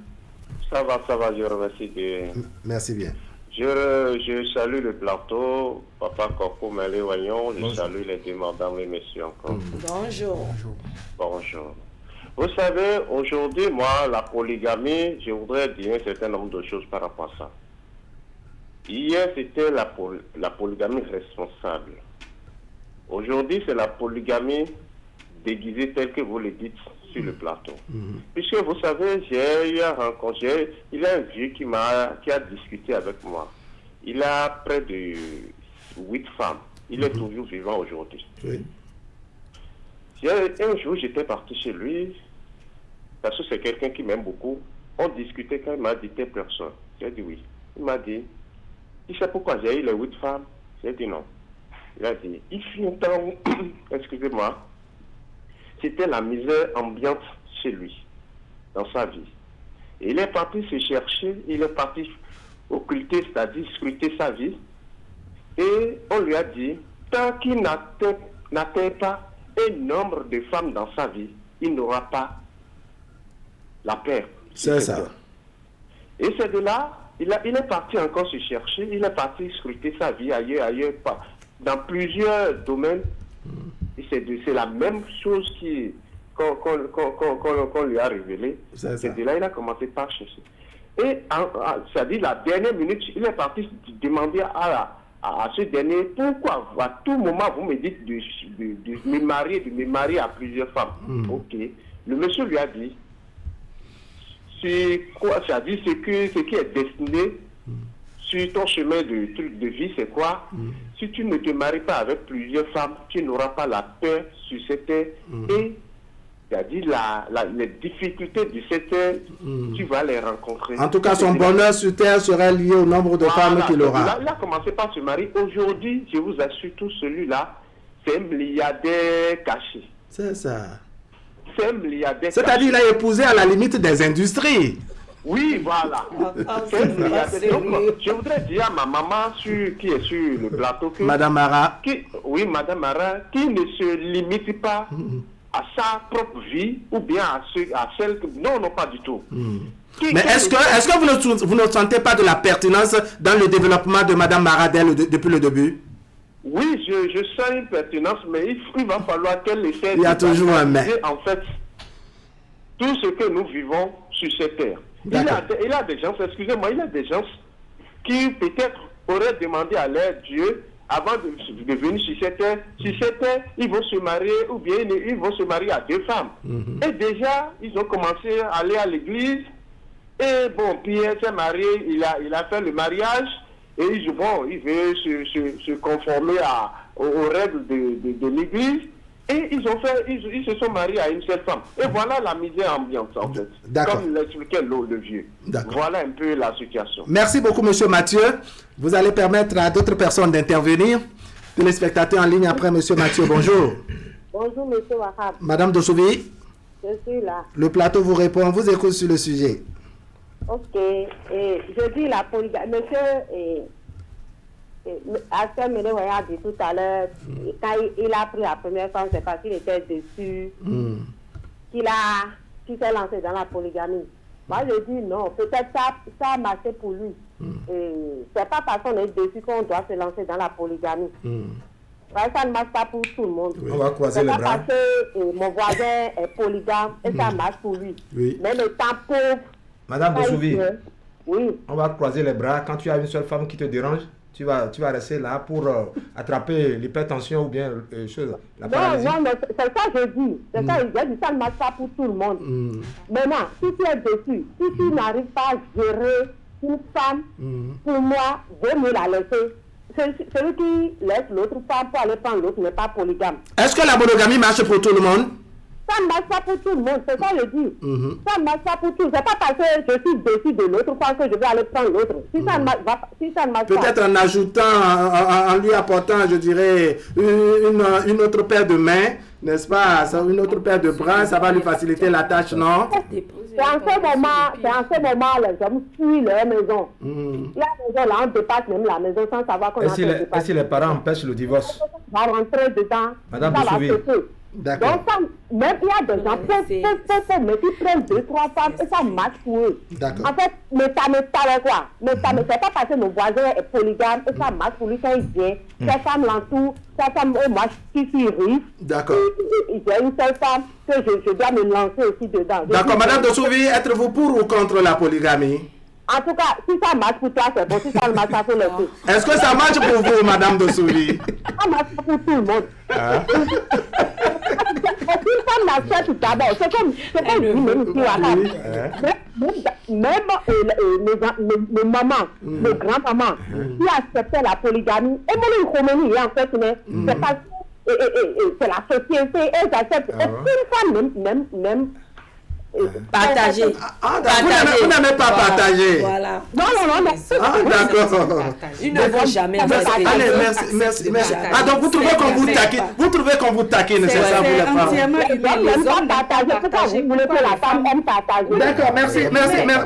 Speaker 10: Ça va, je remercie Dieu.
Speaker 1: Merci bien.
Speaker 10: Je salue le plateau, Papa Coco, Mélé Wagnon, je salue les deux madames et messieurs encore.
Speaker 4: Bonjour.
Speaker 10: Bonjour. Vous savez, aujourd'hui, moi, la polygamie, je voudrais dire un certain nombre de choses par rapport à ça. Hier, c'était la polygamie responsable. Aujourd'hui, c'est la polygamie déguisée telle que vous le dites sur le plateau. Puisque vous savez, il y a un vieux qui a discuté avec moi. Il a près de 8 femmes. Il est toujours vivant aujourd'hui.
Speaker 1: Oui.
Speaker 10: Un jour, j'étais parti chez lui, parce que c'est quelqu'un qui m'aime beaucoup. On discutait quand il m'a dit telle personne. J'ai dit oui. Il m'a dit, tu sais pourquoi j'ai eu les 8 femmes? J'ai dit non. Il a dit, il fut un temps où, excusez-moi, c'était la misère ambiante chez lui, dans sa vie. Et il est parti se chercher, il est parti occulter, c'est-à-dire scruter sa vie. Et on lui a dit, tant qu'il n'atteint pas un nombre de femmes dans sa vie, il n'aura pas la paix.
Speaker 1: C'est ça.
Speaker 10: Et c'est de là, il est parti encore se chercher, il est parti scruter sa vie ailleurs, dans plusieurs domaines. C'est la même chose qu'on lui a révélé. C'est de là il a commencé par chercher. Et c'est-à-dire la dernière minute, il est parti demander à ce dernier, pourquoi à tout moment vous me dites de me marier à plusieurs femmes. Ok. Le monsieur lui a dit, c'est quoi, c'est-à-dire ce qui est destiné sur ton chemin de vie, c'est quoi? Si tu ne te maries pas avec plusieurs femmes, tu n'auras pas la paix sur cette terre. Et c'est-à-dire les difficultés de cette terre, tu vas les rencontrer.
Speaker 1: En tout cas, son bonheur sur terre serait lié au nombre de femmes qu'il aura.
Speaker 10: Il a commencé par se marier. Aujourd'hui, je vous assure, tout celui-là, c'est un milliardaire caché.
Speaker 1: C'est ça.
Speaker 10: C'est un milliardaire
Speaker 1: caché. C'est-à-dire qu'il a épousé à la limite des industries.
Speaker 10: Oui, voilà. Donc, je voudrais dire à ma maman qui est sur le plateau que...
Speaker 1: Madame Mara.
Speaker 10: Oui, Madame Mara, qui ne se limite pas à sa propre vie ou bien à celle que... Non, pas du tout.
Speaker 1: Mais est-ce que vous ne sentez pas de la pertinence dans le développement de Madame Mara depuis le début?
Speaker 10: Oui, je sens une pertinence, mais il va falloir qu'elle essaie
Speaker 1: il y a toujours un mais.
Speaker 10: En fait, tout ce que nous vivons sur cette terre. Il a des gens, excusez-moi, il a des gens qui peut-être auraient demandé à leur Dieu avant de venir sur cette terre. Sur cette terre, ils vont se marier ou bien ils vont se marier à 2 femmes. Et déjà, ils ont commencé à aller à l'église. Et bon, Pierre s'est marié, il a fait le mariage. Et il veut se conformer aux règles de l'église. Et ils se sont mariés à une seule femme. Et voilà la misère ambiante, en fait. Comme l'expliquait le vieux. Voilà un peu la situation.
Speaker 1: Merci beaucoup, monsieur Mathieu. Vous allez permettre à d'autres personnes d'intervenir. Téléspectateurs en ligne après monsieur Mathieu. Bonjour.
Speaker 12: Bonjour, monsieur Wahab.
Speaker 1: Madame Dosouvi.
Speaker 12: Je suis là.
Speaker 1: Le plateau vous répond. On vous écoute sur le sujet.
Speaker 12: Ok. Je dis la polygamie. Monsieur... Astor Mélé a dit tout à l'heure, quand il a pris la première femme, c'est parce qu'il était déçu, qu'il s'est lancé dans la polygamie. Moi, je dis non, peut-être ça a marché pour lui. C'est pas parce qu'on est déçu qu'on doit se lancer dans la polygamie. Ça ne marche pas pour tout le monde.
Speaker 1: On va croiser les bras.
Speaker 12: C'est pas parce que mon voisin est polygame et ça marche pour lui. Même étant pauvre.
Speaker 9: Madame Bosouvi,
Speaker 12: oui.
Speaker 9: On va croiser les bras. Quand tu as une seule femme qui te dérange, tu vas rester là pour attraper l'hypertension ou bien la paralysie.
Speaker 12: Non, mais c'est ça que je dis. C'est ça, j'ai dit ça ne marche pas pour tout le monde. Maintenant, si tu es dessus, si tu n'arrives pas à gérer une femme, pour moi, vaut mieux la laisser. Celui qui laisse l'autre femme pour aller prendre l'autre n'est pas polygame.
Speaker 1: Est-ce que la monogamie marche pour tout le monde?
Speaker 12: Ça ne marche pas pour tout le monde, c'est ça que je dis. Ça ne marche pas pour tout. C'est pas parce que je suis dessus de l'autre femme que je vais aller prendre l'autre. Si ça ne marche pas.
Speaker 1: Peut-être en ajoutant, en lui apportant, je dirais, une autre paire de mains, n'est-ce pas? Une autre paire de bras, ça va lui faciliter la tâche, non?
Speaker 12: C'est en ce moment, les hommes fuient leur maison. La maison, là, on dépasse même la maison sans savoir qu'on a fait dépasser.
Speaker 9: Et si les parents empêchent le divorce?
Speaker 12: On va rentrer dedans.
Speaker 9: Madame
Speaker 12: ça va
Speaker 9: Boussouvi.
Speaker 1: D'accord.
Speaker 12: Donc, même il y a des gens mais qui prennent 2-3 femmes et ça marche pour eux.
Speaker 1: D'accord.
Speaker 12: En fait, mais ça me parle quoi? Mais ça me fait pas parce que mon voisin est polygame et ça marche pour lui quand il vient. Sa femme l'entoure, sa femme, moi je suis riche.
Speaker 1: D'accord.
Speaker 12: J'ai une seule femme que je dois me lancer aussi dedans.
Speaker 1: D'accord, Madame Dosouvi, êtes-vous pour ou contre la polygamie?
Speaker 12: En tout cas, si ça marche pour toi, c'est bon. Si ça ne marche pas pour les autres.
Speaker 1: Est-ce que ça marche pour vous, Madame Dosouvi?
Speaker 12: Ça marche pas pour tout le monde. Une femme l'accepte d'abord. C'est comme même ici à même mes mamans, mes grands-mamans, qui acceptaient la polygamie. Et même une Khomeini, en fait, c'est parce que c'est la société, elles acceptent. Et une femme même
Speaker 4: partager.
Speaker 1: Vous n'aimez pas partager.
Speaker 4: Voilà.
Speaker 12: Non.
Speaker 1: D'accord.
Speaker 4: Ils ne vont jamais rester.
Speaker 1: Allez, merci. Ah, donc vous trouvez qu'on vous taquine. Vous trouvez qu'on vous taquine, c'est ça, vous les femmes. D'accord,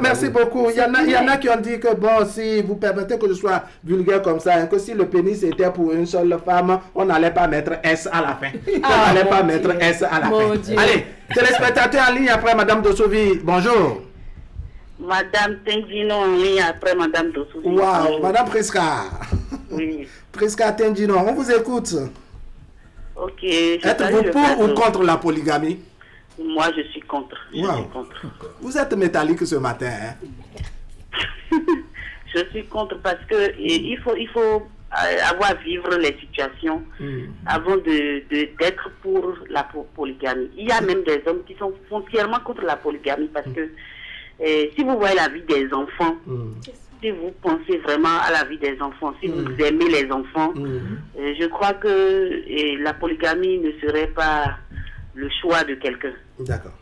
Speaker 1: merci beaucoup. Il y en a qui ont dit que bon, si vous permettez que je sois vulgaire comme ça, que si le pénis était pour une seule femme, on n'allait pas mettre S à la fin. On n'allait pas mettre S à la fin. Allez, téléspectateurs en ligne après Madame Dosouvi, bonjour.
Speaker 11: Madame Tendino en ligne après Madame Dosouvi.
Speaker 1: Wow, Madame Priska.
Speaker 11: Oui.
Speaker 1: Priska Tendino, on vous écoute.
Speaker 11: Ok.
Speaker 1: Êtes-vous pour ou contre la polygamie?
Speaker 11: Moi, je suis contre.
Speaker 1: Vous êtes métallique ce matin. Hein?
Speaker 11: Je suis contre parce que il faut avoir vivre les situations avant d'être pour la polygamie. Il y a même des hommes qui sont foncièrement contre la polygamie parce que si vous voyez la vie des enfants, si vous pensez vraiment à la vie des enfants, si vous aimez les enfants, je crois que la polygamie ne serait pas le choix de quelqu'un.
Speaker 1: D'accord.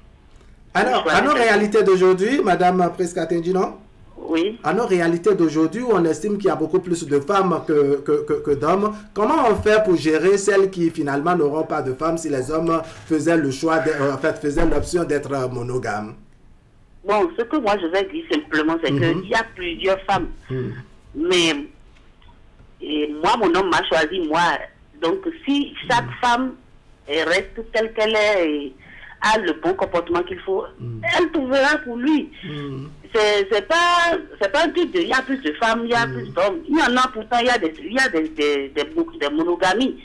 Speaker 1: Alors, à nos réalités d'aujourd'hui, Madame Priska Tendino,
Speaker 11: oui.
Speaker 1: À nos réalités d'aujourd'hui, où on estime qu'il y a beaucoup plus de femmes que d'hommes, comment on fait pour gérer celles qui finalement n'auront pas de femmes si les hommes faisaient le choix, faisaient l'option d'être monogames?
Speaker 11: Bon, ce que moi je vais dire simplement, c'est qu'il y a plusieurs femmes. Mais moi, mon homme m'a choisi, moi. Donc, si chaque femme reste telle qu'elle est et a le bon comportement qu'il faut, elle trouvera pour lui. C'est pas un truc de il y a plus de femmes, il y a plus d'hommes. Il y en a pourtant, il y a des monogamies.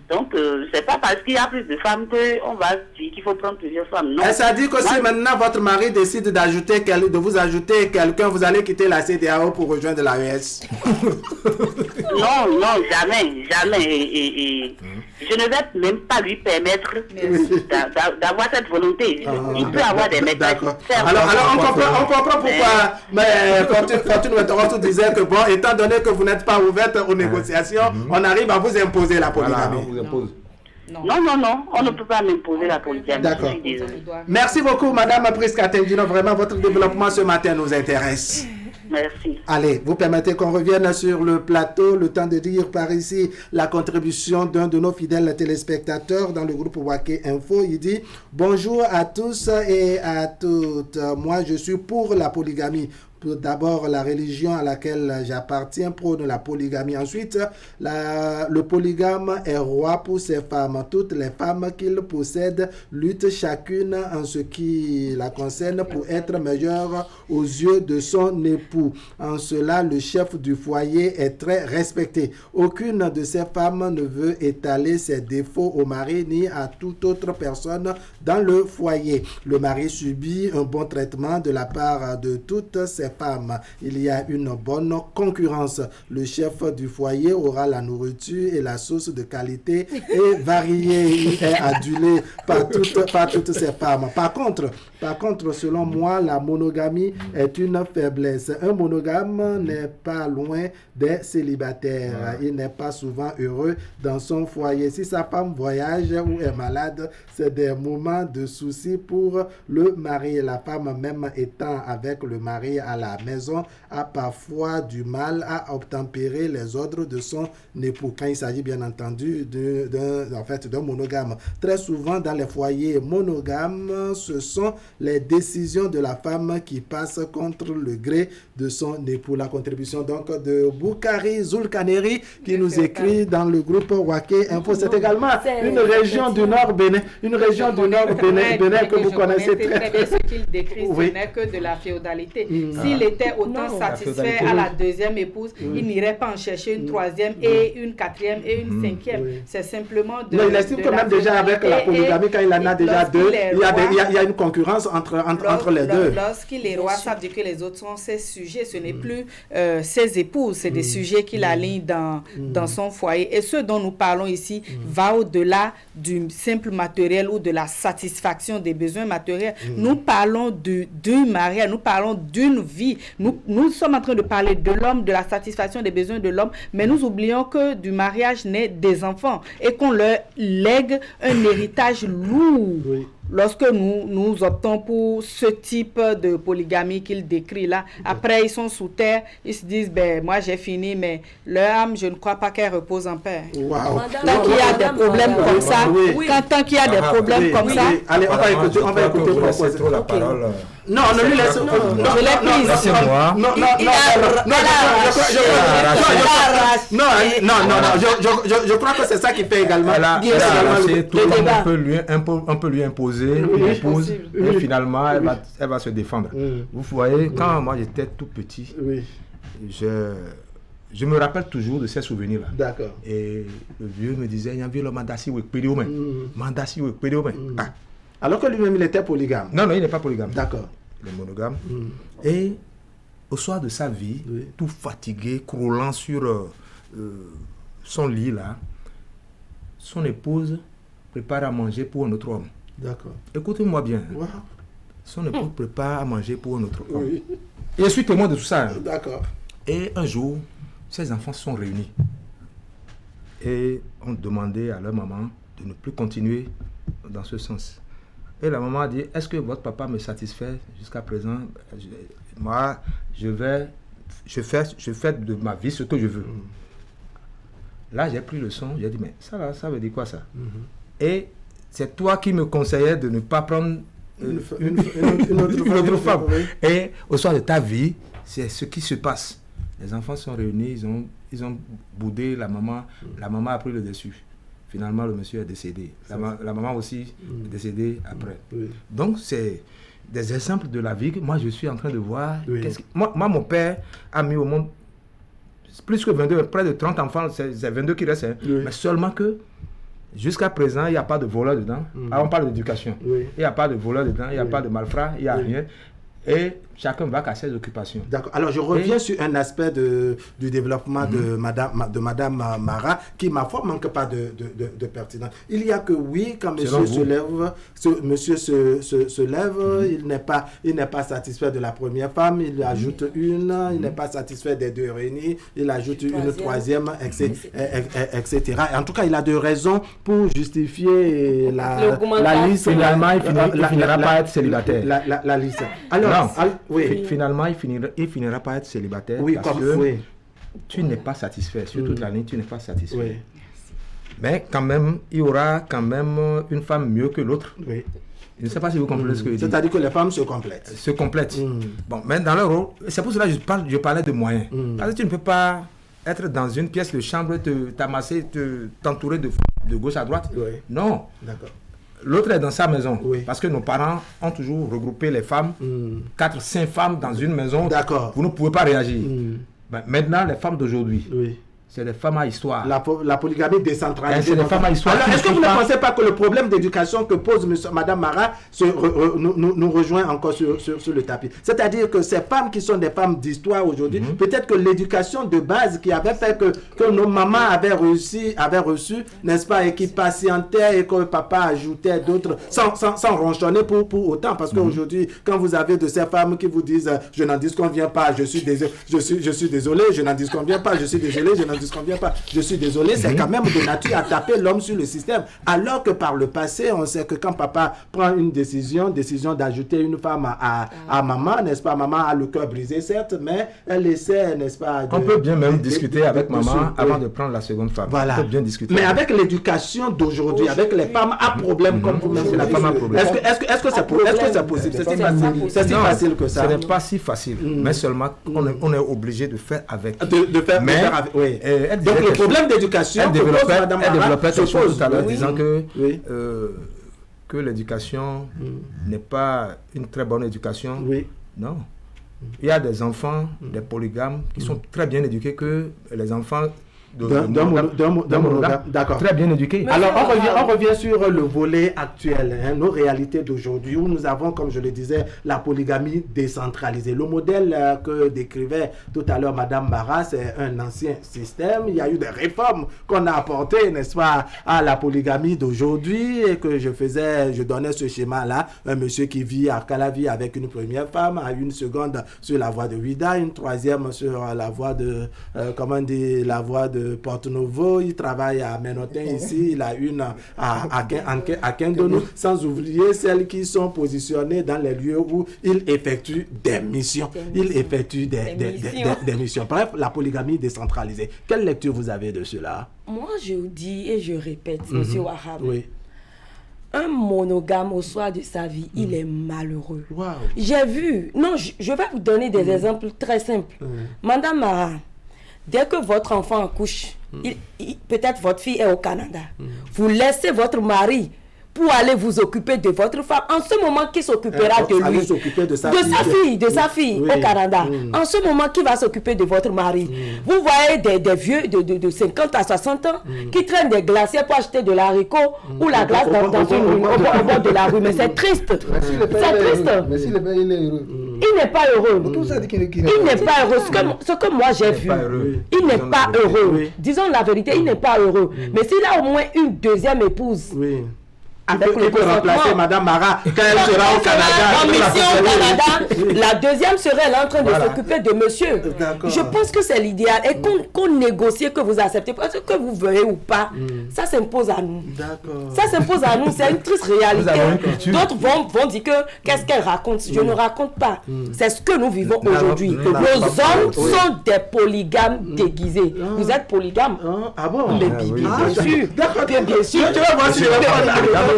Speaker 11: Donc, c'est pas parce qu'il y a plus de femmes qu'on va dire qu'il faut prendre plusieurs femmes. Non.
Speaker 1: Et ça dit que si maintenant votre mari décide de vous ajouter quelqu'un, vous allez quitter la CEDEAO pour rejoindre l'AES?
Speaker 11: Non, jamais. Et je ne vais même pas lui permettre d'avoir cette volonté. Il peut avoir des maîtresses.
Speaker 1: Alors on comprend pourquoi. Mais Fortune Wetoroto disait que bon, étant donné que vous n'êtes pas ouverte aux négociations, on arrive à vous imposer la polygamie.
Speaker 11: Non, on ne peut pas m'imposer la polygamie.
Speaker 1: D'accord. Merci beaucoup, Madame Priska Tendino. Vraiment, votre développement ce matin nous intéresse.
Speaker 11: Merci.
Speaker 1: Allez, vous permettez qu'on revienne sur le plateau, le temps de dire par ici la contribution d'un de nos fidèles téléspectateurs dans le groupe Waké Info. Il dit « Bonjour à tous et à toutes. Moi, je suis pour la polygamie. D'abord, la religion à laquelle j'appartiens prône la polygamie. Ensuite, le polygame est roi pour ses femmes. Toutes les femmes qu'il possède luttent chacune en ce qui la concerne pour être meilleure aux yeux de son époux. En cela, le chef du foyer est très respecté. Aucune de ces femmes ne veut étaler ses défauts au mari ni à toute autre personne dans le foyer. Le mari subit un bon traitement de la part de toutes ses ces femmes, il y a une bonne concurrence. Le chef du foyer aura la nourriture et la sauce de qualité et variée. Il est adulé par toutes ces femmes. Par contre, selon moi, la monogamie est une faiblesse. Un monogame n'est pas loin des célibataires. Il n'est pas souvent heureux dans son foyer. Si sa femme voyage ou est malade, c'est des moments de souci pour le mari. La femme, même étant avec le mari à la maison, a parfois du mal à obtempérer les ordres de son époux. Quand il s'agit bien entendu d'un monogame. Très souvent dans les foyers monogames, ce sont les décisions de la femme qui passent contre le gré de son époux. La contribution donc de Boukari Zulkaneri qui nous écrit dans le groupe Waké Info. C'est également une région du Nord Bénin, Bénin que vous connaissez très
Speaker 3: bien. Ce qu'il décrit, ce n'est que de la féodalité. S'il était autant satisfait à la deuxième épouse, il n'irait pas en chercher une troisième et une quatrième et une cinquième. C'est simplement de...
Speaker 1: Non, il estime que même déjà avec la polygamie, quand il en a déjà deux, il y a une concurrence entre les deux.
Speaker 3: Lorsqu'il est roi, ça veut dire que les autres sont ses sujets. Ce n'est plus ses épouses, c'est des sujets qu'il aligne dans son foyer. Et ce dont nous parlons ici va au-delà du simple matériel ou de la satisfaction des besoins matériels. Nous parlons du mariage, nous parlons d'une vie. Nous sommes en train de parler de l'homme, de la satisfaction des besoins de l'homme, mais nous oublions que du mariage naît des enfants et qu'on leur lègue un héritage lourd. Lorsque nous optons pour ce type de polygamie qu'il décrit là, après ils sont sous terre, ils se disent, ben moi j'ai fini, mais leur âme, je ne crois pas qu'elle repose en paix. Tant qu'il y a des problèmes comme ça, tant qu'il y a des problèmes comme ça...
Speaker 1: Allez, on va écouter la parole. Non, ne lui laisse...
Speaker 3: Je l'ai prise.
Speaker 9: C'est moi.
Speaker 1: Je crois que c'est ça qui fait également...
Speaker 9: On peut lui imposer une épouse et finalement elle va se défendre. Vous voyez, quand moi j'étais tout petit, je me rappelle toujours de ces souvenirs-là.
Speaker 1: D'accord.
Speaker 9: Et le vieux me disait, il y a un mandasi ou mandasi ou
Speaker 1: alors que lui-même il était polygame.
Speaker 9: Non, il n'est pas polygame.
Speaker 1: D'accord.
Speaker 9: Il est monogame. Et au soir de sa vie, tout fatigué, croulant sur son lit là, son épouse prépare à manger pour un autre homme.
Speaker 1: D'accord.
Speaker 9: Écoutez-moi bien.
Speaker 1: Wow.
Speaker 9: Son épouse prépare à manger pour un autre homme. Et je suis témoin de tout ça.
Speaker 1: D'accord.
Speaker 9: Et un jour, ses enfants sont réunis. Et ont demandé à leur maman de ne plus continuer dans ce sens. Et la maman a dit, est-ce que votre papa me satisfait jusqu'à présent? Moi, je fais de ma vie ce que je veux. Là, j'ai pris le son, j'ai dit, mais ça veut dire quoi ça? Et c'est toi qui me conseillais de ne pas prendre une autre femme. Et au soir de ta vie, c'est ce qui se passe. Les enfants sont réunis, ils ont boudé la maman. La maman a pris le dessus. Finalement, le monsieur est décédé. La maman aussi est décédée après. Donc, c'est des exemples de la vie que moi, je suis en train de voir. Moi, mon père a mis au monde plus que 22, près de 30 enfants, c'est 22 qui restent. Mais seulement que, jusqu'à présent, il n'y a pas de voleur dedans. On parle d'éducation. Il n'y a pas de voleur dedans, il n'y a pas de malfrats, il n'y a rien. Et chacun va à ses occupations.
Speaker 1: D'accord. Alors, je reviens sur un aspect du développement de Madame Mara, qui, ma foi, manque pas de pertinence. Il y a que oui, quand monsieur se lève, il n'est pas satisfait de la première femme, il ajoute une, il n'est pas satisfait des deux réunis, il ajoute une troisième, etc. En tout cas, il a de raisons pour justifier la liste.
Speaker 9: Finalement, il finira par être célibataire.
Speaker 1: La liste.
Speaker 9: Alors, finalement, il finira par être célibataire parce que tu n'es pas satisfait. Sur toute l'année, tu n'es pas satisfait. Mais quand même, il y aura quand même une femme mieux que l'autre. Je ne sais pas si vous comprenez ce que je dis.
Speaker 1: C'est-à-dire que les femmes se complètent.
Speaker 9: Se complètent. Bon, mais dans leur rôle, c'est pour cela que je parlais de moyens. Parce que tu ne peux pas être dans une pièce de chambre, t'amasser, t'entourer de gauche à droite. Non.
Speaker 1: D'accord.
Speaker 9: L'autre est dans sa maison. Parce que nos parents ont toujours regroupé les femmes, 4, 5 femmes dans une maison.
Speaker 1: D'accord.
Speaker 9: Vous ne pouvez pas réagir. Ben, maintenant, les femmes d'aujourd'hui, c'est des femmes à histoire.
Speaker 1: La polygamie décentralisée.
Speaker 9: C'est des femmes à histoire.
Speaker 1: Alors, est-ce que vous ne pensez pas que le problème d'éducation que pose Mme Mara nous rejoint encore sur le tapis? C'est-à-dire que ces femmes qui sont des femmes d'histoire aujourd'hui, peut-être que l'éducation de base qui avait fait que nos mamans avaient reçu, n'est-ce pas, et qui patientaient et que papa ajoutait d'autres sans ronchonner pour autant. Parce qu'aujourd'hui, quand vous avez de ces femmes qui vous disent je n'en disconviens pas, je suis désolé, je n'en disconviens pas, je suis désolé, je n'en disconviens pas, je suis désolé, c'est quand même de nature à taper l'homme sur le système. Alors que par le passé, on sait que quand papa prend une décision d'ajouter une femme à maman, n'est-ce pas, maman a le cœur brisé, certes, mais elle essaie, n'est-ce pas...
Speaker 9: On peut bien même discuter avec maman avant de prendre la seconde femme.
Speaker 1: Voilà.
Speaker 9: On peut bien discuter.
Speaker 1: Mais avec l'éducation d'aujourd'hui, avec les femmes à problème, comme vous-même vous l'avez dit, est-ce que c'est possible? C'est si facile que ça?
Speaker 9: Ce n'est pas si facile, mais seulement on est obligé de faire avec.
Speaker 1: De faire avec, oui. Donc le problème d'éducation,
Speaker 9: elle développait quelque chose tout à l'heure, disant que l'éducation n'est pas une très bonne éducation. Oui. Non. Il y a des enfants, des polygames, qui sont très bien éduqués que les enfants d'un monogame. D'accord. Très bien éduqué.
Speaker 1: Alors, on revient sur le volet actuel, nos réalités d'aujourd'hui, où nous avons, comme je le disais, la polygamie décentralisée. Le modèle que décrivait tout à l'heure Mme Mara, c'est un ancien système. Il y a eu des réformes qu'on a apportées, n'est-ce pas, à la polygamie d'aujourd'hui, et que je donnais ce schéma-là. Un monsieur qui vit à Calavi avec une première femme, à une seconde sur la voie de Ouida, une troisième sur la voie de, la voie de Porto-Novo, il travaille à Ménotin ici, il a une à Kendono, sans oublier celles qui sont positionnées dans les lieux où il effectue des missions. Des missions. Bref, la polygamie décentralisée. Quelle lecture vous avez de cela?
Speaker 4: Moi, je dis et je répète, monsieur Wahab. Oui. Un monogame au soir de sa vie, il est malheureux. Wow. J'ai vu, je vais vous donner des exemples très simples. Madame Mara, dès que votre enfant accouche, peut-être votre fille est au Canada, vous laissez votre mari pour aller vous occuper de votre femme. En ce moment, qui s'occupera de lui? De sa fille au Canada. En ce moment, qui va s'occuper de votre mari? Vous voyez des vieux de 50 à 60 ans qui traînent des glaciers pour acheter de l'haricot ou la glace au bord de la rue. Mais c'est triste. C'est triste.
Speaker 5: Mais si le père, il est heureux.
Speaker 4: Il n'est pas heureux. Il n'est pas heureux. Ce que moi j'ai vu, il n'est pas heureux. Disons la vérité, il n'est pas heureux. Mais s'il a au moins une deuxième épouse, avec
Speaker 1: il peut remplacer Mme Mara quand elle sera au Canada.
Speaker 4: En mission au Canada, la deuxième serait elle en train de s'occuper de monsieur. Je pense que c'est l'idéal. Et qu'on négocie, que vous acceptez, parce que vous veuillez ou pas, ça s'impose à nous. Ça s'impose à nous, c'est une triste réalité. D'autres vont dire que qu'est-ce qu'elle raconte? Je ne raconte pas. C'est ce que nous vivons aujourd'hui. Nos hommes sont des polygames déguisés. Vous êtes polygame?
Speaker 1: Ah bon?
Speaker 4: Mais bien sûr. Bien sûr.
Speaker 1: Tu vas voir si je vais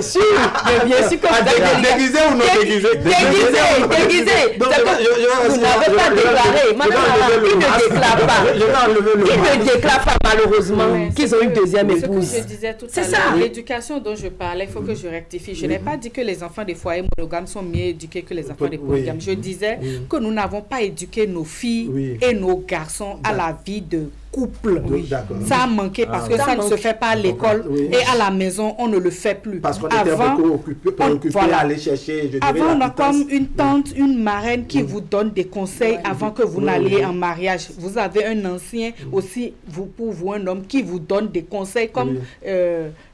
Speaker 4: bien sûr que
Speaker 1: déguisé ou non déguisé?
Speaker 4: Déguisé. Vous n'avez pas déclaré. Madame, il ne déclare pas. Il ne déclare pas malheureusement qu'ils ont une deuxième épouse.
Speaker 3: Ce que je disais tout à l'heure, l'éducation dont je parlais, il faut que je rectifie. Je n'ai pas dit que les enfants des foyers monogames sont mieux éduqués que les enfants des polygames. Je disais que nous n'avons pas éduqué nos filles et nos garçons à la vie de couple. Ça a manqué parce que ça ne se fait pas à l'école et à la maison, on ne le fait plus.
Speaker 1: Parce qu'on était beaucoup occupé à aller chercher.
Speaker 3: Avant, on a comme une tante, une marraine qui vous donne des conseils avant que vous n'alliez en mariage. Vous avez un ancien aussi, pour vous, un homme qui vous donne des conseils comme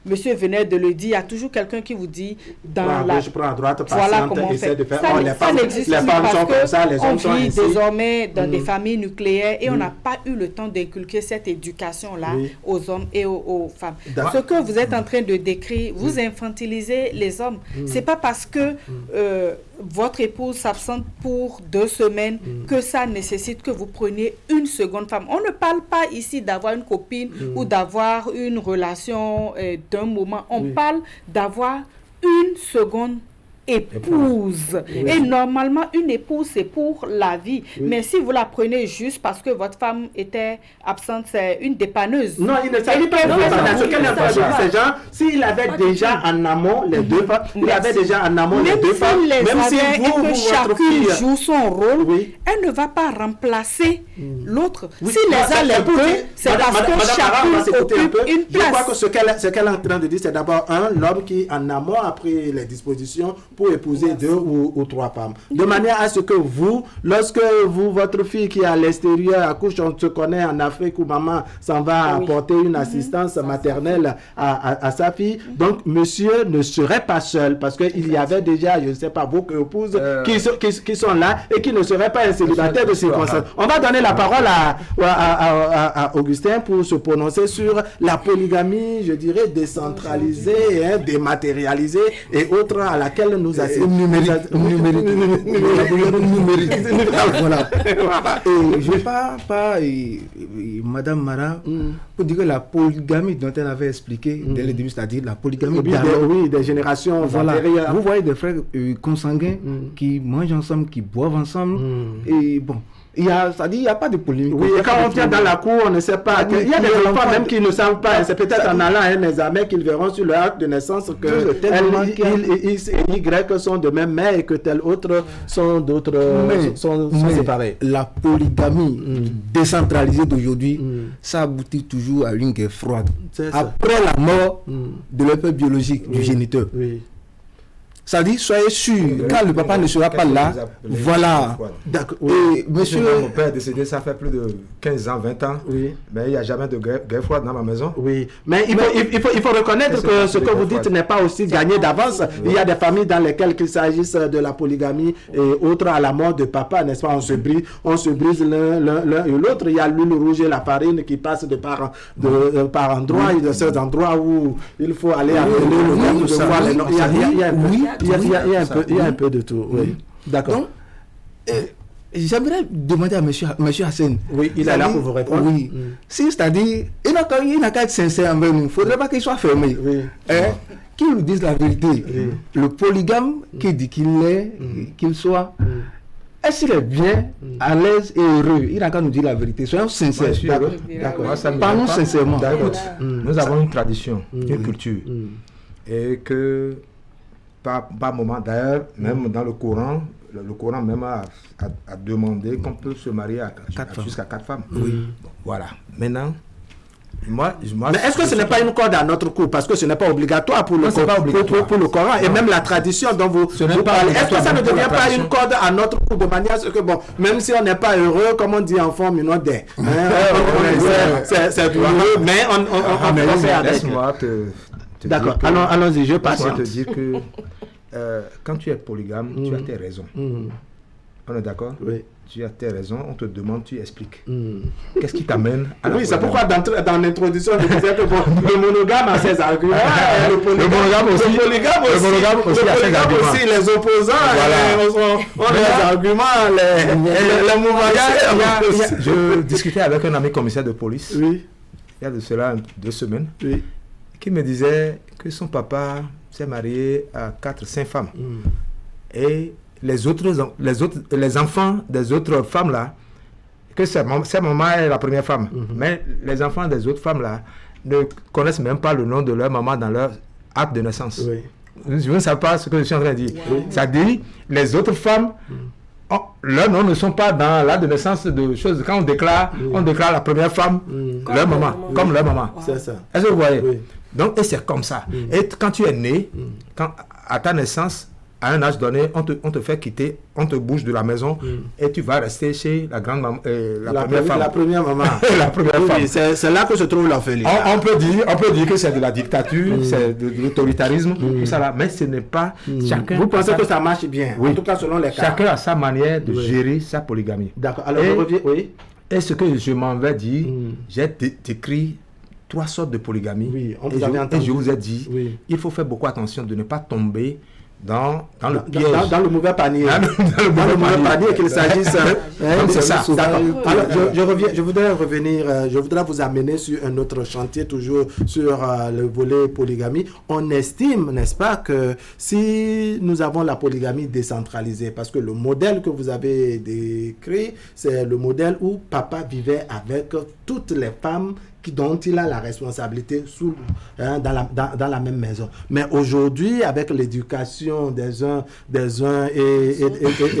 Speaker 3: monsieur venait de le dire. Il y a toujours quelqu'un qui vous dit dans la...
Speaker 1: Je prends à droite,
Speaker 3: voilà comment on fait. Ça n'existe plus parce qu'on vit désormais dans des familles nucléaires et on n'a pas eu le temps d'inculquer cette éducation-là aux hommes et aux femmes. Ce que vous êtes en train de décrire, vous infantilisez les hommes. C'est pas parce que votre épouse s'absente pour 2 semaines que ça nécessite que vous preniez une seconde femme. On ne parle pas ici d'avoir une copine ou d'avoir une relation d'un moment. On parle d'avoir une seconde épouse.
Speaker 1: Oui.
Speaker 3: Et normalement, une épouse, c'est pour la vie.
Speaker 1: Oui.
Speaker 3: Mais si vous la prenez juste parce que votre femme était absente, c'est une dépanneuse.
Speaker 1: Non, il ne s'agit pas de dépanneuse. Ce qu'elle a pas dit, c'est genre, s'il avait déjà en amont les deux femmes, il avait déjà en amont les deux femmes, même si vous,
Speaker 3: que
Speaker 1: votre
Speaker 3: chacune
Speaker 1: fille
Speaker 3: joue son rôle, elle ne va pas remplacer l'autre.
Speaker 1: Oui,
Speaker 3: Si les a les deux, c'est parce que chacune occupe une place.
Speaker 1: Je crois que ce qu'elle est en train de dire, c'est d'abord l'homme qui en amont a pris les dispositions pour épouser 2 ou 3 femmes. De manière à ce que vous, lorsque votre fille qui est à l'extérieur accouche, on se connaît en Afrique où maman s'en va apporter une assistance maternelle à sa fille. Donc, monsieur ne serait pas seul parce qu'il y avait déjà, je ne sais pas, beaucoup d'épouses qui sont là et qui ne seraient pas un célibataire de circonstance. On va donner la parole à Augustin pour se prononcer sur la polygamie, je dirais, décentralisée, dématérialisée et autres à laquelle nous assistons.
Speaker 5: Numérique. Voilà. Et je parle pas, Madame Mara, pour dire que la polygamie dont elle avait expliqué dès le début, c'est-à-dire la polygamie
Speaker 1: des générations
Speaker 5: antérieures. Vous voyez des frères consanguins qui mangent ensemble, qui boivent ensemble, et bon. Il n'y a pas de polémique.
Speaker 1: Oui, et quand on vient dans la cour, on ne sait pas. Il y a des enfants même qui ne savent pas. C'est peut-être en allant à un examen qu'ils verront sur leur acte de naissance que X et Y sont de même mère et que tel autre sont d'autres sont séparés.
Speaker 5: La polygamie décentralisée d'aujourd'hui, ça aboutit toujours à une guerre froide. Après la mort de leur père biologique, du géniteur. Ça dit, soyez sûr, quand le papa ne sera pas là, voilà.
Speaker 9: Et monsieur... Mon père est décédé, ça fait plus de 15 ans, 20 ans. Oui. Mais il n'y a jamais de guerre froide dans ma maison.
Speaker 1: Oui. Mais il faut reconnaître que ce que vous dites n'est pas aussi gagné d'avance. Il y a des familles dans lesquelles qu'il s'agisse de la polygamie et autres à la mort de papa, n'est-ce pas? On se brise l'un et l'autre. Il y a l'huile rouge et la farine qui passent par endroits. Il y a certains endroits où il faut aller appeler le terme de voir les noms. Il y a un peu de tout. Oui. D'accord.
Speaker 5: J'aimerais demander à monsieur Hassan.
Speaker 1: Oui, il est là pour vous répondre.
Speaker 5: Oui. Si, c'est-à-dire, il n'a qu'à être sincère envers nous. Il ne faudrait pas qu'il soit fermé. Oui. Qu'il nous dise la vérité. Oui. Le polygame qui dit qu'il est, qu'il soit, est-ce qu'il est bien, à l'aise et heureux? Il n'a qu'à nous dire la vérité. Soyons sincères.
Speaker 9: D'accord.
Speaker 5: Parlons sincèrement.
Speaker 9: Nous avons une tradition, une culture. Et que, par moment, d'ailleurs, même dans le Coran même a demandé qu'on peut se marier jusqu'à 4 femmes.
Speaker 5: Oui.
Speaker 9: Bon, voilà. Maintenant, moi,
Speaker 1: mais est-ce que ce n'est pas une corde à notre cou? Parce que ce n'est pas obligatoire pour le Coran. Et même la tradition dont vous parlez. Est-ce que ça ne devient pas une corde à notre cou de manière à ce que, bon, même si on n'est pas heureux, comme on dit en fond minaudet, c'est douloureux, mais on fait avec.
Speaker 9: Laisse-moi
Speaker 1: d'accord, allons-y, je passe.
Speaker 9: Laisse-moi te dire que quand tu es polygame, tu as tes raisons. On est d'accord?
Speaker 1: Oui.
Speaker 9: Tu as tes raisons, on te demande, tu expliques. Qu'est-ce qui t'amène à la
Speaker 1: Oui, c'est pourquoi dans l'introduction, je disais que le monogame a ses arguments. Le polygame aussi, les opposants ont des arguments, les mouvements.
Speaker 9: Je discutais avec un ami commissaire de police, il y a de cela 2 semaines, qui me disait que son papa s'est marié à 4-5 femmes. Et les enfants des autres femmes là, que sa maman est la première femme, mais les enfants des autres femmes là ne connaissent même pas le nom de leur maman dans leur acte de naissance. Je ne sais pas ce que je suis en train de dire. Ça dit, les autres femmes, leurs noms ne sont pas dans l'acte de naissance de choses. Quand on déclare la première femme, leur maman, comme leur maman.
Speaker 1: C'est ça.
Speaker 9: Est-ce que vous voyez? Donc, et c'est comme ça. Et quand tu es né, à ta naissance, à un âge donné, on te fait quitter, on te bouge de la maison et tu vas rester chez la grande maman, la première femme.
Speaker 1: La première maman.
Speaker 9: La première femme.
Speaker 1: C'est là que se trouve l'orphelinat.
Speaker 9: On peut dire que c'est de la dictature, c'est de l'autoritarisme, tout ça là, mais ce n'est pas chacun.
Speaker 1: Vous pensez que ça marche bien, en tout cas selon les cas.
Speaker 9: Chacun a sa manière de gérer sa polygamie.
Speaker 1: D'accord. Alors je reviens. Oui.
Speaker 9: Et ce que je m'en vais dire, j'ai décrit 3 sortes de polygamie.
Speaker 1: Oui,
Speaker 9: et je vous ai dit, il faut faire beaucoup attention de ne pas tomber dans le piège.
Speaker 1: Dans le mauvais panier.
Speaker 9: Dans le mauvais panier
Speaker 1: qu'il s'agisse.
Speaker 9: C'est ça.
Speaker 1: D'accord. Alors, je voudrais je voudrais vous amener sur un autre chantier, toujours sur le volet polygamie. On estime, n'est-ce pas, que si nous avons la polygamie décentralisée, parce que le modèle que vous avez décrit, c'est le modèle où papa vivait avec toutes les femmes dont il a la responsabilité dans la même maison. Mais aujourd'hui, avec l'éducation des uns et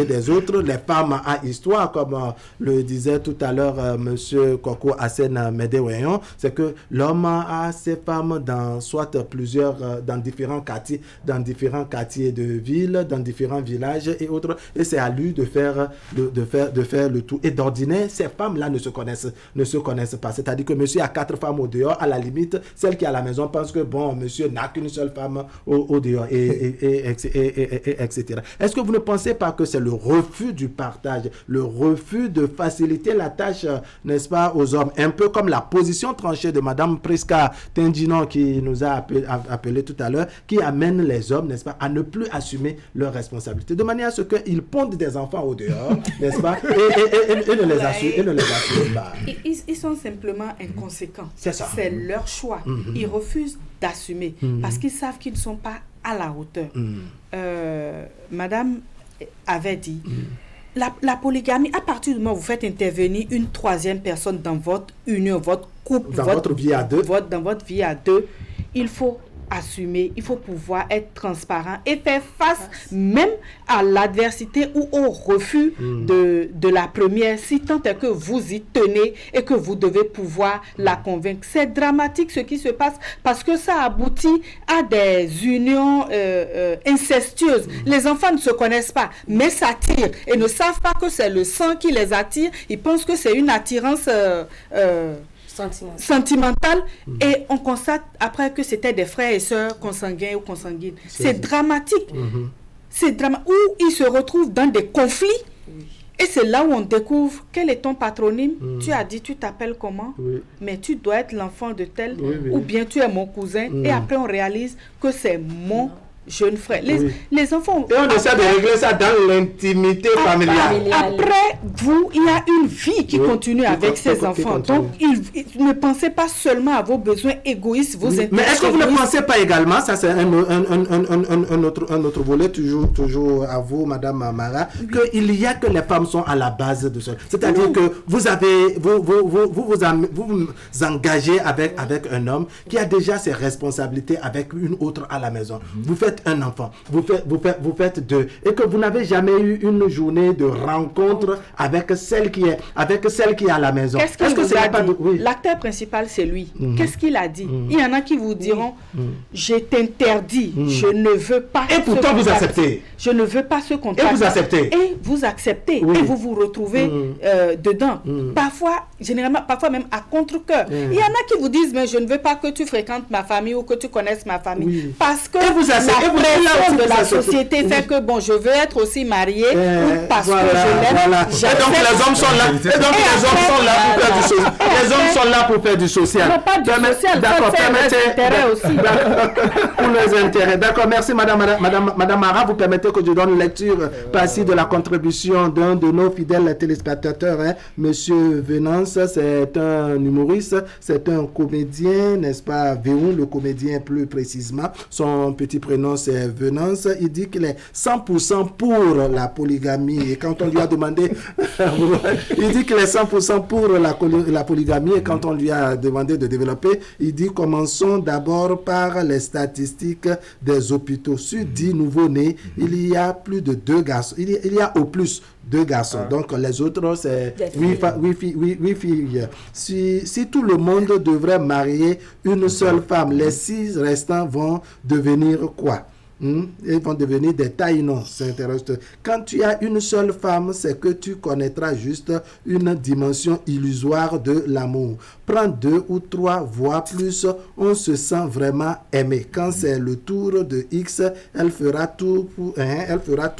Speaker 1: des autres, les femmes à histoire, comme le disait tout à l'heure monsieur Koko Hassen Medeweyon, c'est que l'homme a ses femmes dans dans différents quartiers de ville, dans différents villages et autres, et c'est à lui de faire le tout. Et d'ordinaire, ces femmes-là ne se connaissent pas. C'est-à-dire que monsieur a 4 femmes au dehors, à la limite, celle qui est à la maison pense que, bon, monsieur n'a qu'une seule femme au dehors, etc. Est-ce que vous ne pensez pas que c'est le refus du partage, le refus de faciliter la tâche, n'est-ce pas, aux hommes, un peu comme la position tranchée de Madame Priska Tendjinon qui nous a appelé tout à l'heure, qui amène les hommes, n'est-ce pas, à ne plus assumer leurs responsabilités, de manière à ce qu'ils pondent des enfants au dehors, n'est-ce pas, et ne les assument pas.
Speaker 3: Ils sont simplement inconséquents.
Speaker 1: C'est ça.
Speaker 3: C'est leur choix. Ils refusent d'assumer parce qu'ils savent qu'ils ne sont pas à la hauteur. Madame avait dit, la polygamie, à partir du moment où vous faites intervenir une troisième personne dans votre union, votre couple,
Speaker 1: dans votre vie à deux,
Speaker 3: il faut assumer, il faut pouvoir être transparent et faire face même à l'adversité ou au refus de la première, si tant est que vous y tenez et que vous devez pouvoir la convaincre. C'est dramatique ce qui se passe parce que ça aboutit à des unions incestueuses. Les enfants ne se connaissent pas, mais s'attirent et ne savent pas que c'est le sang qui les attire. Ils pensent que c'est une attirance sentimentale et on constate après que c'était des frères et sœurs consanguins ou consanguines. C'est dramatique. C'est dramatique. Où ils se retrouvent dans des conflits et c'est là où on découvre quel est ton patronyme. Tu as dit tu t'appelles comment, mais tu dois être l'enfant de tel ou bien tu es mon cousin et après on réalise que c'est mon jeune frère. Les enfants...
Speaker 1: Et on essaie de régler ça dans l'intimité familiale.
Speaker 3: Après vous, il y a une vie qui continue avec ces enfants. Donc, ne pensez pas seulement à vos besoins égoïstes, vos intérêts.
Speaker 1: Mais est-ce que vous ne pensez pas également, ça c'est un autre volet, toujours à vous, Madame Mara, qu'il y a que les femmes sont à la base de ça. C'est-à-dire que vous vous engagez avec un homme qui a déjà ses responsabilités avec une autre à la maison. Vous faites un enfant, vous faites 2 et que vous n'avez jamais eu une journée de rencontre avec celle qui est à la maison.
Speaker 3: Qu'est-ce qu'il vous a dit? L'acteur principal c'est lui. Qu'est-ce qu'il a dit? Il y en a qui vous diront je t'interdis, je ne veux pas.
Speaker 1: Et pourtant vous acceptez.
Speaker 3: Je ne veux pas ce contact.
Speaker 1: Et vous acceptez.
Speaker 3: Et vous acceptez et vous vous retrouvez dedans. Généralement, parfois même à contre-cœur. Il y en a qui vous disent mais je ne veux pas que tu fréquentes ma famille ou que tu connaisses ma famille parce que
Speaker 1: vous acceptez.
Speaker 3: La pression de la société fait que bon, je veux être aussi mariée parce que je l'aime.
Speaker 1: Et donc les hommes sont là. Les hommes sont là pour faire du social.
Speaker 3: Non, pas du social. D'accord, permettez aussi.
Speaker 1: Pour les intérêts. D'accord, merci Madame Mara. Vous permettez que je donne lecture par-ci de la contribution d'un de nos fidèles téléspectateurs, Monsieur Venance. C'est un humoriste, c'est un comédien, n'est-ce pas, Véon, le comédien plus précisément. Son petit prénom c'est Venance. Il dit qu'il est 100% pour la polygamie et quand on lui a demandé il dit qu'il est 100% pour la polygamie et quand on lui a demandé de développer, il dit commençons d'abord par les statistiques des hôpitaux. Sur 10 nouveaux-nés, il y a plus de 2 garçons. Il y a au plus 2 garçons. Donc les autres c'est 8 filles. Si tout le monde devrait marier une seule femme, les 6 restants vont devenir quoi? Ils vont devenir des taïnons. C'est intéressant. Quand tu as une seule femme, c'est que tu connaîtras juste une dimension illusoire de l'amour. Prends 2 ou 3, voire plus, on se sent vraiment aimé. Quand c'est le tour de X, elle fera tout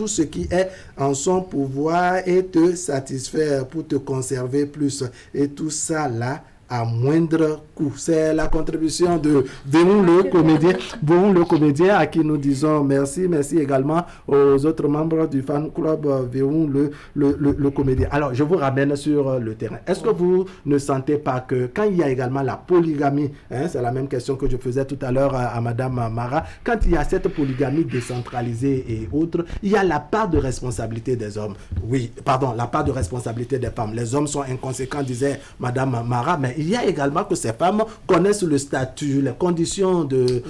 Speaker 1: ce qui est en son pouvoir et te satisfaire pour te conserver plus. Et tout ça là, à moindre coût. C'est la contribution de Véron le comédien, à qui nous disons merci. Merci également aux autres membres du fan club Véron le comédien. Alors, je vous ramène sur le terrain. Est-ce que vous ne sentez pas que quand il y a également la polygamie, c'est la même question que je faisais tout à l'heure à Madame Mara, quand il y a cette polygamie décentralisée et autres, il y a la part de responsabilité des hommes. Oui, pardon, la part de responsabilité des femmes. Les hommes sont inconséquents, disait Madame Mara, mais il y a également que ces femmes connaissent le statut, les conditions de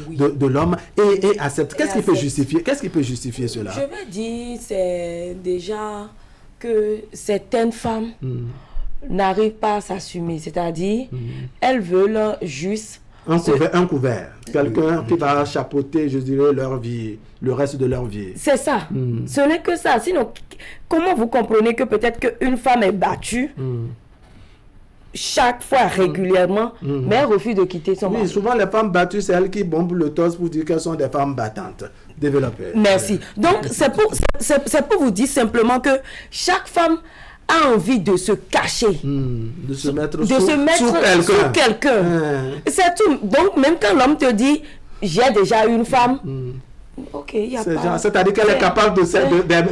Speaker 1: l'homme et acceptent. Qu'est-ce qui peut justifier cela?
Speaker 4: Je veux dire, c'est déjà que certaines femmes n'arrivent pas à s'assumer, c'est-à-dire elles veulent juste
Speaker 1: un couvert. Quelqu'un qui va chapeauter, je dirais, leur vie, le reste de leur vie.
Speaker 4: C'est ça. Ce n'est que ça. Sinon, comment vous comprenez que peut-être qu'une femme est battue chaque fois, régulièrement, mais elle refuse de quitter son mari?
Speaker 1: Souvent, les femmes battues, c'est elles qui bombent le torse pour dire qu'elles sont des femmes battantes. Développées.
Speaker 4: Merci. Donc, c'est pour vous dire simplement que chaque femme a envie de se cacher,
Speaker 1: de se mettre
Speaker 4: sous quelqu'un. C'est tout. Donc, même quand l'homme te dit, j'ai déjà une femme, ok, il y a pas...
Speaker 1: C'est-à-dire qu'elle est capable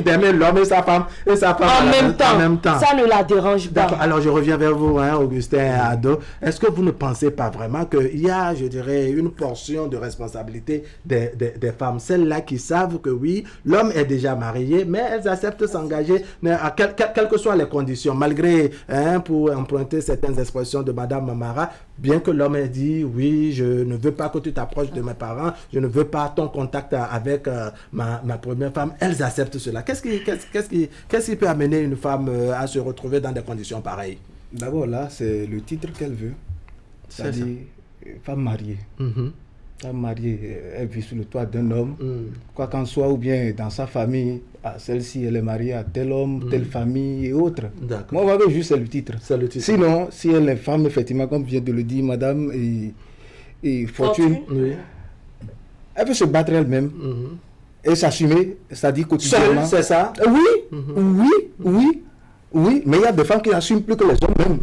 Speaker 1: d'aimer l'homme et sa femme
Speaker 4: en même temps. Ça ne la dérange pas.
Speaker 1: Alors, je reviens vers vous, Augustin Ado. Est-ce que vous ne pensez pas vraiment qu'il y a, je dirais, une portion de responsabilité des femmes, celles-là qui savent que oui, l'homme est déjà marié, mais elles acceptent de s'engager, quelles que soient les conditions, malgré, pour emprunter certaines expressions de Madame Mara, bien que l'homme ait dit, oui, je ne veux pas que tu t'approches de mes parents, je ne veux pas ton contact avec ma première femme, elles acceptent cela. Qu'est-ce qui peut amener une femme à se retrouver dans des conditions pareilles?
Speaker 5: D'abord, là, c'est le titre qu'elle veut. C'est-à-dire femme mariée. Femme mariée, elle vit sous le toit d'un homme, quoi qu'en soit, ou bien dans sa famille, celle-ci, elle est mariée à tel homme, telle famille et autres. Moi, on va voir juste le titre. Sinon, si elle est femme, effectivement, comme vient de le dire Madame et Fortune, elle veut se battre elle-même et s'assumer, c'est-à-dire quotidiennement.
Speaker 1: Seule, c'est ça?
Speaker 5: Oui, mais il y a des femmes qui n'assument plus que les hommes même.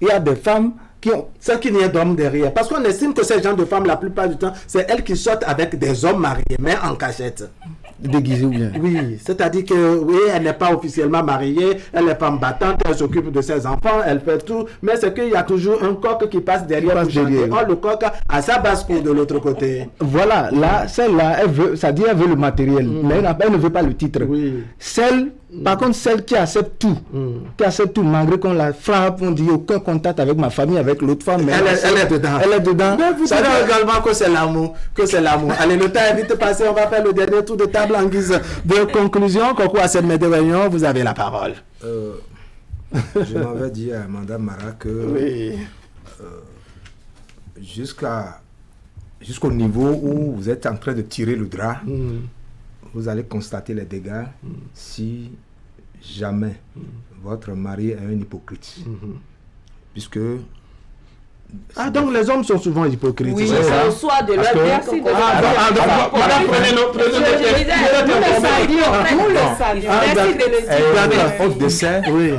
Speaker 5: Il y a des femmes qui ont...
Speaker 1: C'est qu'il n'y ait d'hommes derrière. Parce qu'on estime que ces gens de femmes, la plupart du temps, c'est elles qui sortent avec des hommes mariés, mais en cachette.
Speaker 5: Déguisée ou bien?
Speaker 1: Oui, c'est-à-dire que oui, elle n'est pas officiellement mariée, elle est femme battante, elle s'occupe de ses enfants, elle fait tout, mais c'est qu'il y a toujours un coq qui passe derrière. Or, le coq a sa basse-cour de l'autre côté.
Speaker 5: Voilà, là, celle-là, elle veut, ça dit elle veut le matériel, mais elle ne veut pas le titre. Par contre, celle qui accepte tout, malgré qu'on la frappe, on dit aucun contact avec ma famille, avec l'autre femme, mais
Speaker 1: elle est dedans.
Speaker 5: Elle est dedans.
Speaker 1: Mais vous savez également que c'est l'amour, Allez, le temps est vite passé, on va faire le dernier tour de table en guise de conclusion. Concours à cette réunion, vous avez la parole.
Speaker 9: Je m'avais dit à Madame Mara que jusqu'au niveau où vous êtes en train de tirer le drap, vous allez constater les dégâts si jamais votre mari est un hypocrite. Puisque...
Speaker 1: donc les hommes sont souvent hypocrites.
Speaker 4: Oui, c'est au choix de leur merci.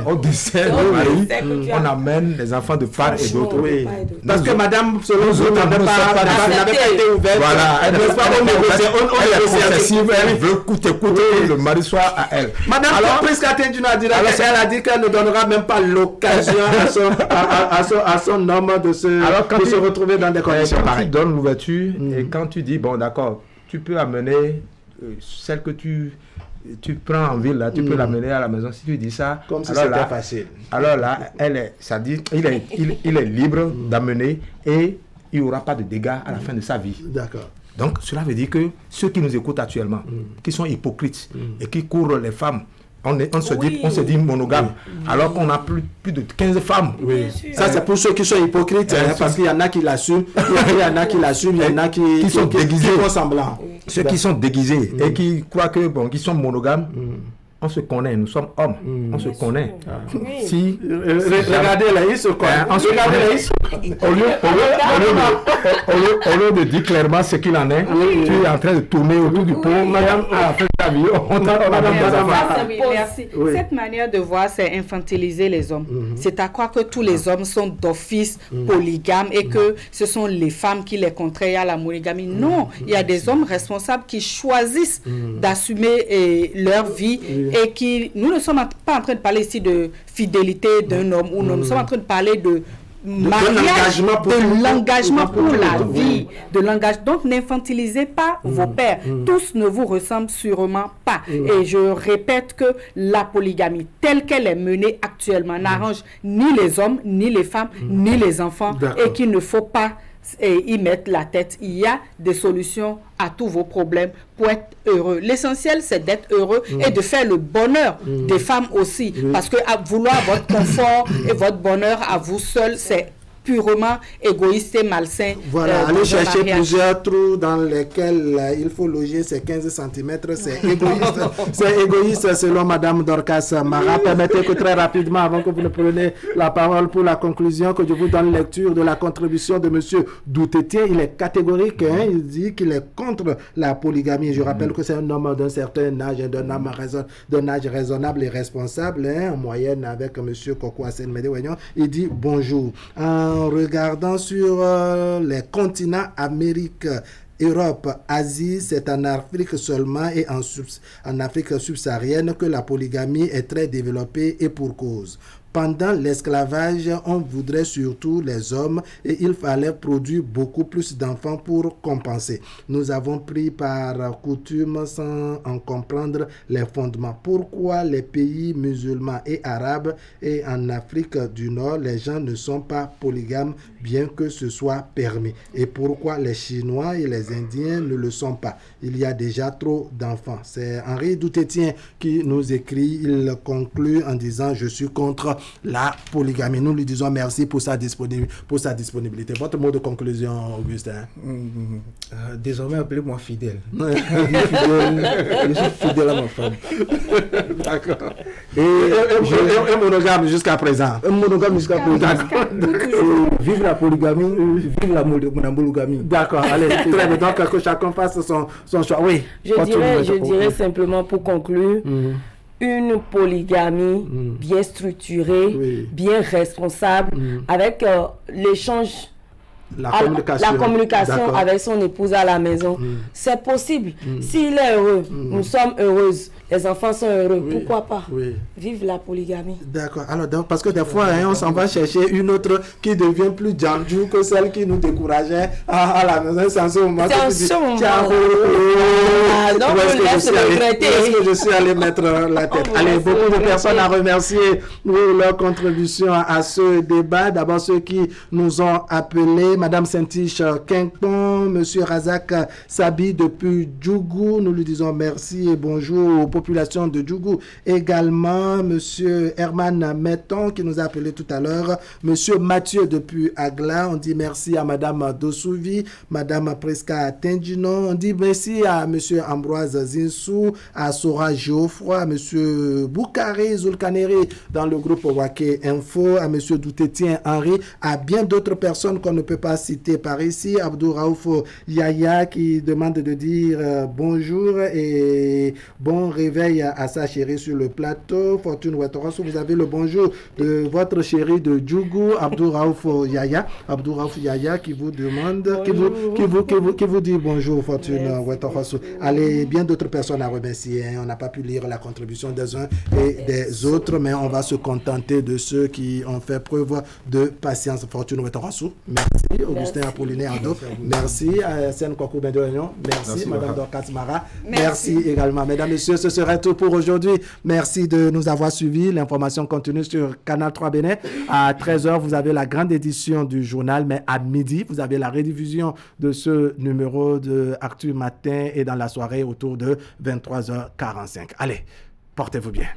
Speaker 9: Au décès, on amène les enfants de part et d'autre.
Speaker 1: Parce que Madame Solonzo n'avait pas été ouverte.
Speaker 9: Voilà, elle veut pas elle veut coûte que le mari soit à elle.
Speaker 1: Madame elle a dit qu'elle ne donnera même pas l'occasion à son homme de se retrouver dans des conditions pareilles.
Speaker 9: Tu donnes l'ouverture et quand tu dis, bon d'accord, tu peux amener celle que tu prends en ville, là, tu peux l'amener à la maison. Si tu dis ça,
Speaker 1: comme si c'était facile.
Speaker 9: Alors là, ça dit, il est libre d'amener et il n'y aura pas de dégâts à la fin de sa vie.
Speaker 1: D'accord.
Speaker 9: Donc cela veut dire que ceux qui nous écoutent actuellement, qui sont hypocrites et qui courent les femmes, on se dit monogame, alors qu'on a plus de 15 femmes.
Speaker 1: Ça c'est pour ceux qui sont hypocrites, parce qu'il y en a qui l'assument, il y en a qui
Speaker 9: sont déguisés,
Speaker 1: qui font semblant.
Speaker 9: Ceux qui sont déguisés et qui croient que qui sont monogames, on se connaît, nous sommes hommes, on se connaît.
Speaker 1: Oui.
Speaker 9: Si,
Speaker 1: regardez là, ils se connaissent.
Speaker 9: Au lieu de dire clairement ce qu'il en est, tu es en train de tourner autour du pot. Madame a fait ta vie.
Speaker 3: Merci. Cette manière de voir, c'est infantiliser les hommes. C'est à croire que tous les hommes sont d'office polygames et que ce sont les femmes qui les contraient à la monogamie. Non, il y a des hommes responsables qui choisissent d'assumer leur vie et qui... Nous ne sommes pas en train de parler ici de fidélité d'un homme ou nous sommes en train de parler de mariage, de l'engagement pour la vie, de l'engagement. Donc, n'infantilisez pas vos pères. Tous ne vous ressemblent sûrement pas. Et je répète que la polygamie, telle qu'elle est menée actuellement, n'arrange ni les hommes, ni les femmes, ni les enfants, et qu'il ne faut pas y mettre la tête. Il y a des solutions à tous vos problèmes pour être heureux. L'essentiel, c'est d'être heureux et de faire le bonheur des femmes aussi. Parce que à vouloir votre confort et votre bonheur à vous seul, c'est purement égoïste et malsain.
Speaker 1: Voilà, aller chercher plusieurs trous dans lesquels il faut loger ces 15 cm, c'est égoïste. C'est égoïste selon Madame Dorcas Mara. Permettez que très rapidement, avant que vous ne preniez la parole pour la conclusion, que je vous donne lecture de la contribution de Monsieur Doutétier. Il est catégorique, il dit qu'il est contre la polygamie. Je rappelle que c'est un homme d'un certain âge, d'un âge raisonnable et responsable, en moyenne avec Monsieur Koko Hassen Medewagnon. Il dit bonjour. En regardant sur les continents Amérique, Europe, Asie, c'est en Afrique seulement et en Afrique subsaharienne que la polygamie est très développée et pour cause. Pendant l'esclavage, on voudrait surtout les hommes et il fallait produire beaucoup plus d'enfants pour compenser. Nous avons pris par coutume sans en comprendre les fondements. Pourquoi les pays musulmans et arabes et en Afrique du Nord, les gens ne sont pas polygames bien que ce soit permis? Et pourquoi les Chinois et les Indiens ne le sont pas? Il y a déjà trop d'enfants. C'est Henri Doutétier qui nous écrit. Il conclut en disant « Je suis contre la polygamie ». Nous lui disons merci pour sa disponibilité. Votre mot de conclusion, Augustin?
Speaker 5: Désormais, appelez-moi fidèle.
Speaker 1: Je suis fidèle à ma femme. D'accord. Et monogame jusqu'à présent.
Speaker 5: Monogame jusqu'à présent. Vive la polygamie, vive la monogamie.
Speaker 1: D'accord, allez, très bien. Donc, que chacun fasse son choix. Oui.
Speaker 4: Je dirais simplement pour conclure, une polygamie bien structurée, bien responsable, avec l'échange, la communication avec son épouse à la maison. C'est possible. S'il est heureux, nous sommes heureuses. Les enfants sont heureux, pourquoi pas? Vive la polygamie.
Speaker 1: D'accord. Alors, parce que des fois, on s'en va chercher une autre qui devient plus jandou que celle qui nous décourageait à la maison. C'est en ce moment que tu dis, est-ce que je suis allé mettre la tête? Allez, beaucoup de personnes à remercier pour leur contribution à ce débat. D'abord, ceux qui nous ont appelés, Madame Saint-Tiche Quincon, Monsieur Razak Sabi depuis Djougou. Nous lui disons merci et bonjour aux population de Djougou. Également, Monsieur Herman Metton qui nous a appelé tout à l'heure. Monsieur Mathieu depuis Agla. On dit merci à Madame Dosouvi, Madame Preska Tendino. On dit merci à Monsieur Ambroise Zinsou, à Sora Geoffroy, à Monsieur Boukari Zulkaneri dans le groupe Wake Info, à Monsieur Doutétien Henri, à bien d'autres personnes qu'on ne peut pas citer par ici. Abdou Raouf Yaya qui demande de dire bonjour et bon réveil à sa chérie sur le plateau. Fortune Ouettarassou, vous avez le bonjour de votre chérie de Djougou, Abdou Raouf Yaya. Abdou Raouf Yaya qui vous demande, qui vous dit bonjour, Fortune Ouettarassou. Allez, bien d'autres personnes à remercier. On n'a pas pu lire la contribution des uns et des autres, mais on va se contenter de ceux qui ont fait preuve de patience. Fortune Ouettarassou, merci. Augustin Apollinaire Ado, merci. Sen Koko Bendoignon, merci. Madame Dorcas Mara, merci également. Mesdames, Messieurs, ce serait tout pour aujourd'hui. Merci de nous avoir suivis. L'information continue sur Canal 3 Bénin. À 13h, vous avez la grande édition du journal, mais à midi, vous avez la rediffusion de ce numéro de Actu Matin et dans la soirée autour de 23h45. Allez, portez-vous bien.